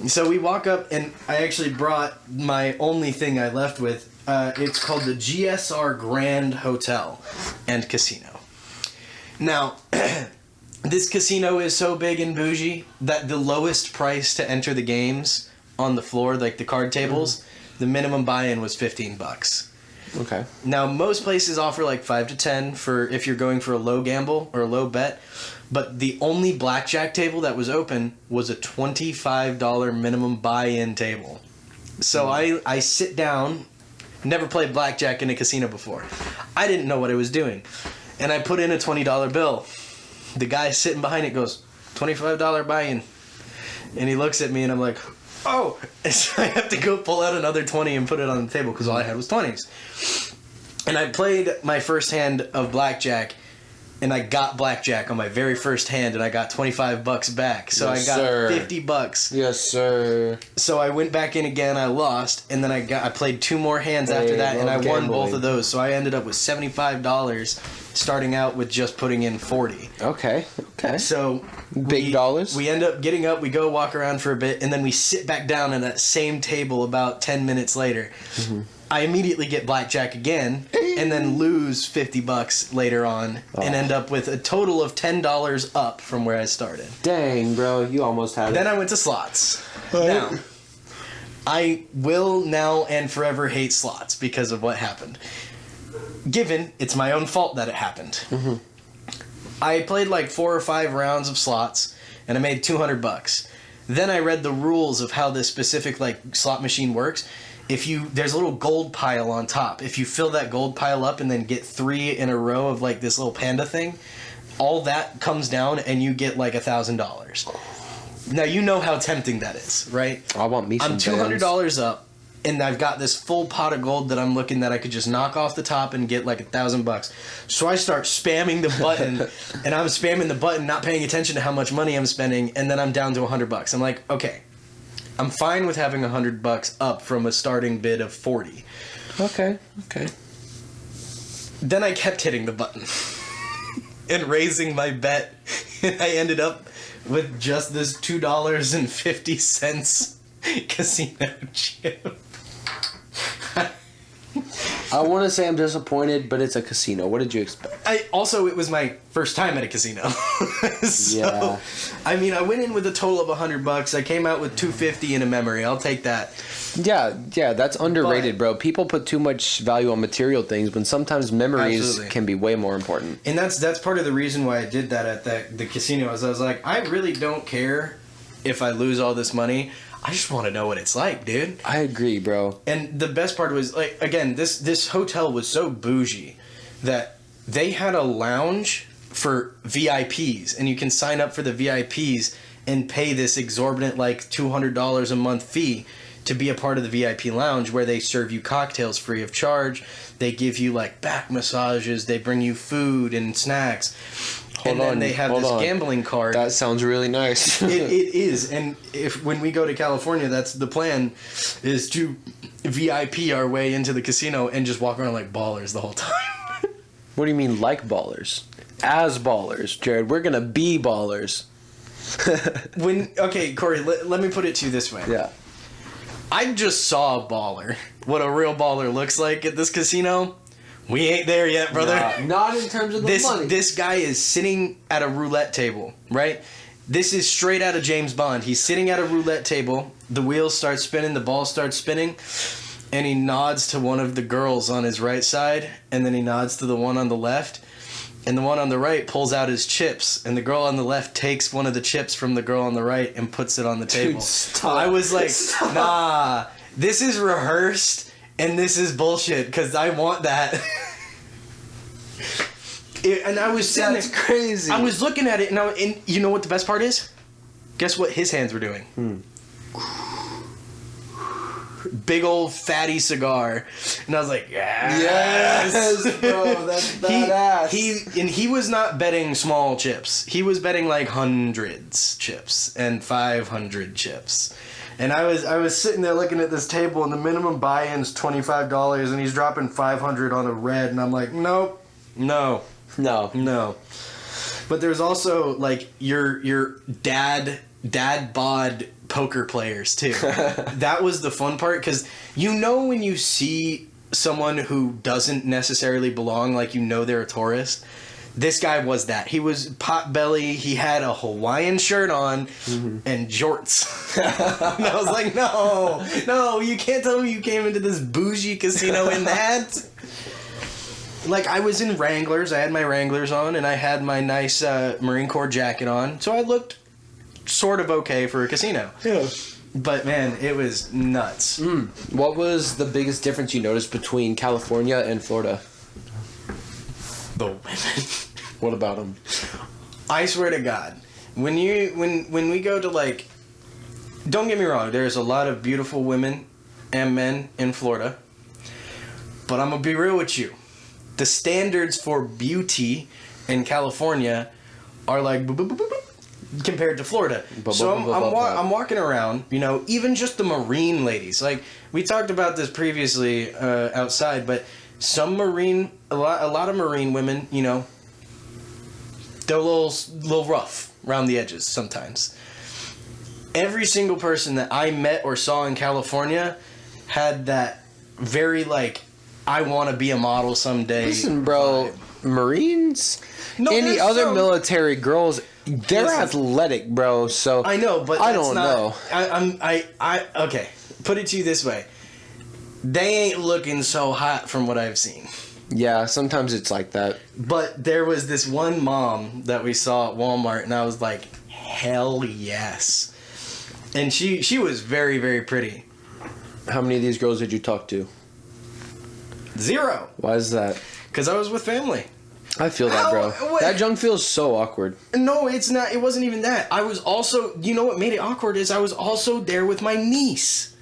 So we walk up, and I actually brought my only thing I left with. It's called the GSR Grand Hotel and Casino. Now... This casino is so big and bougie that the lowest price to enter the games on the floor, like the card tables, the minimum buy-in was $15. Okay. Now, most places offer like 5 to 10 for if you're going for a low gamble or a low bet, but the only blackjack table that was open was a $25 minimum buy-in table. So I sit down, never played blackjack in a casino before. I didn't know what I was doing. And I put in a $20 bill. The guy sitting behind it goes, $25 buy-in. And he looks at me and I'm like, oh. And so I have to go pull out another 20 and put it on the table because all I had was 20s. And I played my first hand of blackjack, and I got blackjack on my very first hand, and I got $25 back. So yes, I got sir. $50. Yes, sir. So I went back in again, I lost, and then I played 2 more hands after that, and I won both of those. So I ended up with $75 starting out with just putting in 40. Okay. So big dollars. We end up getting up, we go walk around for a bit, and then we sit back down at that same table about 10 minutes later. Mm-hmm. I immediately get blackjack again, and then lose $50 later on, and end up with a total of $10 up from where I started. Dang, bro, you almost had it. Then I went to slots. Now, I will now and forever hate slots because of what happened. Given it's my own fault that it happened. Mm-hmm. I played like 4 or 5 rounds of slots, and I made $200. Then I read the rules of how this specific like slot machine works. There's a little gold pile on top. If you fill that gold pile up and then get 3 in a row of like this little panda thing, all that comes down and you get like $1,000. Now you know how tempting that is, right? I want me some. I'm $200 up, and I've got this full pot of gold that I'm looking that I could just knock off the top and get like $1,000. So I start spamming the button, and I'm spamming the button, not paying attention to how much money I'm spending, and then I'm down to $100. I'm like, okay. I'm fine with having $100 up from a starting bid of 40. Okay. Then I kept hitting the button and raising my bet, and I ended up with just this $2.50 casino chip. I want to say I'm disappointed, but it's a casino. What did you expect? It was my first time at a casino. So, yeah. I mean, I went in with a total of $100. I came out with $250 in a memory. I'll take that. Yeah, that's underrated, bro. People put too much value on material things when sometimes memories can be way more important. And that's part of the reason why I did that at the casino. Is I was like, I really don't care if I lose all this money. I just want to know what it's like, dude. I agree, bro. And the best part was, like, again, this hotel was so bougie that they had a lounge for VIPs, and you can sign up for the VIPs and pay this exorbitant, like, $200 a month fee to be a part of the VIP lounge, where they serve you cocktails free of charge. They give you, like, back massages. They bring you food and snacks. They have this gambling card. That sounds really nice. It is. And when we go to California, that's the plan, is to VIP our way into the casino and just walk around like ballers the whole time. What do you mean, like ballers? As ballers, Jared. We're going to be ballers. Okay, Corey, let me put it to you this way. Yeah. I just saw a baller. What a real baller looks like at this casino. We ain't there yet, brother. Nah, not in terms of the money. This guy is sitting at a roulette table, right? This is straight out of James Bond. He's sitting at a roulette table. The wheels start spinning. The ball starts spinning. And he nods to one of the girls on his right side. And then he nods to the one on the left. And the one on the right pulls out his chips. And the girl on the left takes one of the chips from the girl on the right and puts it on the table. Dude, stop. I was like, nah, this is rehearsed. And this is bullshit, because I want that. And I was sitting That's crazy. I was looking at it, and you know what the best part is? Guess what his hands were doing? Big old fatty cigar. And I was like, yes, bro, that's badass. He was not betting small chips. He was betting like hundreds chips and 500 chips. And I was sitting there looking at this table, and the minimum buy-in's $25, and he's dropping 500 on a red, and I'm like, nope, no. But there's also, like, your dad bod poker players too. That was the fun part, because when you see someone who doesn't necessarily belong, like, they're a tourist. This guy was that. He was pot belly. He had a Hawaiian shirt on and jorts. And I was like, no, you can't tell me you came into this bougie casino in that. Like, I was in Wranglers. I had my Wranglers on, and I had my nice Marine Corps jacket on. So I looked sort of okay for a casino. Yeah. But, man, it was nuts. What was the biggest difference you noticed between California and Florida? The women. What about them? I swear to God, when we go to, like, don't get me wrong, there's a lot of beautiful women and men in Florida, but I'm gonna be real with you. The standards for beauty in California are like compared to Florida. So I'm walking around, even just the marine ladies. Like, we talked about this previously outside, but a lot of marine women, they're a little rough around the edges sometimes. Every single person that I met or saw in California had that very, like, I want to be a model someday. Listen, bro, vibe. Marines, any other military girls, they're athletic, bro. So I know, but I don't know. Okay. Put it to you this way: they ain't looking so hot from what I've seen. Yeah, sometimes it's like that. But there was this one mom that we saw at Walmart, and I was like, hell yes. And she was very, very pretty. How many of these girls did you talk to? 0. Why is that? Because I was with family. I feel that, bro. That junk feels so awkward. No, it's not. It wasn't even that. I was also, what made it awkward is I was also there with my niece.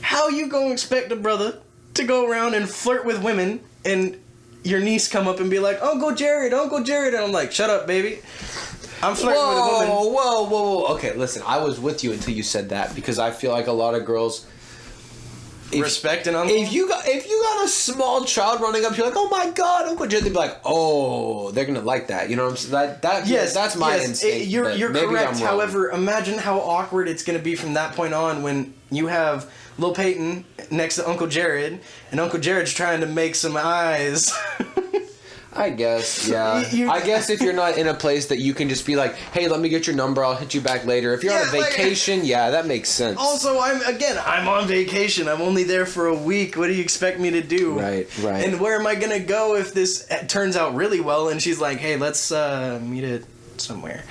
How you gonna expect a brother to go around and flirt with women and your niece come up and be like, Uncle Jarrod, and I'm like, shut up, baby. I'm flirting with a woman. Whoa. Okay, listen, I was with you until you said that, because I feel like a lot of girls, respect an uncle. If you got a small child running up, you're like, oh my God, Uncle Jared, they'd be like, oh, they're gonna like that. You know what I'm saying? Yes, that's my instinct. You're correct. However, imagine how awkward it's gonna be from that point on when you have Lil Peyton next to Uncle Jared, and Uncle Jared's trying to make some eyes. I guess, yeah. I guess if you're not in a place that you can just be like, hey, let me get your number, I'll hit you back later. If you're on a vacation, that makes sense. Also, I'm on vacation. I'm only there for a week. What do you expect me to do? Right. And where am I going to go if this turns out really well and she's like, hey, let's meet it somewhere.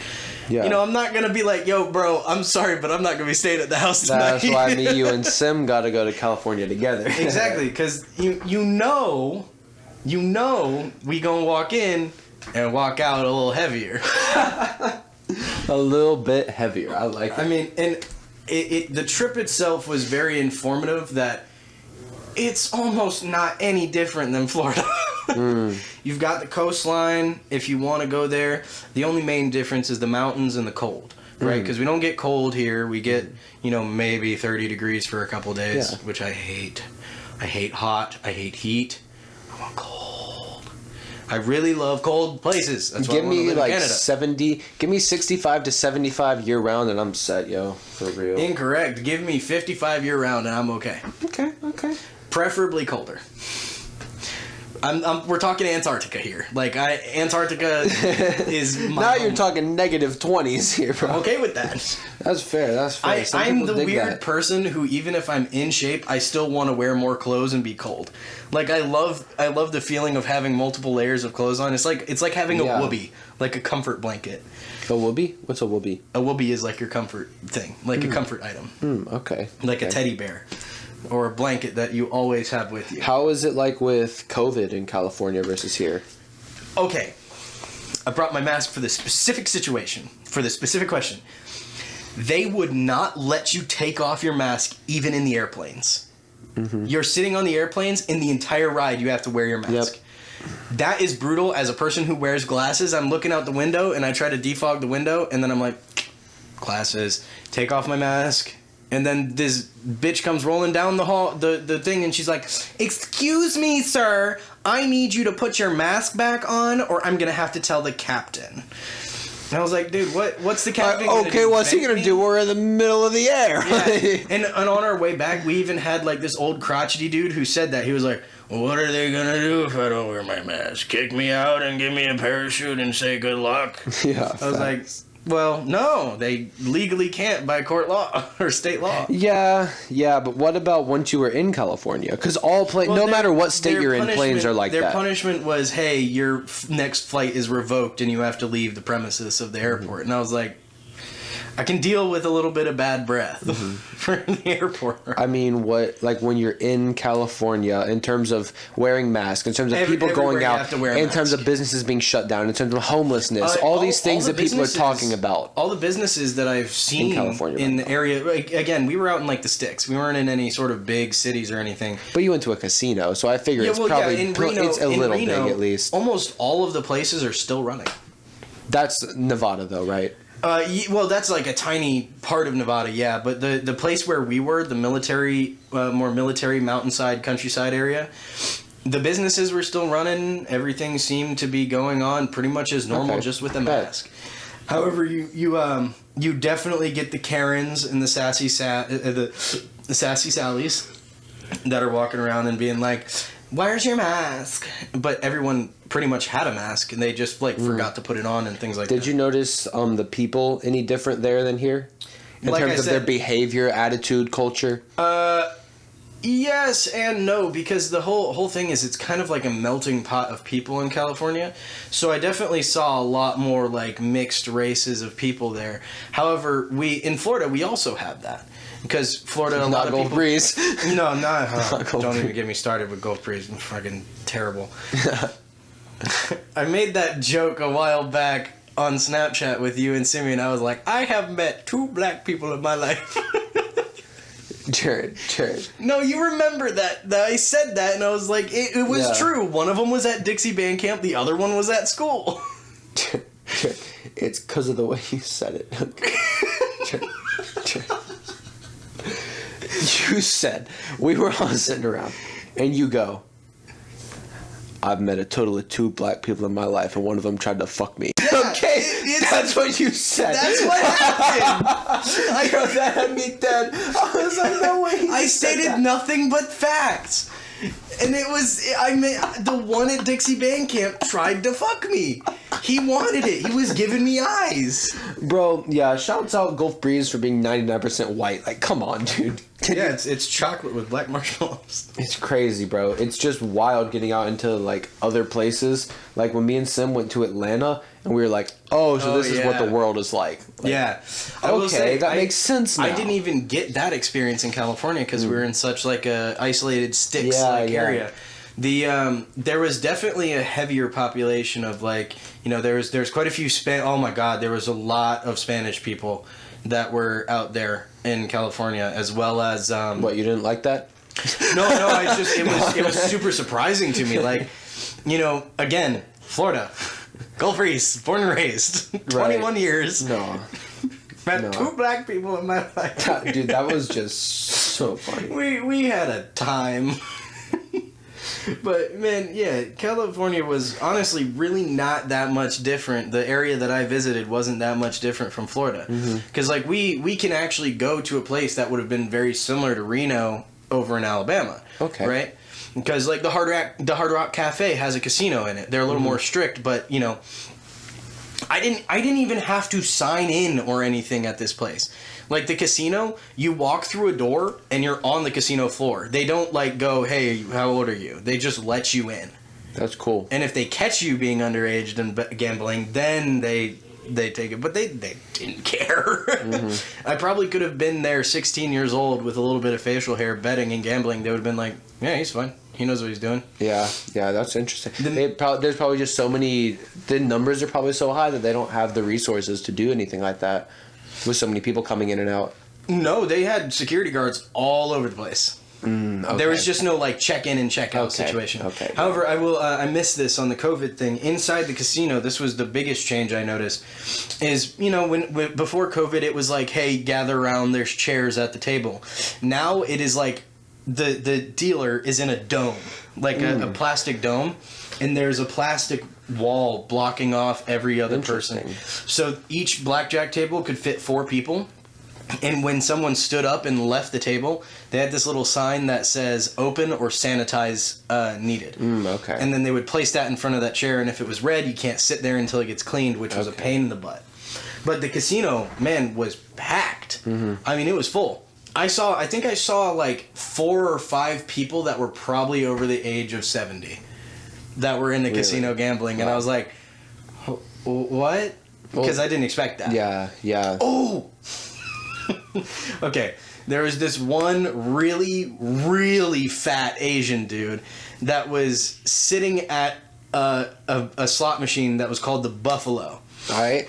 Yeah. You know, I'm not going to be like, yo, bro, I'm sorry, but I'm not going to be staying at the house tonight. That's why me, you, and Sim got to go to California together. Exactly, because you know we gonna walk in and walk out a little heavier. A little bit heavier. I like it. I mean, and the trip itself was very informative that it's almost not any different than Florida. You've got the coastline if you want to go there. The only main difference is the mountains and the cold, right? Because we don't get cold here. We get, maybe 30 degrees for a couple days, which I hate. I hate hot. I hate heat. I want cold. I really love cold places. That's why I want to live in Canada. 70. Give me 65 to 75 year round, and I'm set, yo. For real. Incorrect. Give me 55 year round, and I'm okay. Okay. Preferably colder. We're talking Antarctica here. Antarctica is my now you're talking negative 20s here, bro. I'm okay with that. That's fair. I'm the weird person who, even if I'm in shape, I still want to wear more clothes and be cold. I love the feeling of having multiple layers of clothes on. It's like having a whoopee, like a comfort blanket. A whoopee? What's a whoopee? A whoopee is like your comfort thing, like a comfort item. Okay. Like a teddy bear. Or a blanket that you always have with you. How is it like with COVID in California versus here? Okay. I brought my mask for the specific situation, for the specific question. They would not let you take off your mask even in the airplanes. Mm-hmm. You're sitting on the airplanes, in the entire ride you have to wear your mask. Yep. That is brutal. As a person who wears glasses, I'm looking out the window and I try to defog the window and then I'm like, glasses, take off my mask. And then this bitch comes rolling down the hall, the thing, and she's like, excuse me, sir, I need you to put your mask back on or I'm going to have to tell the captain. And I was like, dude, what's the captain going to do? Okay, what's he going to do? We're in the middle of the air. Yeah. and on our way back, we even had this old crotchety dude who said that. He was like, well, what are they going to do if I don't wear my mask? Kick me out and give me a parachute and say good luck? Yeah. I was like... Well, no, they legally can't by court law or state law. Yeah, but what about once you were in California? Because no matter what state you're in, planes are like that. Their punishment was, hey, your next flight is revoked and you have to leave the premises of the airport. And I was like, I can deal with a little bit of bad breath for the airport. I mean, when you're in California, in terms of wearing masks, in terms of people going out, in terms of businesses being shut down, in terms of homelessness, all these things that people are talking about. All the businesses that I've seen in California in the area, again, we were out in the sticks. We weren't in any sort of big cities or anything. But you went to a casino, so I figure it's probably it's a little big at least. Almost all of the places are still running. That's Nevada, though, right? Well, that's a tiny part of Nevada, yeah. But the place where we were, the more military mountainside countryside area, the businesses were still running. Everything seemed to be going on pretty much as normal, just with a mask. However, you definitely get the Karens and the sassy Sallies that are walking around and being like, where's your mask? But everyone pretty much had a mask and they just forgot to put it on and things like that. Did you notice the people any different there than here? In terms of their behavior, attitude, culture? Yes and no, because the whole thing is it's kind of like a melting pot of people in California. So I definitely saw a lot more mixed races of people there. However, in Florida we also have that. Because Florida, a lot of people... Breeze. No, don't even get me started with Gulf Breeze. I'm fucking terrible. I made that joke a while back on Snapchat with you and Simeon. I was like, I have met 2 black people in my life. Jared. No, you remember that I said that, and I was like, it was true. One of them was at Dixie Band Camp. The other one was at school. Jared, it's because of the way you said it. Jared. You said, we were all sitting around, and you go, I've met a total of 2 black people in my life, and one of them tried to fuck me. Yeah, okay, that's what you said. That's what happened. Yo, that had me dead. I was like, no way. I stated nothing but facts. And it was, the one at Dixie Band Camp tried to fuck me. He wanted it. He was giving me eyes. Bro, yeah, shouts out Gulf Breeze for being 99% white. Like, come on, dude. Yeah, it's chocolate with black marshmallows. It's crazy, bro. It's just wild getting out into, like, other places. Like, when me and Sim went to Atlanta, and we were like, this is what the world is like. Yeah. That makes sense now. I didn't even get that experience in California because we were in such, like, a isolated sticks-like area. There was definitely a heavier population of, like, you know, there's quite a few oh my god, there was a lot of Spanish people that were out there in California, as well as what, you didn't like that? No, it was super surprising to me. Like, you know, again, Florida, Gulf Breeze, born and raised, 21 years. No. Met 2 black people in my life. Dude, that was just so funny. We had a time. But, man, yeah, California was honestly really not that much different. The area that I visited wasn't that much different from Florida. Because, like, we can actually go to a place that would have been very similar to Reno over in Alabama. Okay. Right? Because, like, the Hard Rock Cafe has a casino in it. They're a little more strict, but, you know, I didn't even have to sign in or anything at this place. Like, the casino, you walk through a door and you're on the casino floor. They don't, like, go, hey, how old are you? They just let you in. That's cool. And if they catch you being underage and gambling, then they take it. But they didn't care. I probably could have been there 16 years old with a little bit of facial hair betting and gambling. They would have been like, yeah, he's fine. He knows what he's doing. Yeah, that's interesting. There's probably just so many... The numbers are probably so high that they don't have the resources to do anything like that with so many people coming in and out. No, they had security guards all over the place. Okay. There was just no, like, check-in and check-out situation. Okay. However, I missed this on the COVID thing. Inside the casino, this was the biggest change I noticed, is, you know, when before COVID, it was like, hey, gather around, there's chairs at the table. Now it is like the dealer is in a dome, like a plastic dome, and there's a plastic wall blocking off every other person. So each blackjack table could fit 4 people. And when someone stood up and left the table, they had this little sign that says open or sanitize needed. Okay. And then they would place that in front of that chair, and if it was red, you can't sit there until it gets cleaned, which was a pain in the butt. But the casino, man, was packed. I mean, it was full. I think I saw like 4 or 5 people that were probably over the age of 70 that were in the casino gambling, and I was like, what? Because I didn't expect that. Yeah. Oh! Okay, there was this one really, really fat Asian dude that was sitting at a slot machine that was called the Buffalo. Alright.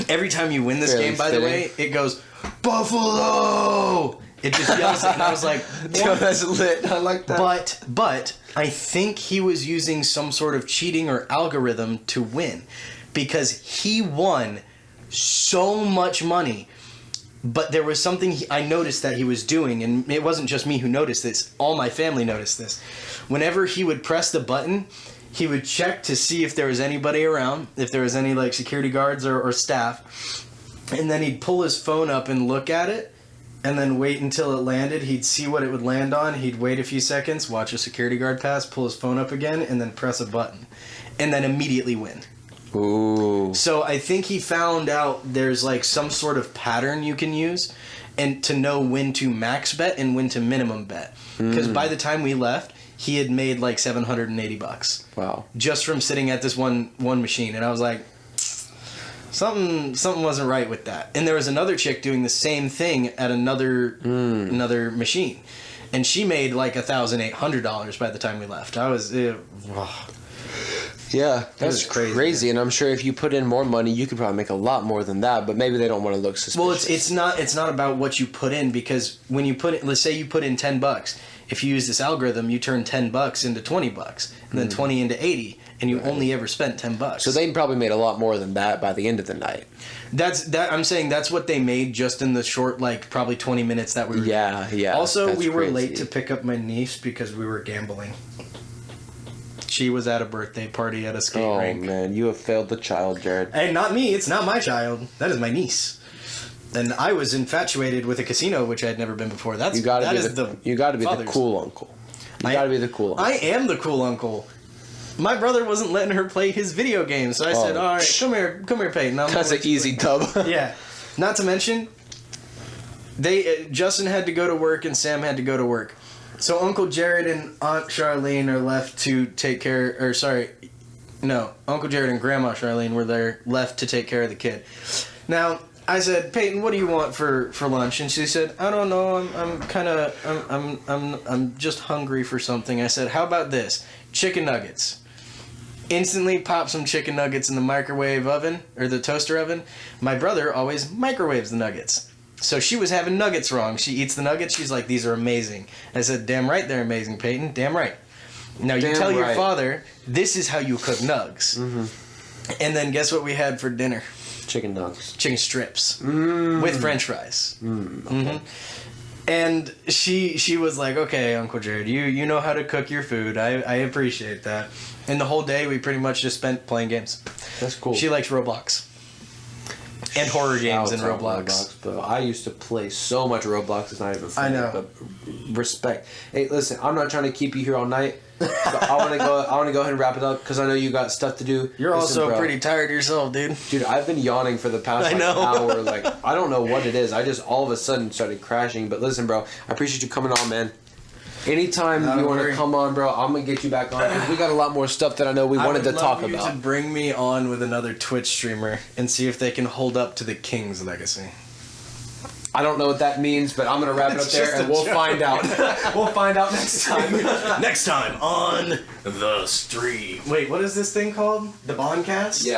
Every time you win this game, by the way, it goes, Buffalo! It just yells it, and I was like, yo, that's lit. I like that. But I think he was using some sort of cheating or algorithm to win, because he won so much money. But there was something I noticed that he was doing, and it wasn't just me who noticed this. All my family noticed this. Whenever he would press the button, he would check to see if there was anybody around, if there was any like security guards or staff, and then he'd pull his phone up and look at it, and then wait until it landed. He'd see what it would land on. He'd wait a few seconds, watch a security guard pass, pull his phone up again, and then press a button, and then immediately win. Ooh. So I think he found out there's like some sort of pattern you can use and to know when to max bet and when to minimum bet. Because by the time we left, he had made like $780. Wow. Just from sitting at this one machine. And I was like, something wasn't right with that. And there was another chick doing the same thing at another machine. And she made like $1,800 by the time we left. Yeah, that's crazy. And I'm sure if you put in more money, you could probably make a lot more than that. But maybe they don't want to look suspicious. Well, it's not about what you put in, because when you put it, let's say you put in $10. If you use this algorithm, you turn $10 into $20, and then 20 into 80, and you only ever spent $10. So they probably made a lot more than that by the end of the night. I'm saying that's what they made just in the short, like, probably 20 minutes that we were. Yeah. Also, we were late to pick up my niece because we were gambling. She was at a birthday party at a skate rink. Oh, man. You have failed the child, Jarrod. And not me. It's not my child. That is my niece. And I was infatuated with a casino, which I had never been before. You got to be the cool uncle. You got to be the cool uncle. I am the cool uncle. My brother wasn't letting her play his video games, so I said, all right, come here, Peyton. That's an easy tub. Yeah. Not to mention, Justin had to go to work and Sam had to go to work. So Uncle Jarrod and Aunt Charlene are left to take care, Uncle Jarrod and Grandma Charlene were there left to take care of the kid. Now, I said, Peyton, what do you want for lunch? And she said, I don't know, I'm just hungry for something. I said, how about this? Chicken nuggets. Instantly pop some chicken nuggets in the microwave oven, or the toaster oven. My brother always microwaves the nuggets. So she was having nuggets wrong. She eats the nuggets. She's like, these are amazing. I said, damn right they're amazing, Peyton. Damn right. Now you tell your father, this is how you cook nugs. Mm-hmm. And then guess what we had for dinner? Chicken nugs. Chicken strips. With french fries. Okay. Mm-hmm. And she was like, okay, Uncle Jarrod, you know how to cook your food. I appreciate that. And the whole day we pretty much just spent playing games. That's cool. She likes Roblox. And horror games in Roblox. But I used to play so much Roblox, it's not even funny. I know. But respect. Hey, listen, I'm not trying to keep you here all night. But I want to go ahead and wrap it up because I know you got stuff to do. You're also pretty tired yourself, dude. Dude, I've been yawning for the past hour. Like, I don't know what it is. I just all of a sudden started crashing. But listen, bro, I appreciate you coming on, man. Anytime you want to come on, bro, I'm going to get you back on because we got a lot more stuff that I know we wanted to talk about. I would love you to bring me on with another Twitch streamer and see if they can hold up to the King's legacy. I don't know what that means, but I'm going to wrap it up there and we'll find out. We'll find out next time. Next time on The Stream. Wait, what is this thing called? The Bondcast? Yeah.